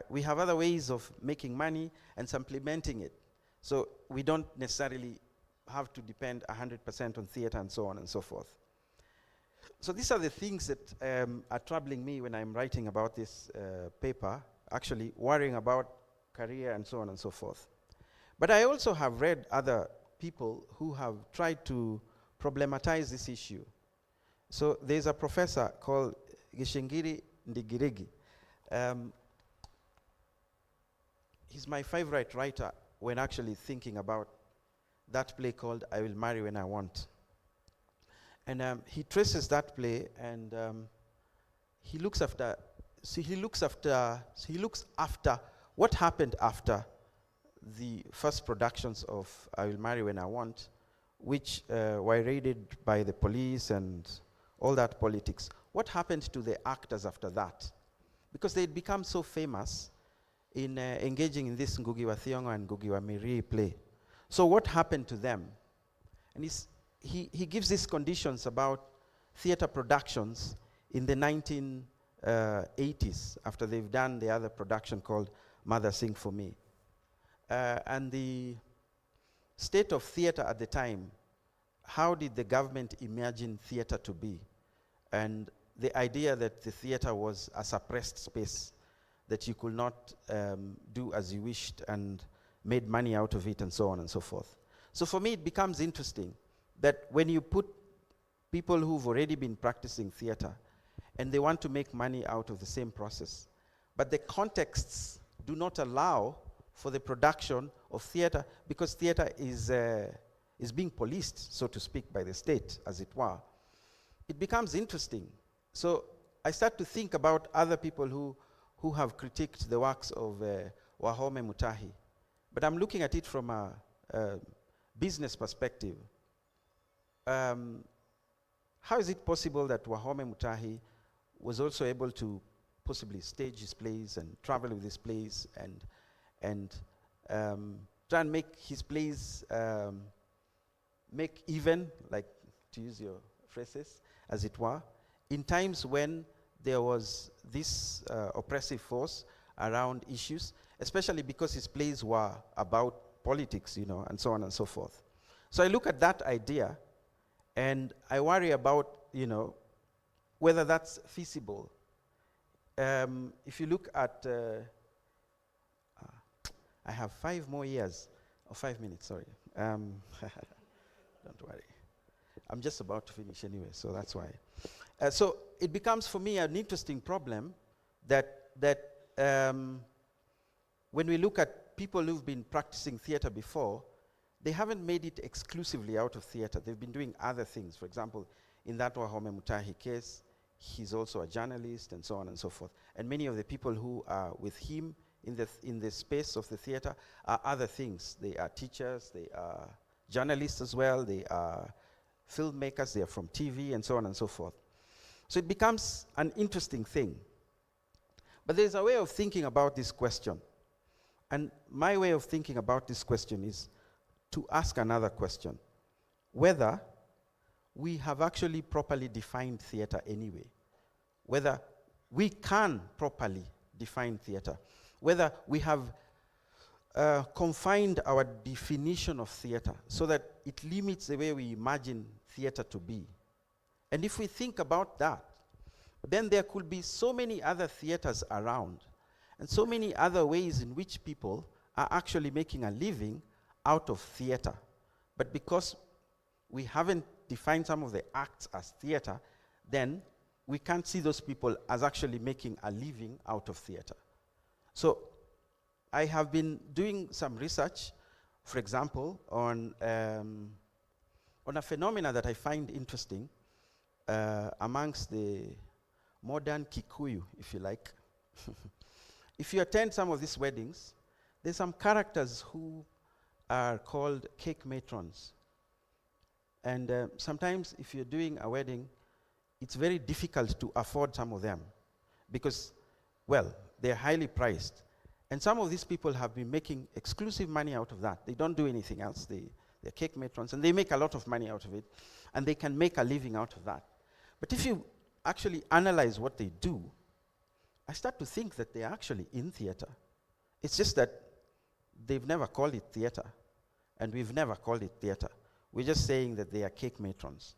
We have other ways of making money and supplementing it. So we don't necessarily have to depend 100% on theater and so on and so forth. So these are the things that are troubling me when I'm writing about this paper, actually worrying about career and so on and so forth. But I also have read other people who have tried to problematize this issue. So there's a professor called Gishingiri Ndigirigi. He's my favorite writer when actually thinking about that play called I Will Marry When I Want. And he traces that play and he looks after what happened after the first productions of I Will Marry When I Want, which were raided by the police and all that politics. What happened to the actors after that? Because they'd become so famous in engaging in this Ngugi wa Thiong'o and Ngugi wa Miri play. So what happened to them? And he gives these conditions about theater productions in the 1980s, after they've done the other production called Mother Sing For Me. And the state of theater at the time, how did the government imagine theater to be? And the idea that the theater was a suppressed space, that you could not do as you wished and made money out of it and so on and so forth. So for me it becomes interesting that when you put people who've already been practicing theater and they want to make money out of the same process, but the contexts do not allow for the production of theater because theater is being policed, so to speak, by the state, as it were, it becomes interesting. So I start to think about other people who have critiqued the works of Wahome Mutahi. But I'm looking at it from a business perspective. How is it possible that Wahome Mutahi was also able to possibly stage his plays and travel with his plays and try and make his plays make even, like to use your phrases, as it were, in times when there was this oppressive force around issues, especially because his plays were about politics, and so on and so forth. So I look at that idea and I worry about, whether that's feasible. If you look at, I have 5 more years, or 5 minutes, sorry. Don't worry. I'm just about to finish anyway, so that's why. So it becomes for me an interesting problem that when we look at people who've been practicing theater before, they haven't made it exclusively out of theater. They've been doing other things. For example, in that Wahome Mutahi case, he's also a journalist and so on and so forth. And many of the people who are with him in the space of the theater are other things. They are teachers, they are journalists as well, they are filmmakers, they are from TV and so on and so forth. So it becomes an interesting thing. But there's a way of thinking about this question. And my way of thinking about this question is to ask another question. Whether we have actually properly defined theater anyway. Whether we can properly define theater. Whether we have confined our definition of theater so that it limits the way we imagine theater to be. And if we think about that, then there could be so many other theaters around and so many other ways in which people are actually making a living out of theater. But because we haven't defined some of the acts as theater, then we can't see those people as actually making a living out of theater. So I have been doing some research, for example, on a phenomena that I find interesting amongst the modern Kikuyu, if you like. if you attend some of these weddings, there's some characters who are called cake matrons. And sometimes if you're doing a wedding, it's very difficult to afford some of them because, well, they're highly priced. And some of these people have been making exclusive money out of that. They don't do anything else. They're cake matrons, and they make a lot of money out of it, and they can make a living out of that. But if you actually analyze what they do, I start to think that they're actually in theater. It's just that they've never called it theater, and we've never called it theater. We're just saying that they are cake matrons.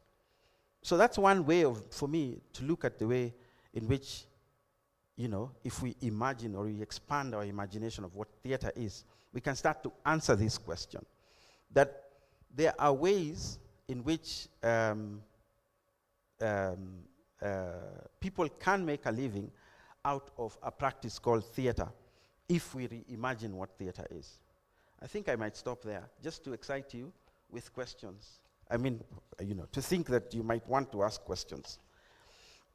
So that's one way for me to look at the way in which, you know, if we imagine or we expand our imagination of what theater is, we can start to answer this question. That there are ways in which people can make a living out of a practice called theater if we reimagine what theater is. I think I might stop there just to excite you with questions. I mean, you know, to think that you might want to ask questions.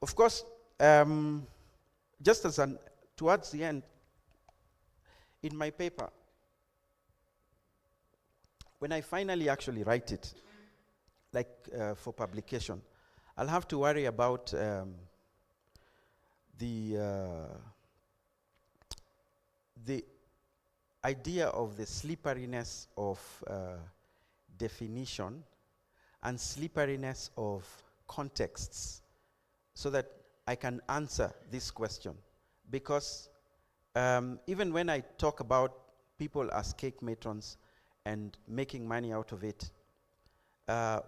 Of course, just as towards the end, in my paper, when I finally actually write it, like for publication, I'll have to worry about the idea of the slipperiness of definition and slipperiness of contexts so that I can answer this question. Because even when I talk about people as cake matrons and making money out of it,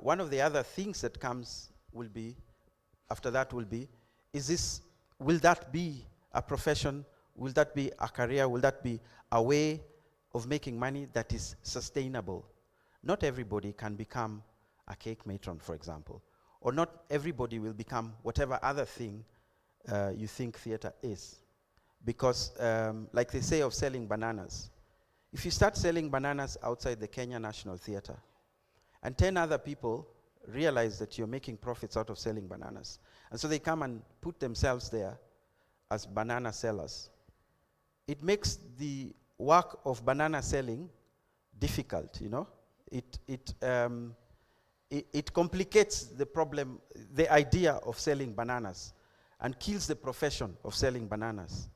one of the other things that comes will be, after that will be, will that be a profession? Will that be a career? Will that be a way of making money that is sustainable? Not everybody can become a cake matron, for example. Or not everybody will become whatever other thing you think theater is. Because, like they say of selling bananas, if you start selling bananas outside the Kenya National Theatre, and 10 other people realize that you're making profits out of selling bananas, and so they come and put themselves there as banana sellers, it makes the work of banana selling difficult, you know? It complicates the problem, the idea of selling bananas, and kills the profession of selling bananas.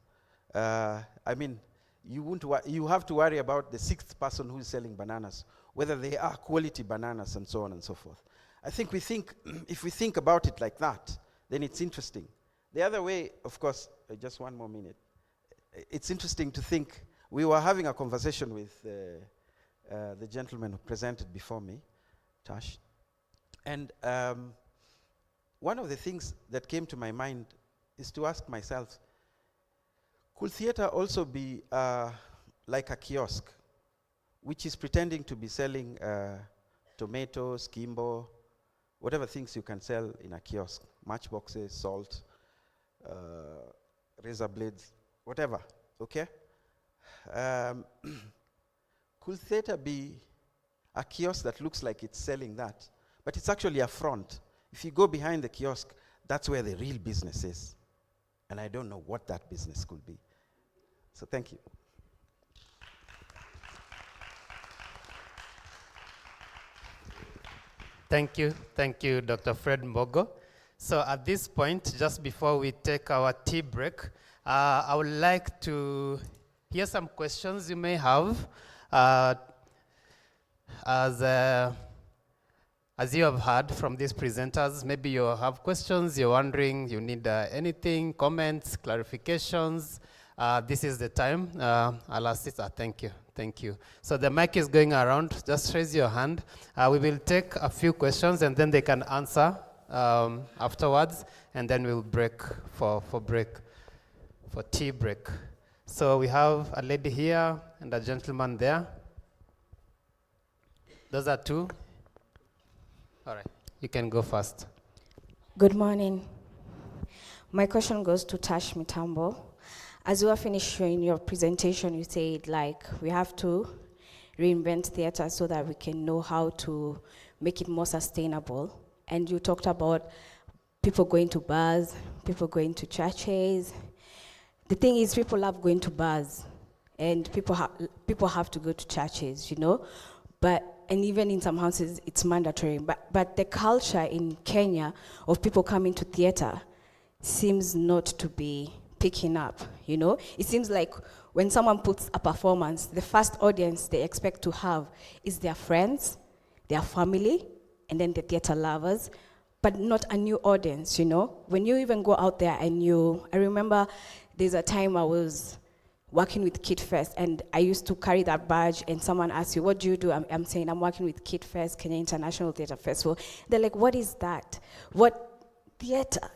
I mean, you have to worry about the sixth person who is selling bananas, whether they are quality bananas and so on and so forth. I think if we think about it like that, then it's interesting. The other way, of course, just one more minute. It's interesting to think, we were having a conversation with the gentleman who presented before me, Tash, and one of the things that came to my mind is to ask myself, could theater also be like a kiosk, which is pretending to be selling tomatoes, kimbo, whatever things you can sell in a kiosk, matchboxes, salt, razor blades, whatever, okay? Could theater be a kiosk that looks like it's selling that, but it's actually a front? If you go behind the kiosk, that's where the real business is. And I don't know what that business could be. So thank you. Thank you, Dr. Fred Mbogo. So at this point, just before we take our tea break, I would like to hear some questions you may have. As you have heard from these presenters, maybe you have questions, you're wondering, you need anything, comments, clarifications. This is the time. I'll assist. Thank you. So the mic is going around. Just raise your hand. We will take a few questions and then they can answer afterwards, and then we'll break for tea break. So we have a lady here and a gentleman there. Those are two. All right, you can go first. Good morning. My question goes to Tash Mitambo. As you are finishing your presentation, you said, like, we have to reinvent theater so that we can know how to make it more sustainable. And you talked about people going to bars, people going to churches, the thing is, people love going to bars, and people have to go to churches, you know. And even in some houses, it's mandatory. But the culture in Kenya of people coming to theater seems not to be picking up, you know. It seems like when someone puts a performance, the first audience they expect to have is their friends, their family, and then the theater lovers, but not a new audience, you know. When you even go out there and I remember there's a time I was working with Kid Fest, and I used to carry that badge, and someone asks you, what do you do? I'm saying, I'm working with Kid Fest, Kenya International Theatre Festival. They're like, what is that? What theatre?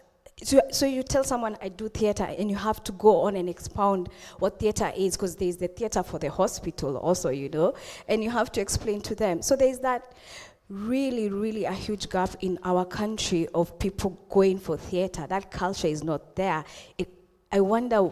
So you tell someone, I do theatre, and you have to go on and expound what theatre is, because there's the theatre for the hospital also, you know, and you have to explain to them. So there's that really, really a huge gap in our country of people going for theatre. That culture is not there. I wonder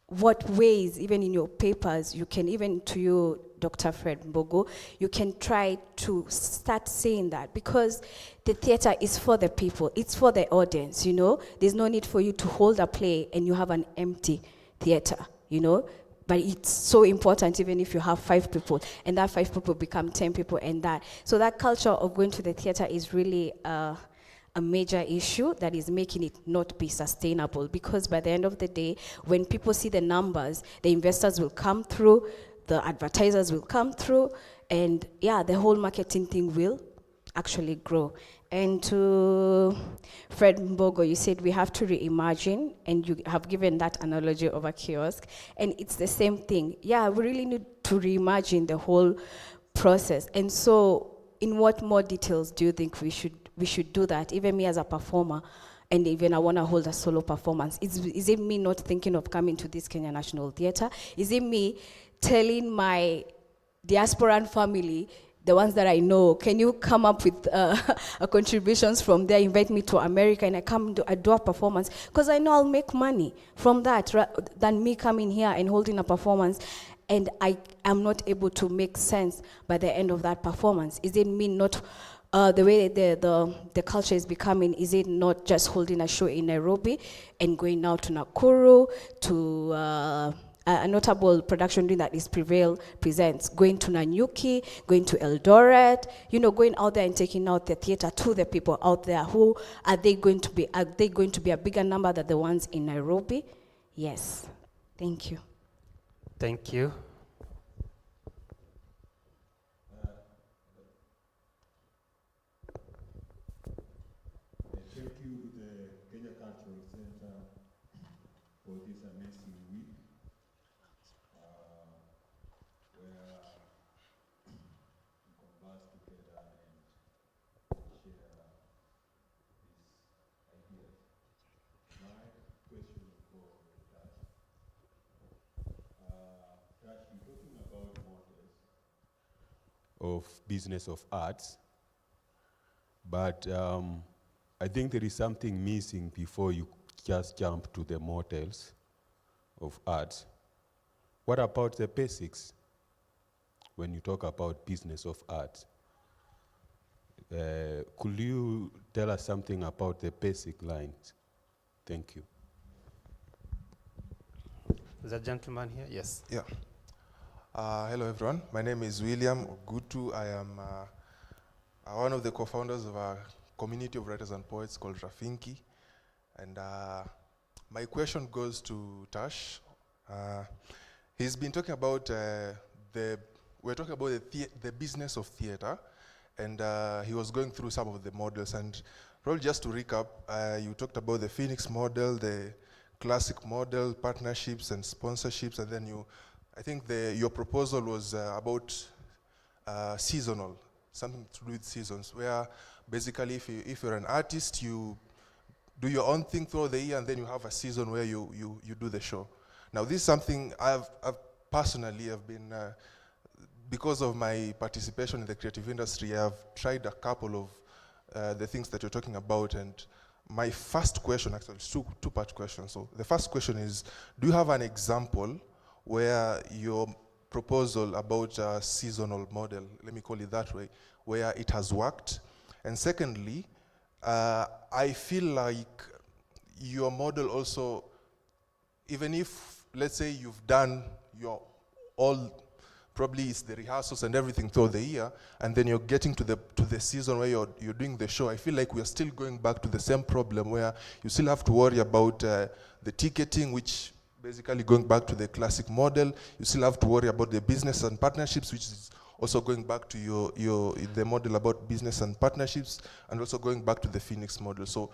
what ways, even in your papers, you can, even to you, Dr. Fred Mbogo, you can try to start saying that, because the theater is for the people, it's for the audience, you know. There's no need for you to hold a play and you have an empty theater, you know. But it's so important, even if you have 5 people, and that 5 people become 10 people, and that. So that culture of going to the theater is really a major issue that is making it not be sustainable, because by the end of the day, when people see the numbers, the investors will come through, the advertisers will come through, and yeah, the whole marketing thing will actually grow. And to Fred Mbogo, you said we have to reimagine, and you have given that analogy of a kiosk, and it's the same thing. Yeah, we really need to reimagine the whole process. And so, in what more details do you think we should do that? Even me as a performer, and even I want to hold a solo performance. Is it me not thinking of coming to this Kenya National Theatre? Is it me telling my diasporan family, the ones that I know, can you come up with contributions from there, invite me to America, and I do a performance? Because I know I'll make money from that, than me coming here and holding a performance, and I am not able to make sense by the end of that performance. Is it me not, the way the culture is becoming, is it not just holding a show in Nairobi and going out to Nakuru, to a notable production doing that is Prevail Presents, going to Nanyuki, going to Eldoret, you know, going out there and taking out the theater to the people out there. Who are they going to be? Are they going to be a bigger number than the ones in Nairobi? Yes. Thank you. Thank you. Thank you, the Kenya Cultural Center, for this amazing week, where we converse together and share these ideas. My question for Tash. Tash, you're talking about models of business of arts, but I think there is something missing before you just jump to the models of arts. What about the basics when you talk about business of arts? Could you tell us something about the basic lines? Thank you. Is that gentleman here? Yes. Yeah. Hello, everyone. My name is William Ogutu. I am one of the co-founders of a community of writers and poets called Rafinki. And my question goes to Tash. He's been talking about we're talking about the business of theater, and he was going through some of the models. And probably just to recap, you talked about the Phoenix model, the classic model, partnerships and sponsorships, and then I think your proposal was about seasonal, something to do with seasons, where basically if you're an artist, you do your own thing throughout the year, and then you have a season where you do the show. Now, this is something I've personally have been, because of my participation in the creative industry, I've tried a couple of the things that you're talking about, and my first question, actually, it's two-part question. So the first question is, do you have an example where your proposal about a seasonal model, let me call it that way, where it has worked? And secondly, I feel like your model also even if, let's say, you've done your all, probably it's the rehearsals and everything throughout the year, and then you're getting to the season where you're doing the show, I feel like we're still going back to the same problem where you still have to worry about the ticketing, which basically going back to the classic model. You still have to worry about the business and partnerships, which is also going back to the model about business and partnerships, and also going back to the Phoenix model. So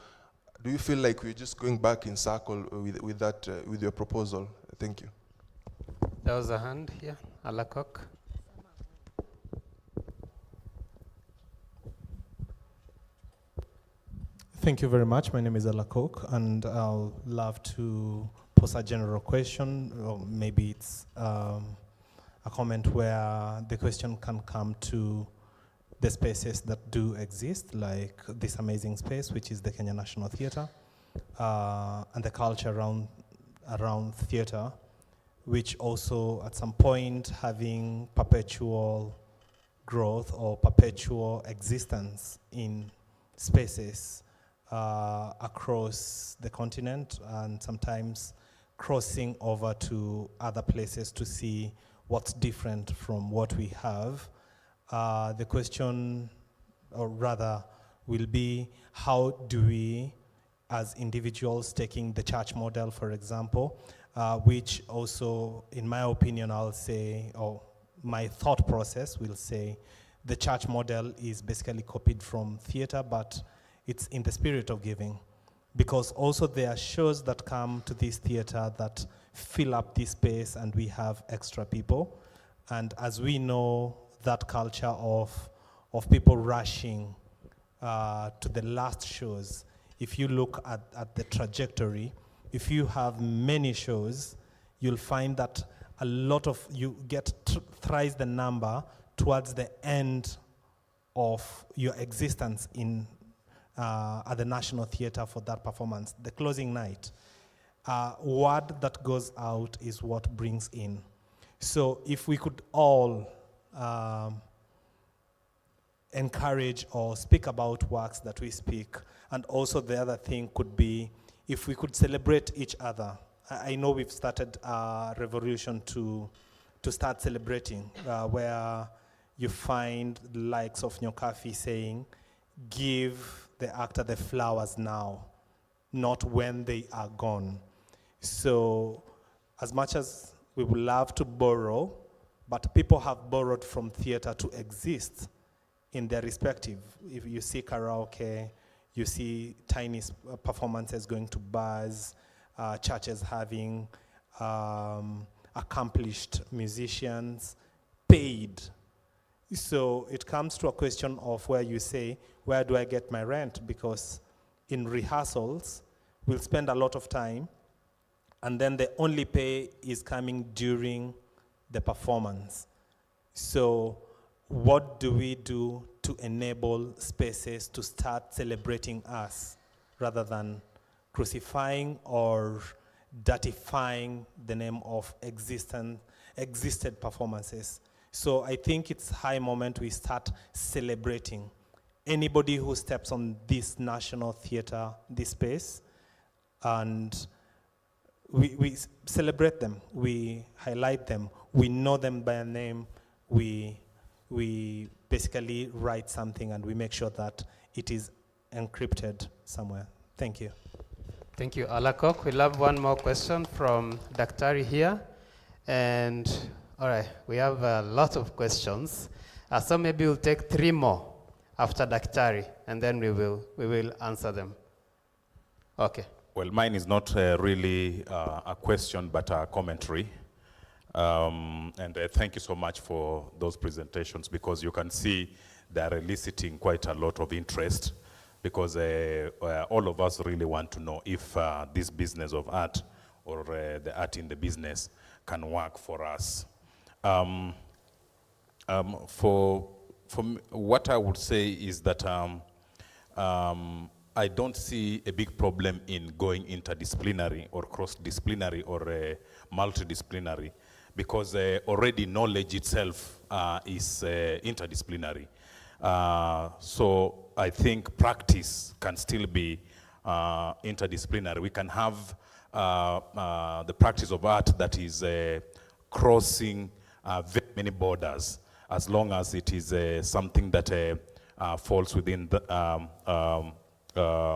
do you feel like we're just going back in circle with that, with your proposal? Thank you. There was a hand here, Alakok. Thank you very much. My name is Alakok, and I'll love to pose a general question, or maybe it's a comment where the question can come to the spaces that do exist, like this amazing space, which is the Kenya National Theatre, and the culture around theatre, which also at some point having perpetual growth or perpetual existence in spaces across the continent, and sometimes crossing over to other places to see what's different from what we have. The question, or rather, will be how do we, as individuals, taking the church model, for example, which also, in my opinion, I'll say, or my thought process will say, the church model is basically copied from theater, but it's in the spirit of giving. Because also there are shows that come to this theater that fill up this space and we have extra people. And as we know, that culture of people rushing to the last shows, if you look at the trajectory, if you have many shows, you'll find that a lot of, you get thrice the number towards the end of your existence in at the National Theatre for that performance, the closing night. Word that goes out is what brings in. So if we could all encourage or speak about works that we speak, and also the other thing could be if we could celebrate each other. I know we've started a revolution to start celebrating, where you find the likes of Nyokafi saying, give the actor the flowers now, not when they are gone. So as much as we would love to borrow, but people have borrowed from theater to exist in their respective. If you see karaoke, you see tiny performances going to bars, churches having accomplished musicians, paid. So it comes to a question of where you say, where do I get my rent? Because in rehearsals, we'll spend a lot of time, and then the only pay is coming during the performance. So what do we do to enable spaces to start celebrating us rather than crucifying or dirtifying the name of existed performances? So I think it's high moment we start celebrating anybody who steps on this national theater, this space, and we celebrate them, we highlight them, we know them by name, we basically write something and we make sure that it is encrypted somewhere. Thank you. Thank you, Alakok. We'll have one more question from Daktari here. And all right, we have a lot of questions. So maybe we'll take 3 more after Daktari, and then we will answer them. Okay. Well, mine is not really a question, but a commentary. And thank you so much for those presentations, because you can see they are eliciting quite a lot of interest, because all of us really want to know if this business of art or the art in the business can work for us. For me, what I would say is that I don't see a big problem in going interdisciplinary or cross-disciplinary or multidisciplinary, because already knowledge itself is interdisciplinary. So I think practice can still be interdisciplinary. We can have the practice of art that is crossing very many borders, as long as it is something that falls within the,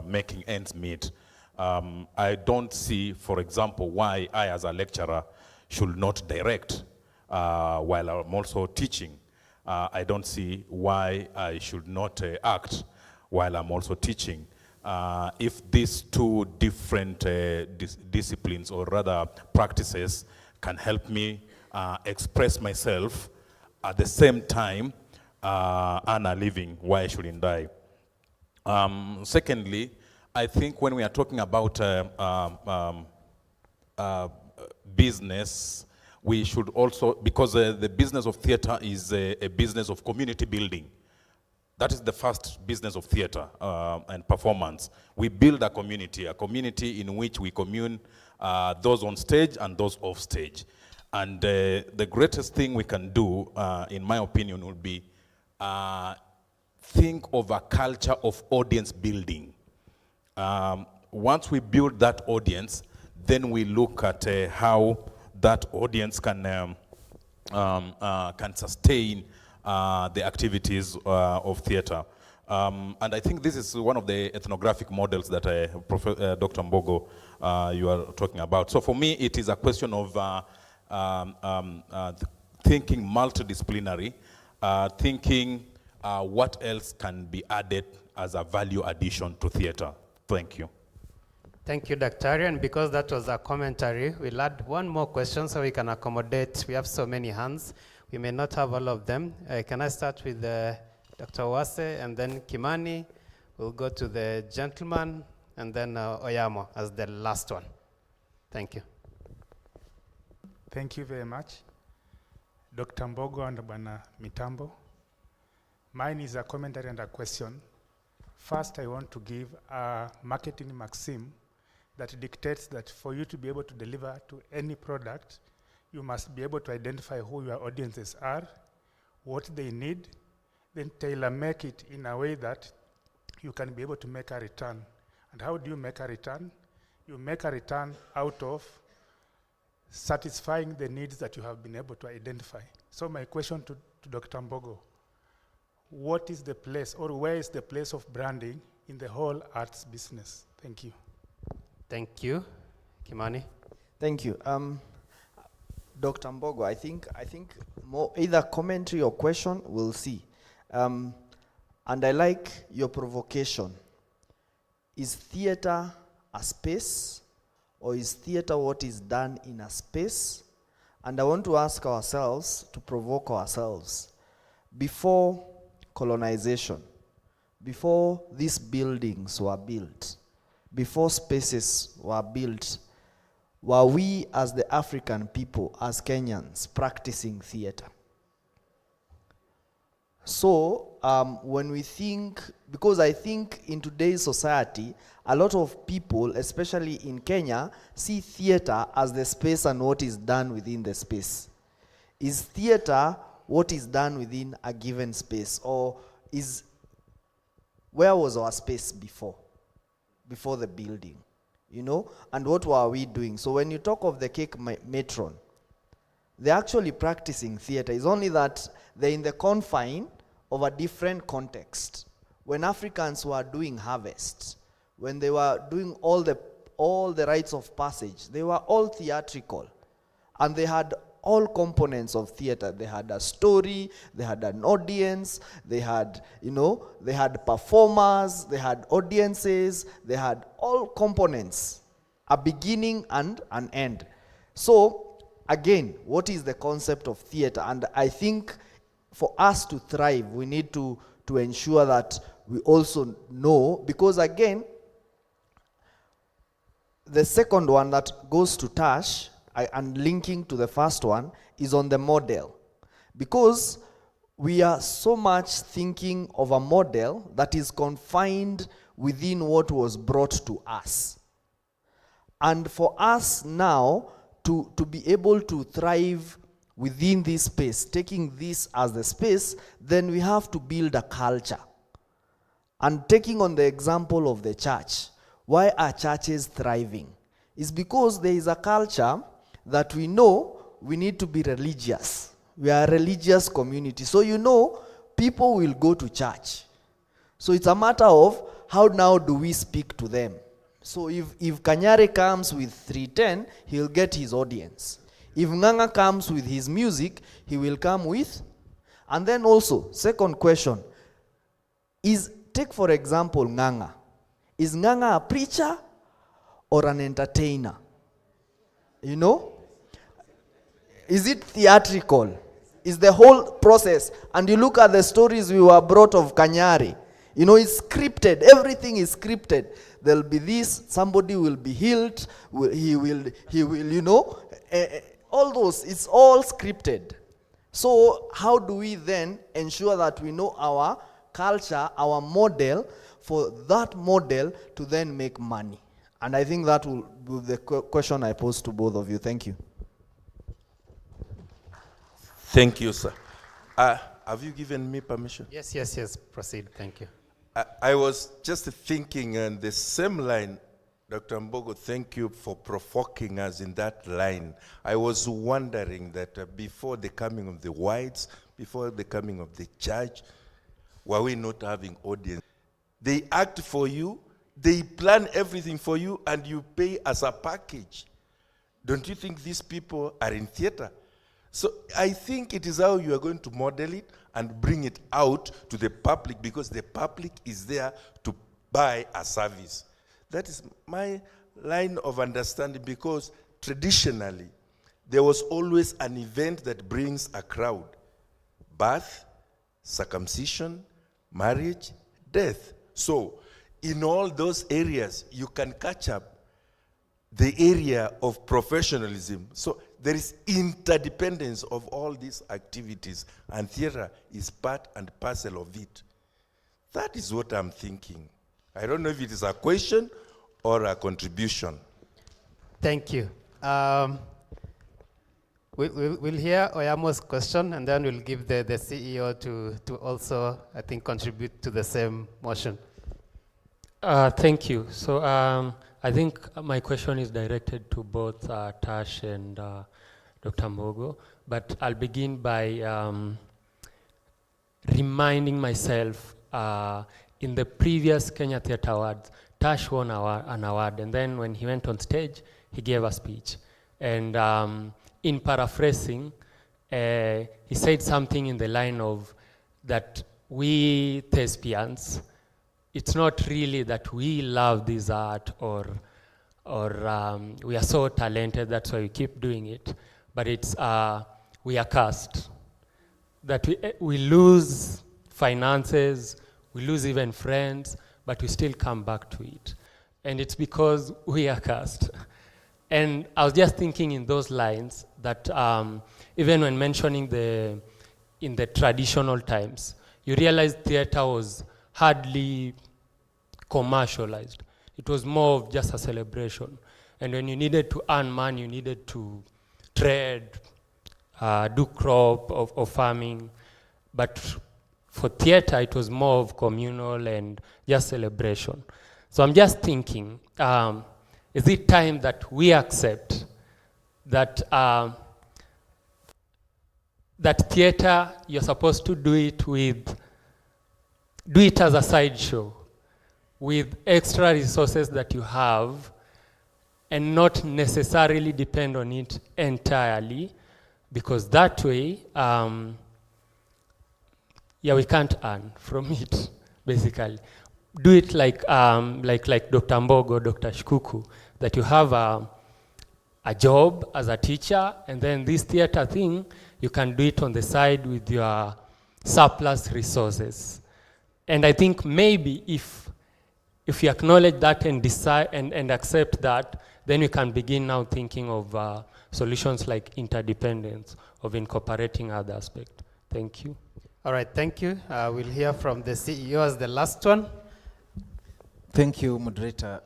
making ends meet. I don't see, for example, why I as a lecturer should not direct while I'm also teaching. I don't see why I should not act while I'm also teaching. If these two different disciplines, or rather practices, can help me express myself at the same time earn a living, why shouldn't I? Secondly, I think when we are talking about business, we should also, because the business of theater is a business of community building. That is the first business of theater and performance. We build a community in which we commune, those on stage and those off stage. And the greatest thing we can do, in my opinion, would be think of a culture of audience building. Once we build that audience, then we look at how that audience can sustain the activities of theater. And I think this is one of the ethnographic models that Dr. Mbogo, you are talking about. So for me, it is a question of thinking multidisciplinary, thinking what else can be added as a value addition to theater. Thank you. Thank you, Dr. And because that was a commentary, we'll add one more question so we can accommodate. We have so many hands. We may not have all of them. Can I start with Dr. Wase and then Kimani? We'll go to the gentleman and then Oyamo as the last one. Thank you. Thank you very much. Dr. Mbogo and Bwana Mitambo. Mine is a commentary and a question. First, I want to give a marketing maxim that dictates that for you to be able to deliver to any product, you must be able to identify who your audiences are, what they need, then tailor-make it in a way that you can be able to make a return. And how do you make a return? You make a return out of satisfying the needs that you have been able to identify. So my question to Dr. Mbogo, what is the place, or where is the place of branding in the whole arts business? Thank you. Thank you. Kimani? Thank you. Dr. Mbogo, I think more either commentary or question, we'll see. And I like your provocation. Is theater a space, or is theater what is done in a space? And I want to ask ourselves, to provoke ourselves, before colonization, before these buildings were built, before spaces were built, were we as the African people, as Kenyans, practicing theater? So when we think, because I think in today's society, a lot of people, especially in Kenya, see theater as the space and what is done within the space. Is theater what is done within a given space, or where was our space before the building, you know? And what were we doing? So when you talk of the cake matron, they're actually practicing theater. It's only that they're in the confine of a different context. When Africans were doing harvest, when they were doing all the rites of passage, they were all theatrical, and they had all components of theater. They had a story, they had an audience, they had, they had performers, they had audiences, they had all components, a beginning and an end. So again, what is the concept of theater? And I think for us to thrive, we need to ensure that we also know, because again, the second one that goes to Tash, and linking to the first one, is on the model. Because we are so much thinking of a model that is confined within what was brought to us. And for us now to be able to thrive within this space, taking this as the space, then we have to build a culture. And taking on the example of the church, Why are churches thriving? It's because there is a culture that we know we need to be religious. We are a religious community. So you know, people will go to church. So it's a matter of how now do we speak to them. So if Kanyare comes with 310, he'll get his audience. If Nganga comes with his music, he will come with. And then also, second question, take for example Nganga. Is Nganga a preacher or an entertainer? You know? Is it theatrical? Is the whole process? And you look at the stories we were brought of Kanyari. You know, it's scripted. Everything is scripted. There'll be this, somebody will be healed, he will, you know, all those, it's all scripted. So how do we then ensure that we know our culture, our model, for that model to then make money? And I think that will be the question I pose to both of you. Thank you. Thank you, sir. Have you given me permission? Yes, proceed, thank you. I was just thinking on the same line, Dr. Mbogo, thank you for provoking us in that line. I was wondering that before the coming of the whites, before the coming of the church, were we not having audience? They act for you, they plan everything for you, and you pay as a package. Don't you think these people are in theater? So I think it is how you are going to model it and bring it out to the public, because the public is there to buy a service. That is my line of understanding, because traditionally, there was always an event that brings a crowd. Birth, circumcision, marriage, death. So in all those areas, you can catch up the area of professionalism. So there is interdependence of all these activities, and theater is part and parcel of it. That is what I'm thinking. I don't know if it is a question or a contribution. Thank you. We'll hear Oyamo's question, and then we'll give the CEO to also, I think, contribute to the same motion. Thank you. So I think my question is directed to both Tash and Dr. Mbogo, but I'll begin by reminding myself in the previous Kenya Theatre Awards, Tash won an award, and then when he went on stage, he gave a speech. And in paraphrasing, he said something in the line of that we thespians, it's not really that we love this art or we are so talented, that's why we keep doing it, but it's we are cursed. That we lose finances, we lose even friends, but we still come back to it. And it's because we are cursed. And I was just thinking in those lines that even when mentioning in the traditional times, you realize theater was hardly commercialized. It was more of just a celebration. And when you needed to earn money, you needed to trade, do crop or farming. But for theater, it was more of communal and just celebration. So I'm just thinking, is it time that we accept that that theater, you're supposed to do it as a sideshow with extra resources that you have and not necessarily depend on it entirely, because that way, we can't earn from it, basically. Do it like Dr. Mbogo, Dr. Shikuku, that you have a job as a teacher, and then this theater thing, you can do it on the side with your surplus resources. And I think maybe if you acknowledge that and decide and accept that, then we can begin now thinking of solutions like interdependence, of incorporating other aspects. Thank you. All right, thank you. We'll hear from the CEO as the last one. Thank you, moderator.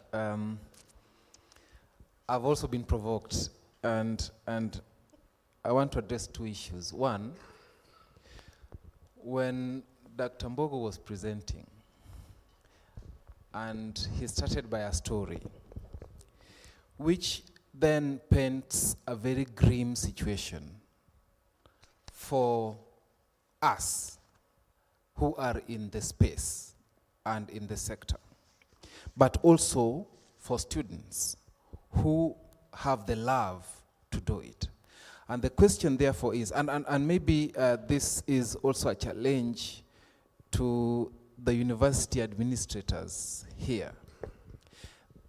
I've also been provoked, and I want to address two issues. One, when Dr. Mbogo was presenting, and he started by a story, which then paints a very grim situation for us who are in the space and in the sector, but also for students who have the love to do it. And the question therefore is, and maybe this is also a challenge to the university administrators here.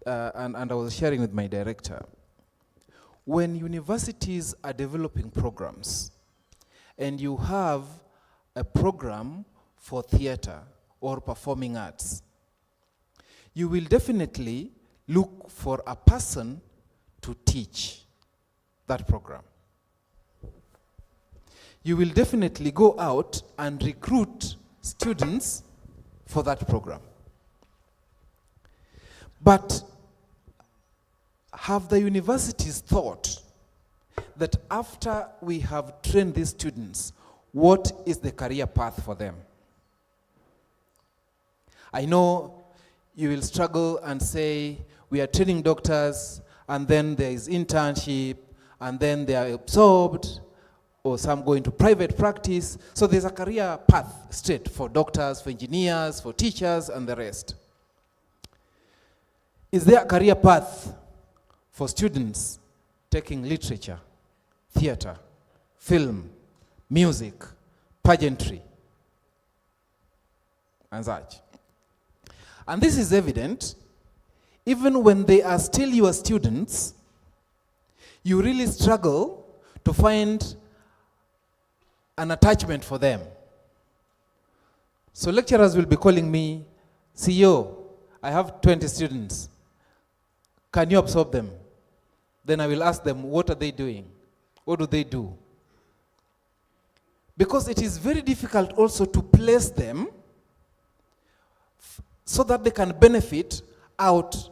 And I was sharing with my director, when universities are developing programs and you have a program for theater or performing arts, you will definitely look for a person to teach that program. You will definitely go out and recruit students for that program. But have the universities thought that after we have trained these students, what is the career path for them? I know you will struggle and say, we are training doctors, and then there is internship, and then they are absorbed, or some go into private practice. So there's a career path straight for doctors, for engineers, for teachers, and the rest. Is there a career path for students taking literature, theater, film, music, pageantry, and such? And this is evident even when they are still your students. You really struggle to find an attachment for them. So lecturers will be calling me, CEO, I have 20 students. Can you absorb them? Then I will ask them, what are they doing? What do they do? Because it is very difficult also to place them so that they can benefit out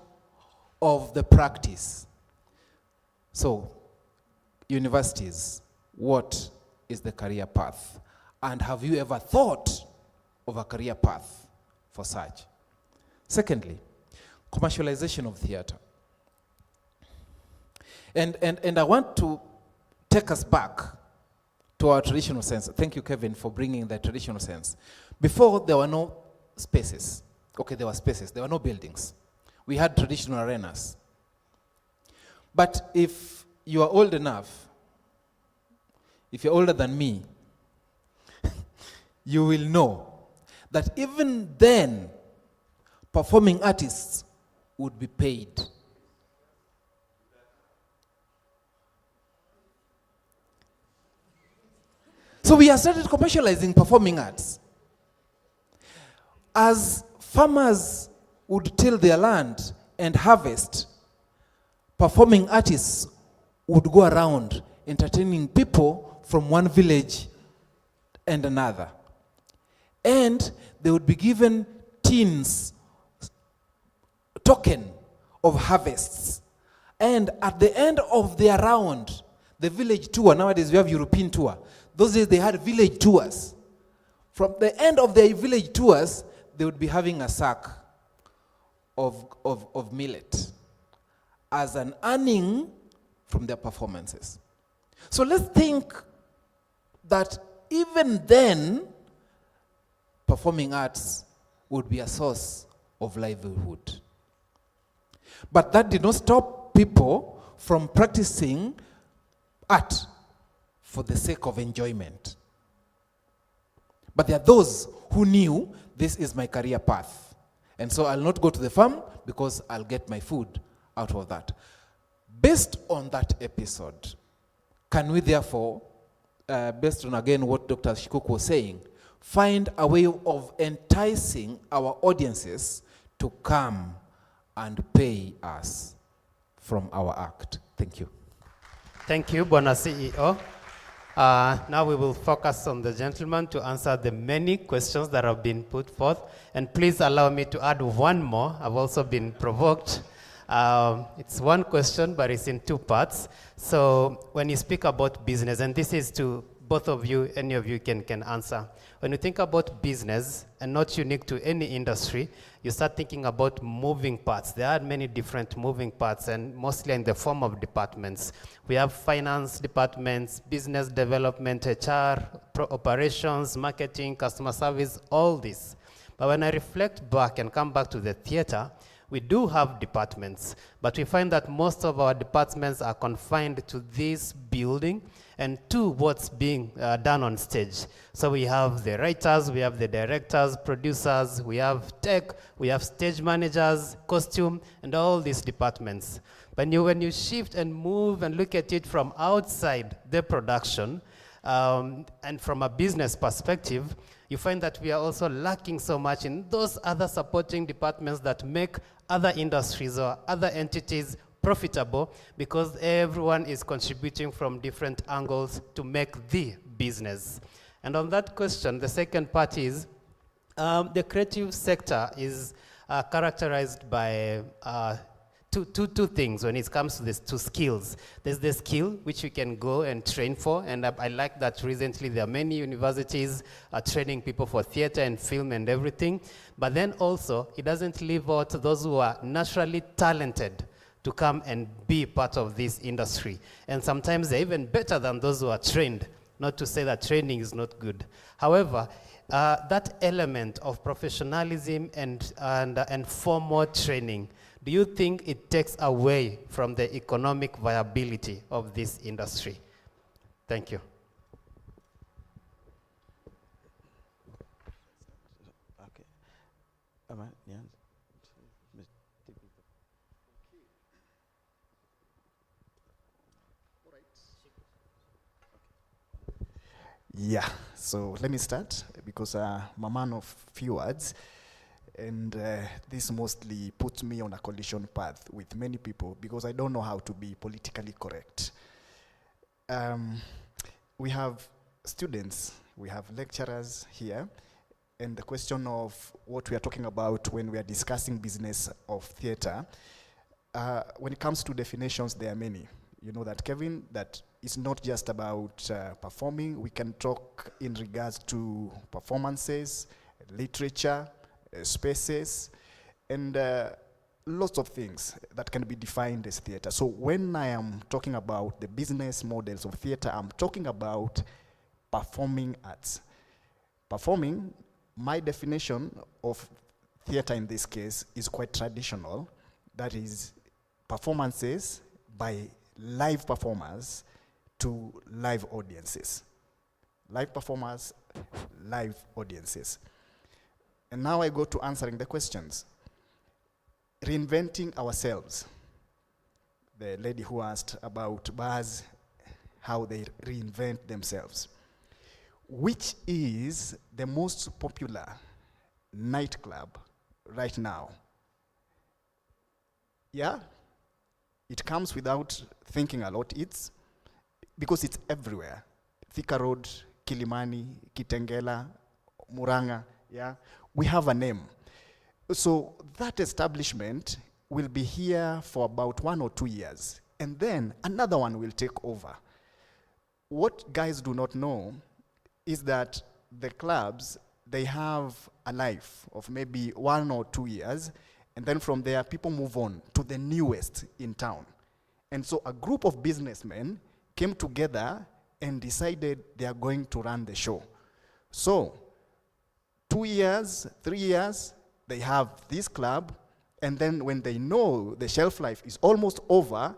of the practice. So, universities, what is the career path? And have you ever thought of a career path for such? Secondly, commercialization of theater. And I want to take us back to our traditional sense. Thank you, Kevin, for bringing the traditional sense. Before, there were no spaces. Okay, there were spaces. There were no buildings. We had traditional arenas. But if you are old enough, if you're older than me, you will know that even then, performing artists would be paid. So we have started commercializing performing arts. As farmers would till their land and harvest, performing artists would go around entertaining people from one village and another. And they would be given tins, token of harvests. And at the end of their round, the village tour, nowadays we have European tour. Those days they had village tours. From the end of their village tours, they would be having a sack of millet as an earning from their performances. So let's think that even then, performing arts would be a source of livelihood. But that did not stop people from practicing art for the sake of enjoyment. But there are those who knew this is my career path. And so I'll not go to the farm because I'll get my food out of that. Based on that episode, can we therefore, based on again what Dr. Shikuku was saying, find a way of enticing our audiences to come and pay us from our act? Thank you. Thank you, Bwana CEO. Now we will focus on the gentleman to answer the many questions that have been put forth. And please allow me to add one more. I've also been provoked. It's one question, but it's in two parts. So when you speak about business, and this is to both of you, any of you can answer. When you think about business, and not unique to any industry, you start thinking about moving parts. There are many different moving parts, and mostly in the form of departments. We have finance departments, business development, HR, operations, marketing, customer service, all this. But when I reflect back and come back to the theater, we do have departments, but we find that most of our departments are confined to this building and to what's being done on stage. So we have the writers, we have the directors, producers, we have tech, we have stage managers, costume, and all these departments. But when you shift and move and look at it from outside the production, and from a business perspective, you find that we are also lacking so much in those other supporting departments that make other industries or other entities profitable, because everyone is contributing from different angles to make the business. And on that question, the second part is, the creative sector is characterized by two things when it comes to these two skills. There's the skill which you can go and train for, and I like that recently there are many universities training people for theater and film and everything, but then also it doesn't leave out those who are naturally talented to come and be part of this industry. And sometimes they're even better than those who are trained, not to say that training is not good. However, that element of professionalism and formal training, do you think it takes away from the economic viability of this industry? Thank you. Okay. Am I? Yeah. Yeah, so let me start, because I'm a man of few words, and this mostly puts me on a collision path with many people, because I don't know how to be politically correct. We have students, we have lecturers here, and the question of what we are talking about when we are discussing business of theater, when it comes to definitions, there are many. You know that, Kevin, that it's not just about performing. We can talk in regards to performances, literature, spaces, and lots of things that can be defined as theater. So when I am talking about the business models of theater, I'm talking about performing arts. Performing, my definition of theater in this case is quite traditional. That is performances by live performers to live audiences. Live performers, live audiences. And now I go to answering the questions. Reinventing ourselves. The lady who asked about bars, how they reinvent themselves. Which is the most popular nightclub right now? Yeah? It comes without thinking a lot. It's because it's everywhere. Thika Road, Kilimani, Kitengela, Muranga, yeah? We have a name. So that establishment will be here for about 1 or 2 years, and then another one will take over. What guys do not know is that the clubs, they have a life of maybe 1 or 2 years, and then from there, people move on to the newest in town. And so a group of businessmen came together and decided they are going to run the show. So 2 years, 3 years, they have this club, and then when they know the shelf life is almost over,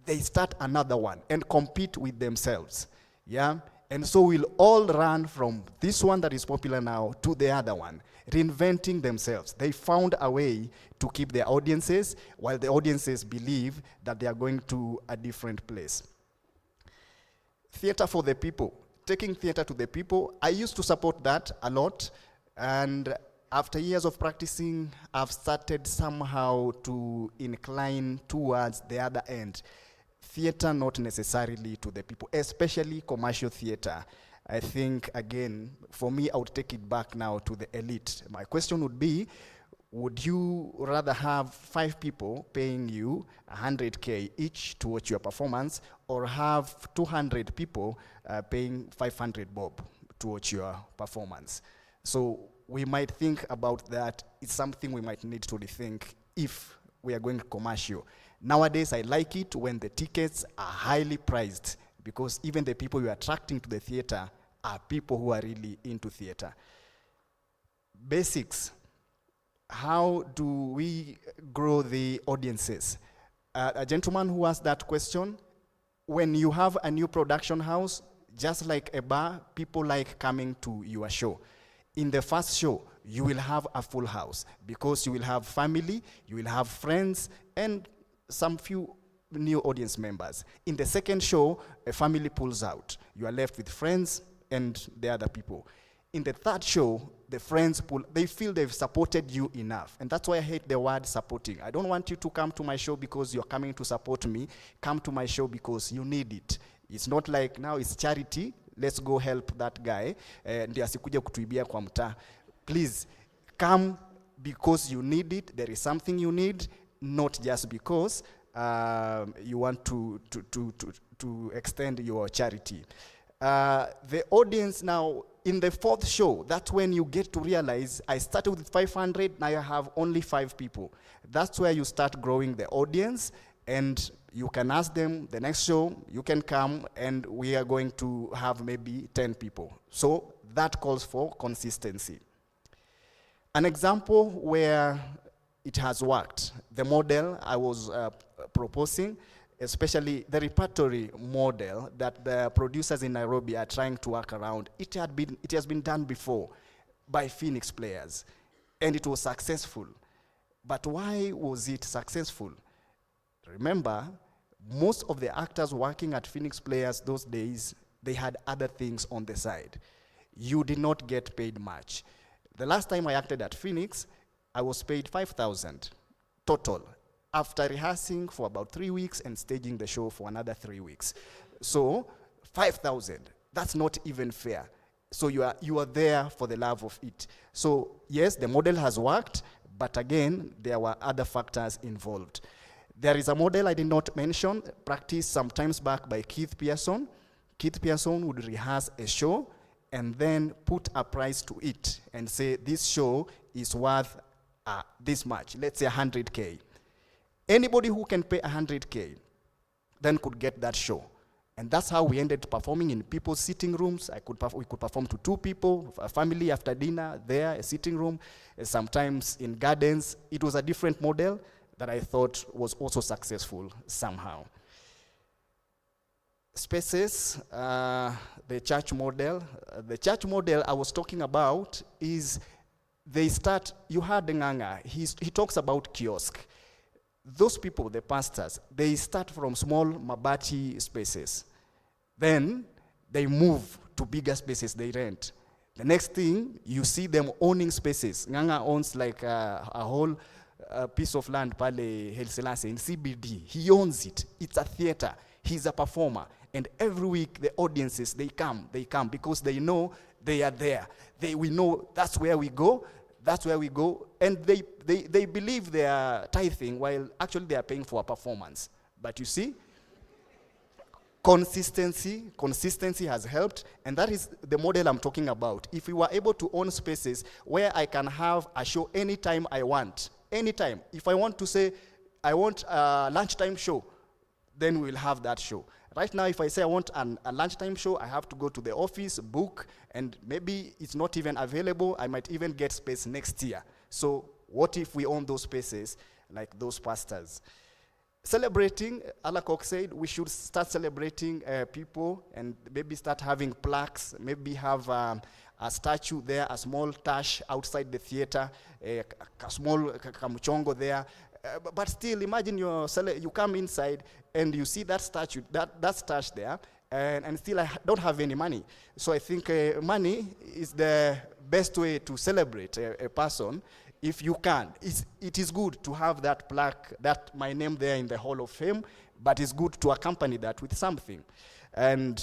they start another one and compete with themselves. Yeah? And so we'll all run from this one that is popular now to the other one, reinventing themselves. They found a way to keep their audiences, while the audiences believe that they are going to a different place. Theater for the people. Taking theater to the people. I used to support that a lot, and after years of practicing, I've started somehow to incline towards the other end. Theater not necessarily to the people, especially commercial theater. I think, again, for me, I would take it back now to the elite. My question would be, Would you rather have 5 people paying you 100K each to watch your performance, or have 200 people paying 500 bob to watch your performance? So we might think about that. It's something we might need to rethink if we are going commercial. Nowadays, I like it when the tickets are highly priced, because even the people you're attracting to the theater are people who are really into theater. Basics. How do we grow the audiences? A gentleman who asked that question, when you have a new production house, just like a bar, people like coming to your show. In the first show, you will have a full house because you will have family, you will have friends, and some few new audience members. In the second show, a family pulls out. You are left with friends and the other people. In the third show, the friends they feel they've supported you enough. And that's why I hate the word supporting. I don't want you to come to my show because you're coming to support me. Come to my show because you need it. It's not like now it's charity. Let's go help that guy. Ndio asikuje kutuibia kwa mtaa. Please, come because you need it. There is something you need, not just because you want to extend your charity. The audience now, in the fourth show, that's when you get to realize, I started with 500, now I have only 5 people. That's where you start growing the audience, and you can ask them, the next show, you can come, and we are going to have maybe 10 people. So that calls for consistency. An example where it has worked, the model I was proposing, especially the repertory model that the producers in Nairobi are trying to work around. It has been done before by Phoenix players, and it was successful. But why was it successful? Remember, most of the actors working at Phoenix players those days, they had other things on the side. You did not get paid much. The last time I acted at Phoenix, I was paid 5,000 total, after rehearsing for about 3 weeks and staging the show for another 3 weeks. So 5,000, that's not even fair. So you are there for the love of it. So yes, the model has worked, but again, there were other factors involved. There is a model I did not mention, practiced some times back by Keith Pearson. Keith Pearson would rehearse a show and then put a price to it and say, this show is worth this much, let's say 100K. Anybody who can pay 100K then could get that show. And that's how we ended performing in people's sitting rooms. We could perform to 2 people, a family after dinner there, a sitting room, sometimes in gardens. It was a different model that I thought was also successful somehow. Spaces, the church model. The church model I was talking about is you heard Nganga, he talks about kiosk. Those people, the pastors, they start from small mabati spaces. Then they move to bigger spaces they rent. The next thing, you see them owning spaces. Nganga owns like a whole piece of land, Pale Haile Selassie in CBD. He owns it. It's a theater. He's a performer. And every week, the audiences, they come because they know they are there. We know that's where we go. That's where we go. And they believe they are tithing while actually they are paying for a performance. But you see, consistency has helped, and that is the model I'm talking about. If we were able to own spaces where I can have a show anytime I want, anytime. If I want to say, I want a lunchtime show, then we'll have that show. Right now, if I say I want a lunchtime show, I have to go to the office, book, and maybe it's not even available. I might even get space next year. So what if we own those spaces like those pastors? Celebrating, Alakok said, we should start celebrating people and maybe start having plaques, maybe have a statue there, a small tash outside the theater, a small kamuchongo there. But still, imagine you come inside and you see that statue, that stash there, and still I don't have any money. So I think money is the best way to celebrate a person if you can. It is good to have that plaque, my name there in the Hall of Fame, but it's good to accompany that with something. And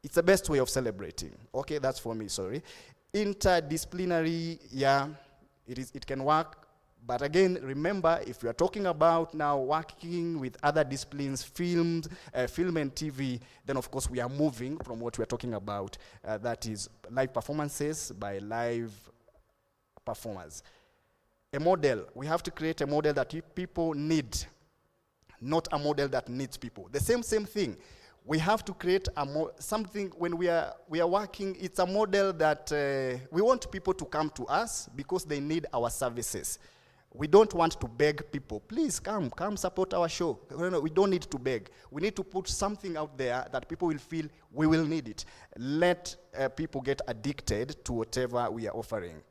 it's the best way of celebrating. Okay, that's for me, sorry. Interdisciplinary, yeah, it can work. But again, remember, if you are talking about now working with other disciplines, film and TV, then of course we are moving from what we are talking about. That is live performances by live performers. A model, we have to create a model that people need, not a model that needs people. The same thing. We have to create something when we are working. It's a model that we want people to come to us because they need our services. We don't want to beg people. Please come support our show. No, we don't need to beg. We need to put something out there that people will feel we will need it. Let people get addicted to whatever we are offering.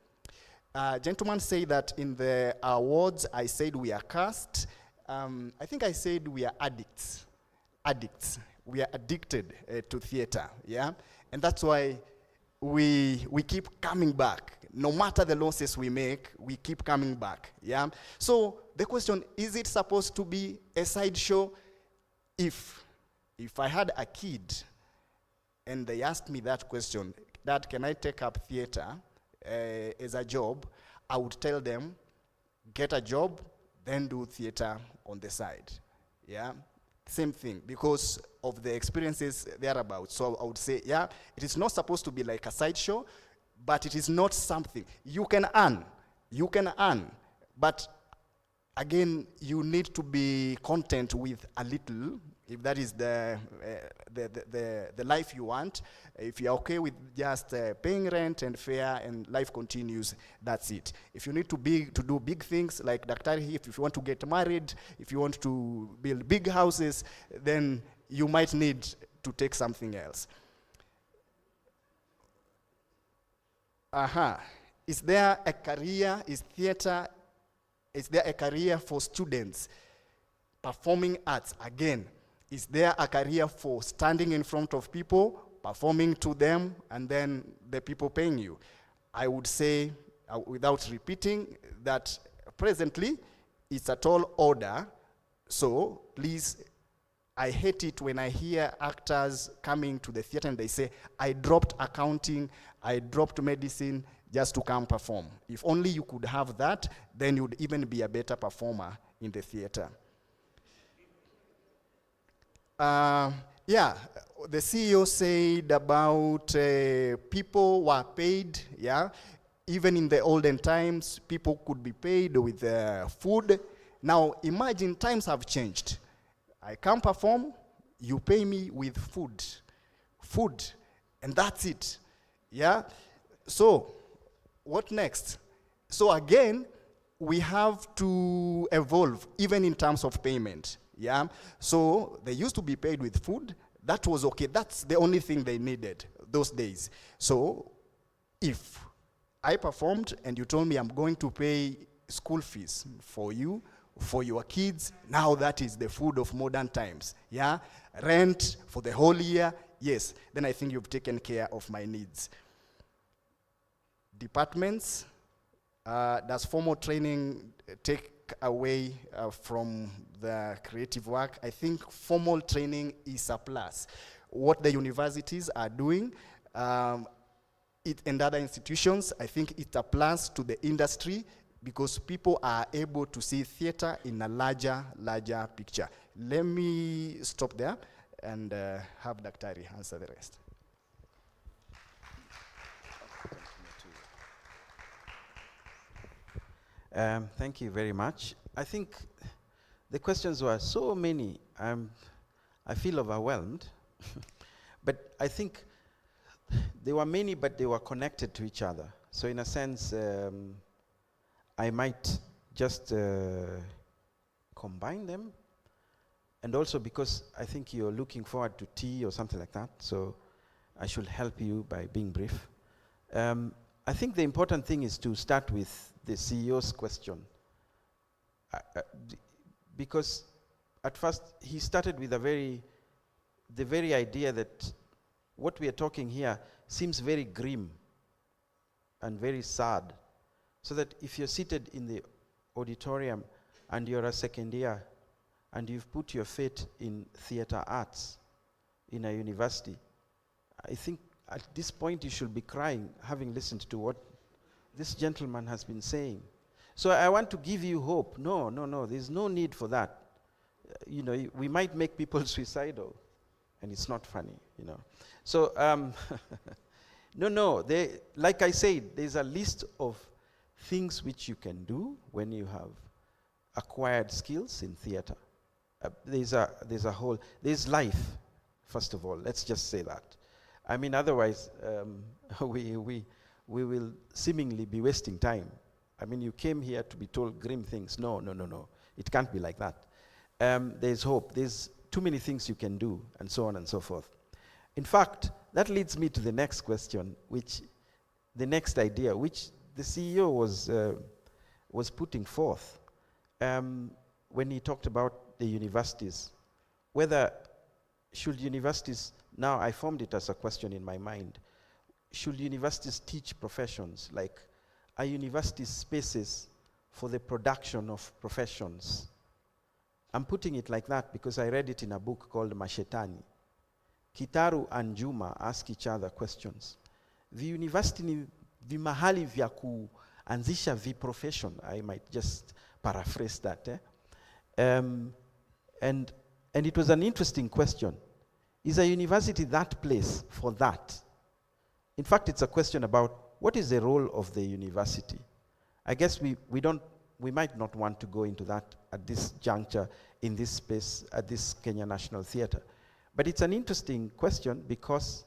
Gentlemen say that in the awards, I said we are cursed. I think I said we are addicts. Addicts. We are addicted to theater, yeah? And that's why we keep coming back. No matter the losses we make, we keep coming back, yeah? So the question, is it supposed to be a sideshow? If I had a kid and they asked me that question, Dad, can I take up theater as a job? I would tell them, get a job, then do theater on the side, yeah? Same thing, because of the experiences thereabouts. So I would say, yeah, it is not supposed to be like a sideshow, but it is not something. You can earn, but again, you need to be content with a little, if that is the life you want. If you're okay with just paying rent and fare and life continues, that's it. If you need to do big things like Daktari, if you want to get married, if you want to build big houses, then you might need to take something else. Is there a career, is there a career for students? Performing arts, again, is there a career for standing in front of people, performing to them, and then the people paying you? I would say, without repeating, that presently it's a tall order. So please, I hate it when I hear actors coming to the theater and they say, I dropped accounting, I dropped medicine just to come perform. If only you could have that, then you'd even be a better performer in the theater. Yeah, the CEO said about people were paid, yeah. Even in the olden times, people could be paid with food. Now, imagine times have changed. I come perform, you pay me with food, and that's it, yeah. So, what next? So again, we have to evolve, even in terms of payment. Yeah, so they used to be paid with food. That was okay. That's the only thing they needed those days. So if I performed and you told me I'm going to pay school fees for you, for your kids, now that is the food of modern times. Yeah, rent for the whole year, yes, then I think you've taken care of my needs. Departments, does formal training take away from the creative work? I think formal training is a plus. What the universities are doing and other institutions, I think it's a plus to the industry because people are able to see theater in a larger picture. Let me stop there and have Daktari answer the rest. Thank you very much. I think the questions were so many. I feel overwhelmed. But I think they were many, but they were connected to each other. So in a sense, I might just combine them. And also because I think you're looking forward to tea or something like that, so I should help you by being brief. I think the important thing is to start with the CEO's question. Because at first he started with the very idea that what we are talking here seems very grim and very sad. So that if you're seated in the auditorium and you're a second year and you've put your fate in theater arts in a university, I think at this point you should be crying, having listened to what this gentleman has been saying. So I want to give you hope. No, there's no need for that. We might make people suicidal, and it's not funny, So, like I said, there's a list of things which you can do when you have acquired skills in theater. There's life, first of all. Let's just say that. I mean, otherwise, we will seemingly be wasting time. I mean, you came here to be told grim things. No. It can't be like that. There's hope. There's too many things you can do, and so on and so forth. In fact, that leads me to the next question, the next idea, which the CEO was putting forth when he talked about the universities. Should universities, now I formed it as a question in my mind, should universities teach professions? Like, are universities spaces for the production of professions? I'm putting it like that because I read it in a book called Mashetani. Kitaru and Juma ask each other questions. The university ni vimahali vya kuanzisha profession. I might just paraphrase that. And it was an interesting question. Is a university that place for that? In fact, it's a question about what is the role of the university. I guess we might not want to go into that at this juncture, in this space, at this Kenya National Theatre. But it's an interesting question because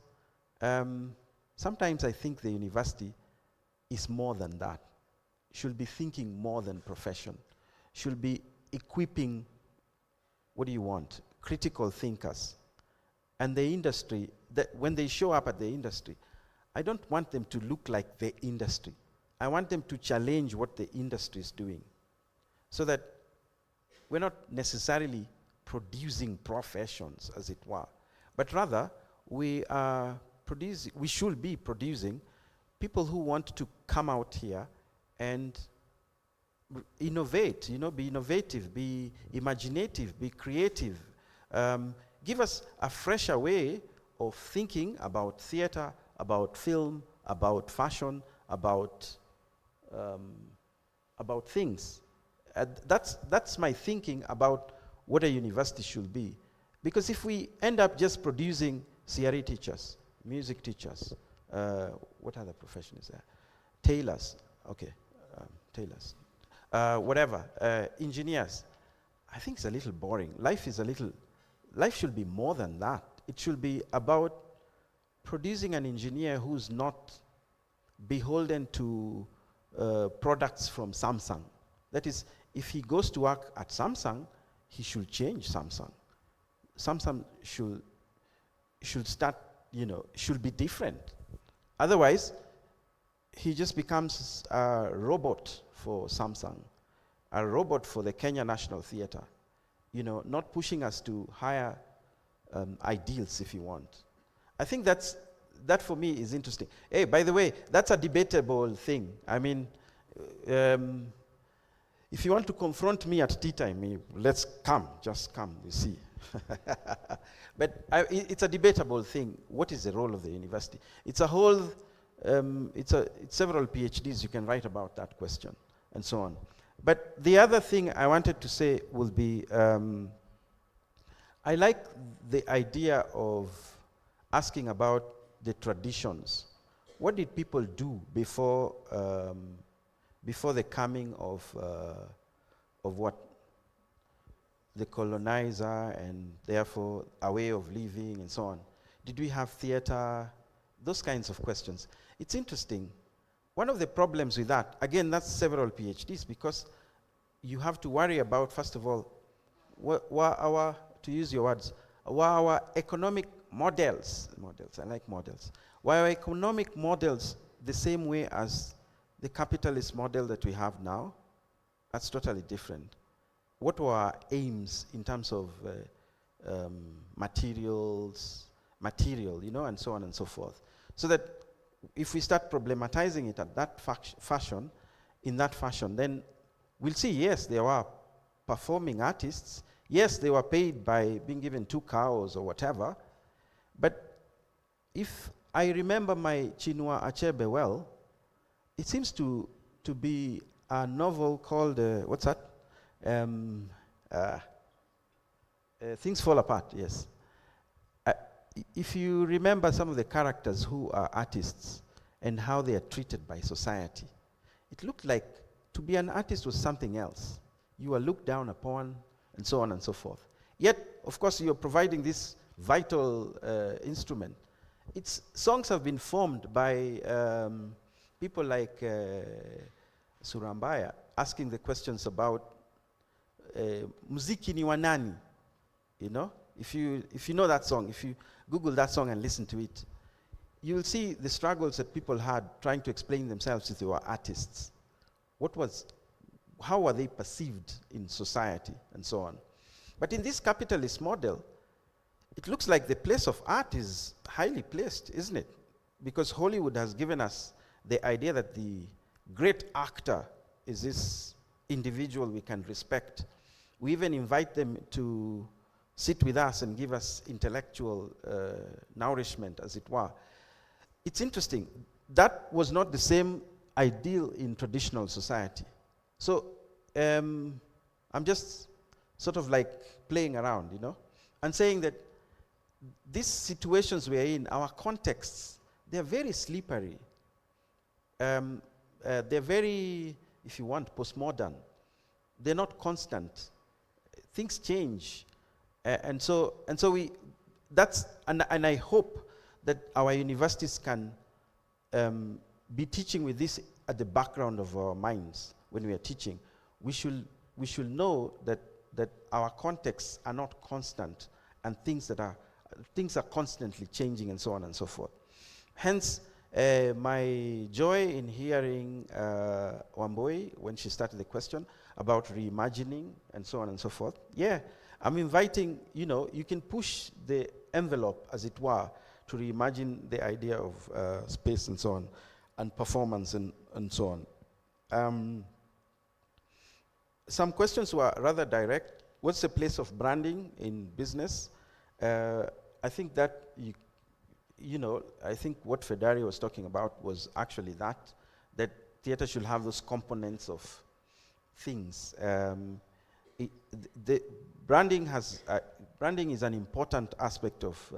sometimes I think the university is more than that. Should be thinking more than profession. Should be equipping, what do you want? Critical thinkers. And the industry, when they show up at the industry, I don't want them to look like the industry. I want them to challenge what the industry is doing, so that we're not necessarily producing professions, as it were, but rather we should be producing people who want to come out here and innovate, be innovative, be imaginative, be creative, give us a fresher way of thinking about theater, about film, about fashion, about things. That's my thinking about what a university should be. Because if we end up just producing CRE teachers, music teachers, what other profession is there? Tailors, okay, tailors. Whatever, engineers. I think it's a little boring. Life should be more than that. It should be about producing an engineer who's not beholden to products from Samsung. That is, if he goes to work at Samsung, he should change Samsung. Samsung should start, should be different. Otherwise, he just becomes a robot for Samsung, a robot for the Kenya National Theatre, not pushing us to higher ideals, if you want. I think that for me is interesting. Hey, by the way, that's a debatable thing. I mean, if you want to confront me at tea time, let's come, just come, we see. But it's a debatable thing. What is the role of the university? It's a whole, it's several PhDs you can write about that question, and so on. But the other thing I wanted to say will be, I like the idea of asking about the traditions. What did people do before the coming of what? The colonizer, and therefore a way of living and so on. Did we have theater? Those kinds of questions. It's interesting. One of the problems with that, again, that's several PhDs, because you have to worry about, first of all, to use your words, were our economic models, I like models, were our economic models the same way as the capitalist model that we have now? That's totally different. What were our aims in terms of material, and so on and so forth? So that if we start problematizing it at that fashion, then we'll see, yes, there were performing artists, yes, they were paid by being given 2 cows or whatever, but if I remember my Chinua Achebe well, it seems to be a novel called, what's that? Things Fall Apart, yes. If you remember some of the characters who are artists and how they are treated by society, it looked like to be an artist was something else. You were looked down upon, and so on and so forth. Yet, of course, you're providing this vital instrument. Songs have been formed by people like Surambaya, asking the questions about muziki ni wanani, you know? If you know that song, if you Google that song and listen to it, you will see the struggles that people had trying to explain themselves if they were artists. How were they perceived in society, and so on. But in this capitalist model, it looks like the place of art is highly placed, isn't it? Because Hollywood has given us the idea that the great actor is this individual we can respect. We even invite them to sit with us and give us intellectual nourishment, as it were. It's interesting. That was not the same ideal in traditional society. So I'm just sort of like playing around, you know, and saying that these situations we're in, our contexts, they're very slippery. They're very, if you want, postmodern. They're not constant. Things change. And so I hope that our universities can be teaching with this at the background of our minds when we are teaching. We should know that our contexts are not constant, and things are constantly changing, and so on and so forth. Hence, my joy in hearing Wamboi when she started the question about reimagining and so on and so forth. Yeah, I'm inviting, you know, you can push the envelope, as it were, to reimagine the idea of space and so on, and performance and so on. Some questions were rather direct. What's the place of branding in business? I think that, I think what Fedari was talking about was actually that theater should have those components of things. Branding is an important aspect of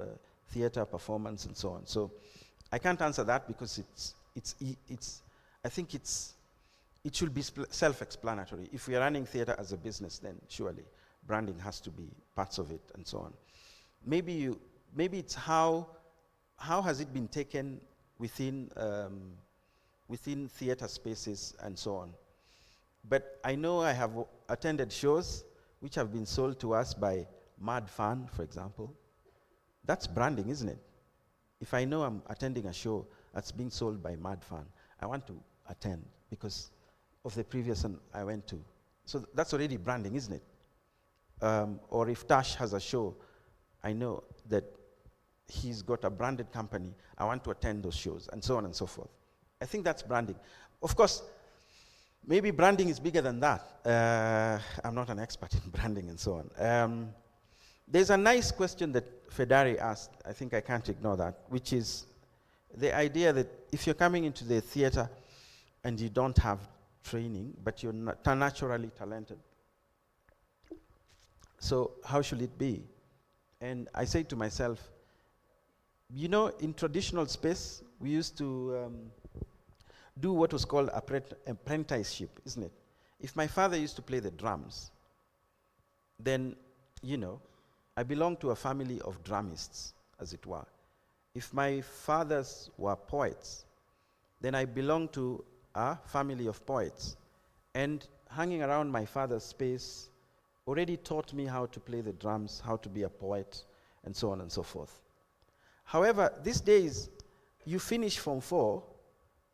theater performance and so on. So I can't answer that because I think it should be self-explanatory. If we are running theater as a business, then surely branding has to be parts of it and so on. Maybe it's how has it been taken within theater spaces and so on. But I know I have attended shows which have been sold to us by Mad Fan, for example. That's branding, isn't it? If I know I'm attending a show that's being sold by Mad Fan, I want to attend because of the previous one I went to. So that's already branding, isn't it? Or if Tash has a show, I know that he's got a branded company, I want to attend those shows, and so on and so forth. I think that's branding. Of course, maybe branding is bigger than that. I'm not an expert in branding and so on. There's a nice question that Fedari asked, I think I can't ignore that, which is the idea that if you're coming into the theater and you don't have training, but you're not naturally talented, so how should it be? And I say to myself, you know, in traditional space, we used to do what was called apprenticeship, isn't it? If my father used to play the drums, then, you know, I belong to a family of drummists, as it were. If my fathers were poets, then I belong to a family of poets. And hanging around my father's space already taught me how to play the drums, how to be a poet, and so on and so forth. However, these days, you finish Form 4,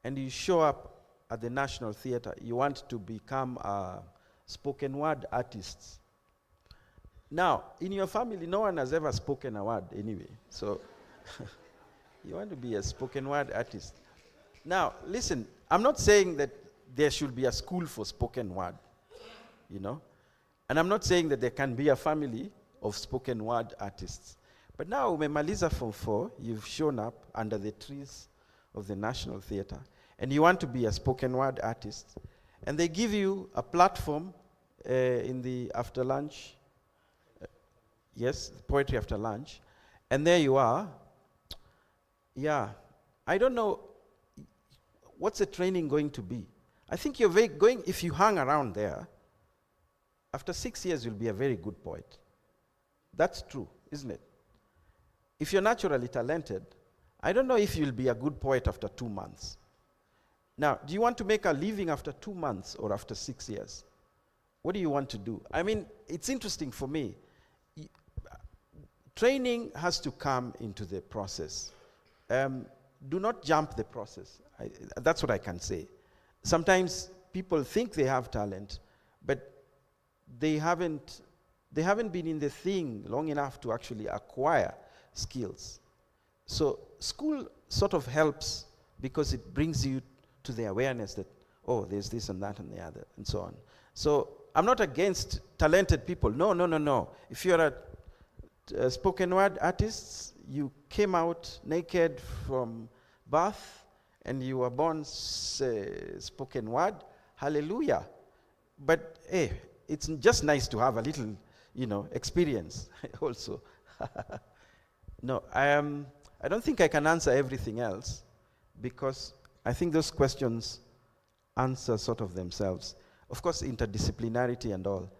and you show up at the National Theatre. You want to become a spoken word artist. Now, in your family, no one has ever spoken a word anyway. So you want to be a spoken word artist. Now, listen, I'm not saying that there should be a school for spoken word, you know. And I'm not saying that there can be a family of spoken word artists. But now, umemaliza Form 4, you've shown up under the trees of the National Theatre, and you want to be a spoken word artist, And they give you a platform in the after lunch, yes, poetry after lunch, and there you are. Yeah, I don't know, what's the training going to be? I think you're going, if you hang around there, after 6 years you'll be a very good poet. That's true, isn't it? If you're naturally talented, I don't know if you'll be a good poet after 2 months. Now, do you want to make a living after 2 months or after 6 years? What do you want to do? I mean, it's interesting for me. Training has to come into the process. Do not jump the process. That's what I can say. Sometimes people think they have talent, but they haven't been in the thing long enough to actually acquire skills. So school sort of helps because it brings you to the awareness that, oh, there's this and that and the other, and so on. So I'm not against talented people. No, no, no, no. If you're a spoken word artist, you came out naked from birth and you were born spoken word, hallelujah. But hey, it's just nice to have a little, experience also. No, I don't think I can answer everything else because I think those questions answer sort of themselves. Of course, interdisciplinarity and all,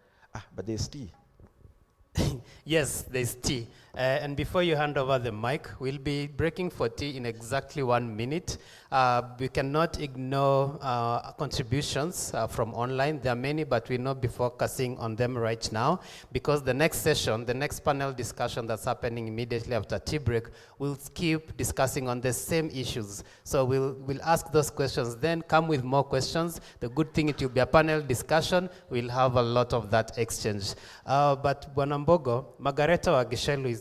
but there's tea. Yes, there's tea. And before you hand over the mic, we'll be breaking for tea in exactly 1 minute. We cannot ignore contributions from online. There are many, but we'll not be focusing on them right now because the next session, the next panel discussion that's happening immediately after tea break, we'll keep discussing on the same issues. So we'll ask those questions, then come with more questions. The good thing, it will be a panel discussion. We'll have a lot of that exchange. But Bwanambogo, Margareta Wagisheru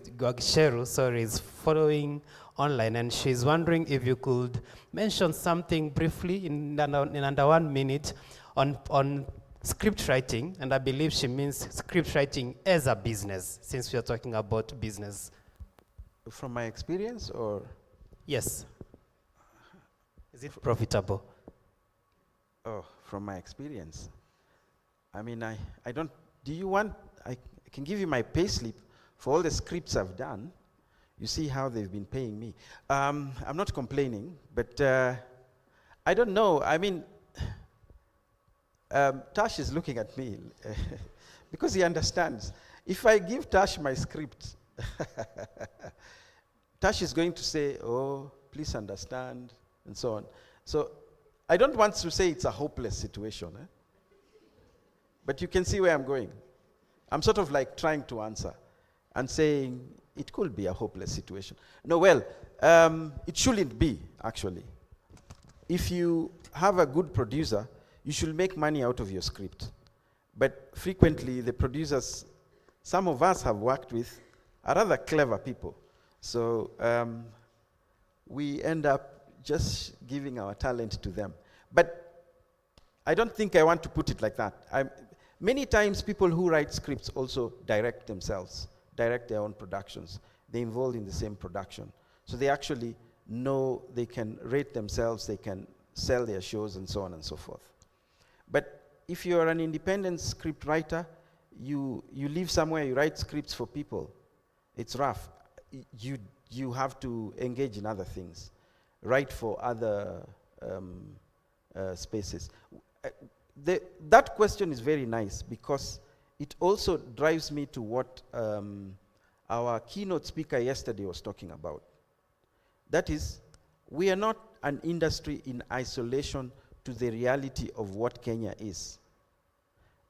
is following online, and she's wondering if you could mention something briefly in under 1 minute on script writing, and I believe she means script writing as a business, since we are talking about business. From my experience, or? Yes. Is it profitable? Oh, from my experience. I mean, I don't, do you want, I can give you my payslip for all the scripts I've done. You see how they've been paying me. I'm not complaining, but I don't know. I mean, Tash is looking at me because he understands. If I give Tash my script, Tash is going to say, oh, please understand, and so on. So I don't want to say it's a hopeless situation, but you can see where I'm going. I'm sort of like trying to answer and saying it could be a hopeless situation. No, well, it shouldn't be, actually. If you have a good producer, you should make money out of your script. But frequently, the producers, some of us have worked with, are rather clever people. So we end up just giving our talent to them. But I don't think I want to put it like that. Many times people who write scripts also direct themselves, direct their own productions. They're involved in the same production. So they actually know they can rate themselves, they can sell their shows, and so on and so forth. But if you're an independent script writer, you live somewhere, you write scripts for people, it's rough. You have to engage in other things, write for other spaces. That question is very nice because it also drives me to what our keynote speaker yesterday was talking about. That is, we are not an industry in isolation to the reality of what Kenya is.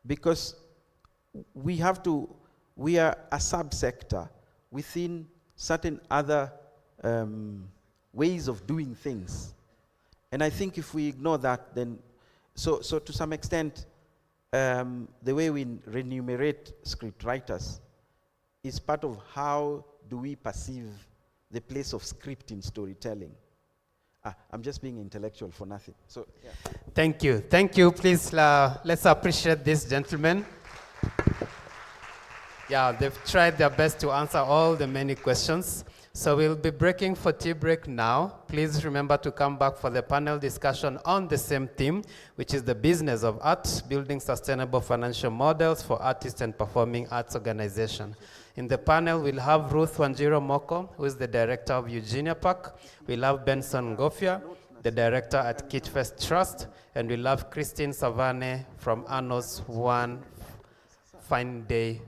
Because we are a subsector within certain other ways of doing things. And I think if we ignore that, then so to some extent, the way we remunerate script writers is part of how do we perceive the place of script in storytelling. I'm just being intellectual for nothing. So, yeah. Thank you. Thank you. Please, let's appreciate this gentleman. Yeah, they've tried their best to answer all the many questions. So we'll be breaking for tea break now. Please remember to come back for the panel discussion on the same theme, which is the business of art, building sustainable financial models for artists and performing arts organizations. In the panel, we'll have Ruth Wanjiro Moko, who is the director of Eugenia Park. We'll have Benson Ngofia, the director at Kitfest Trust, and we'll have Christine Savane from Arno's One Fine Day.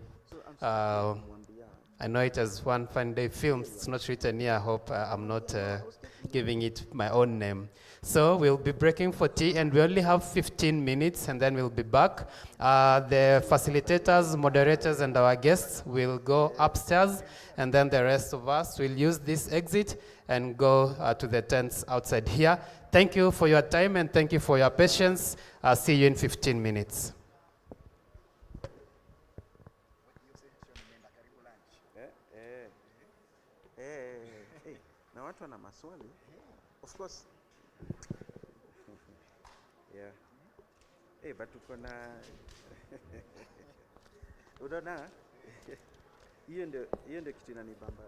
I know it as One Fine Day Films. It's not written here. I hope I'm not giving it my own name. So we'll be breaking for tea, and we only have 15 minutes, and then we'll be back. The facilitators, moderators, and our guests will go upstairs, and then the rest of us will use this exit and go to the tents outside here. Thank you for your time, and thank you for your patience. I'll see you in 15 minutes. Na watu wana maswali. Of course. Yeah. But tuko na unaona hiyo ndio kitu inanibamba.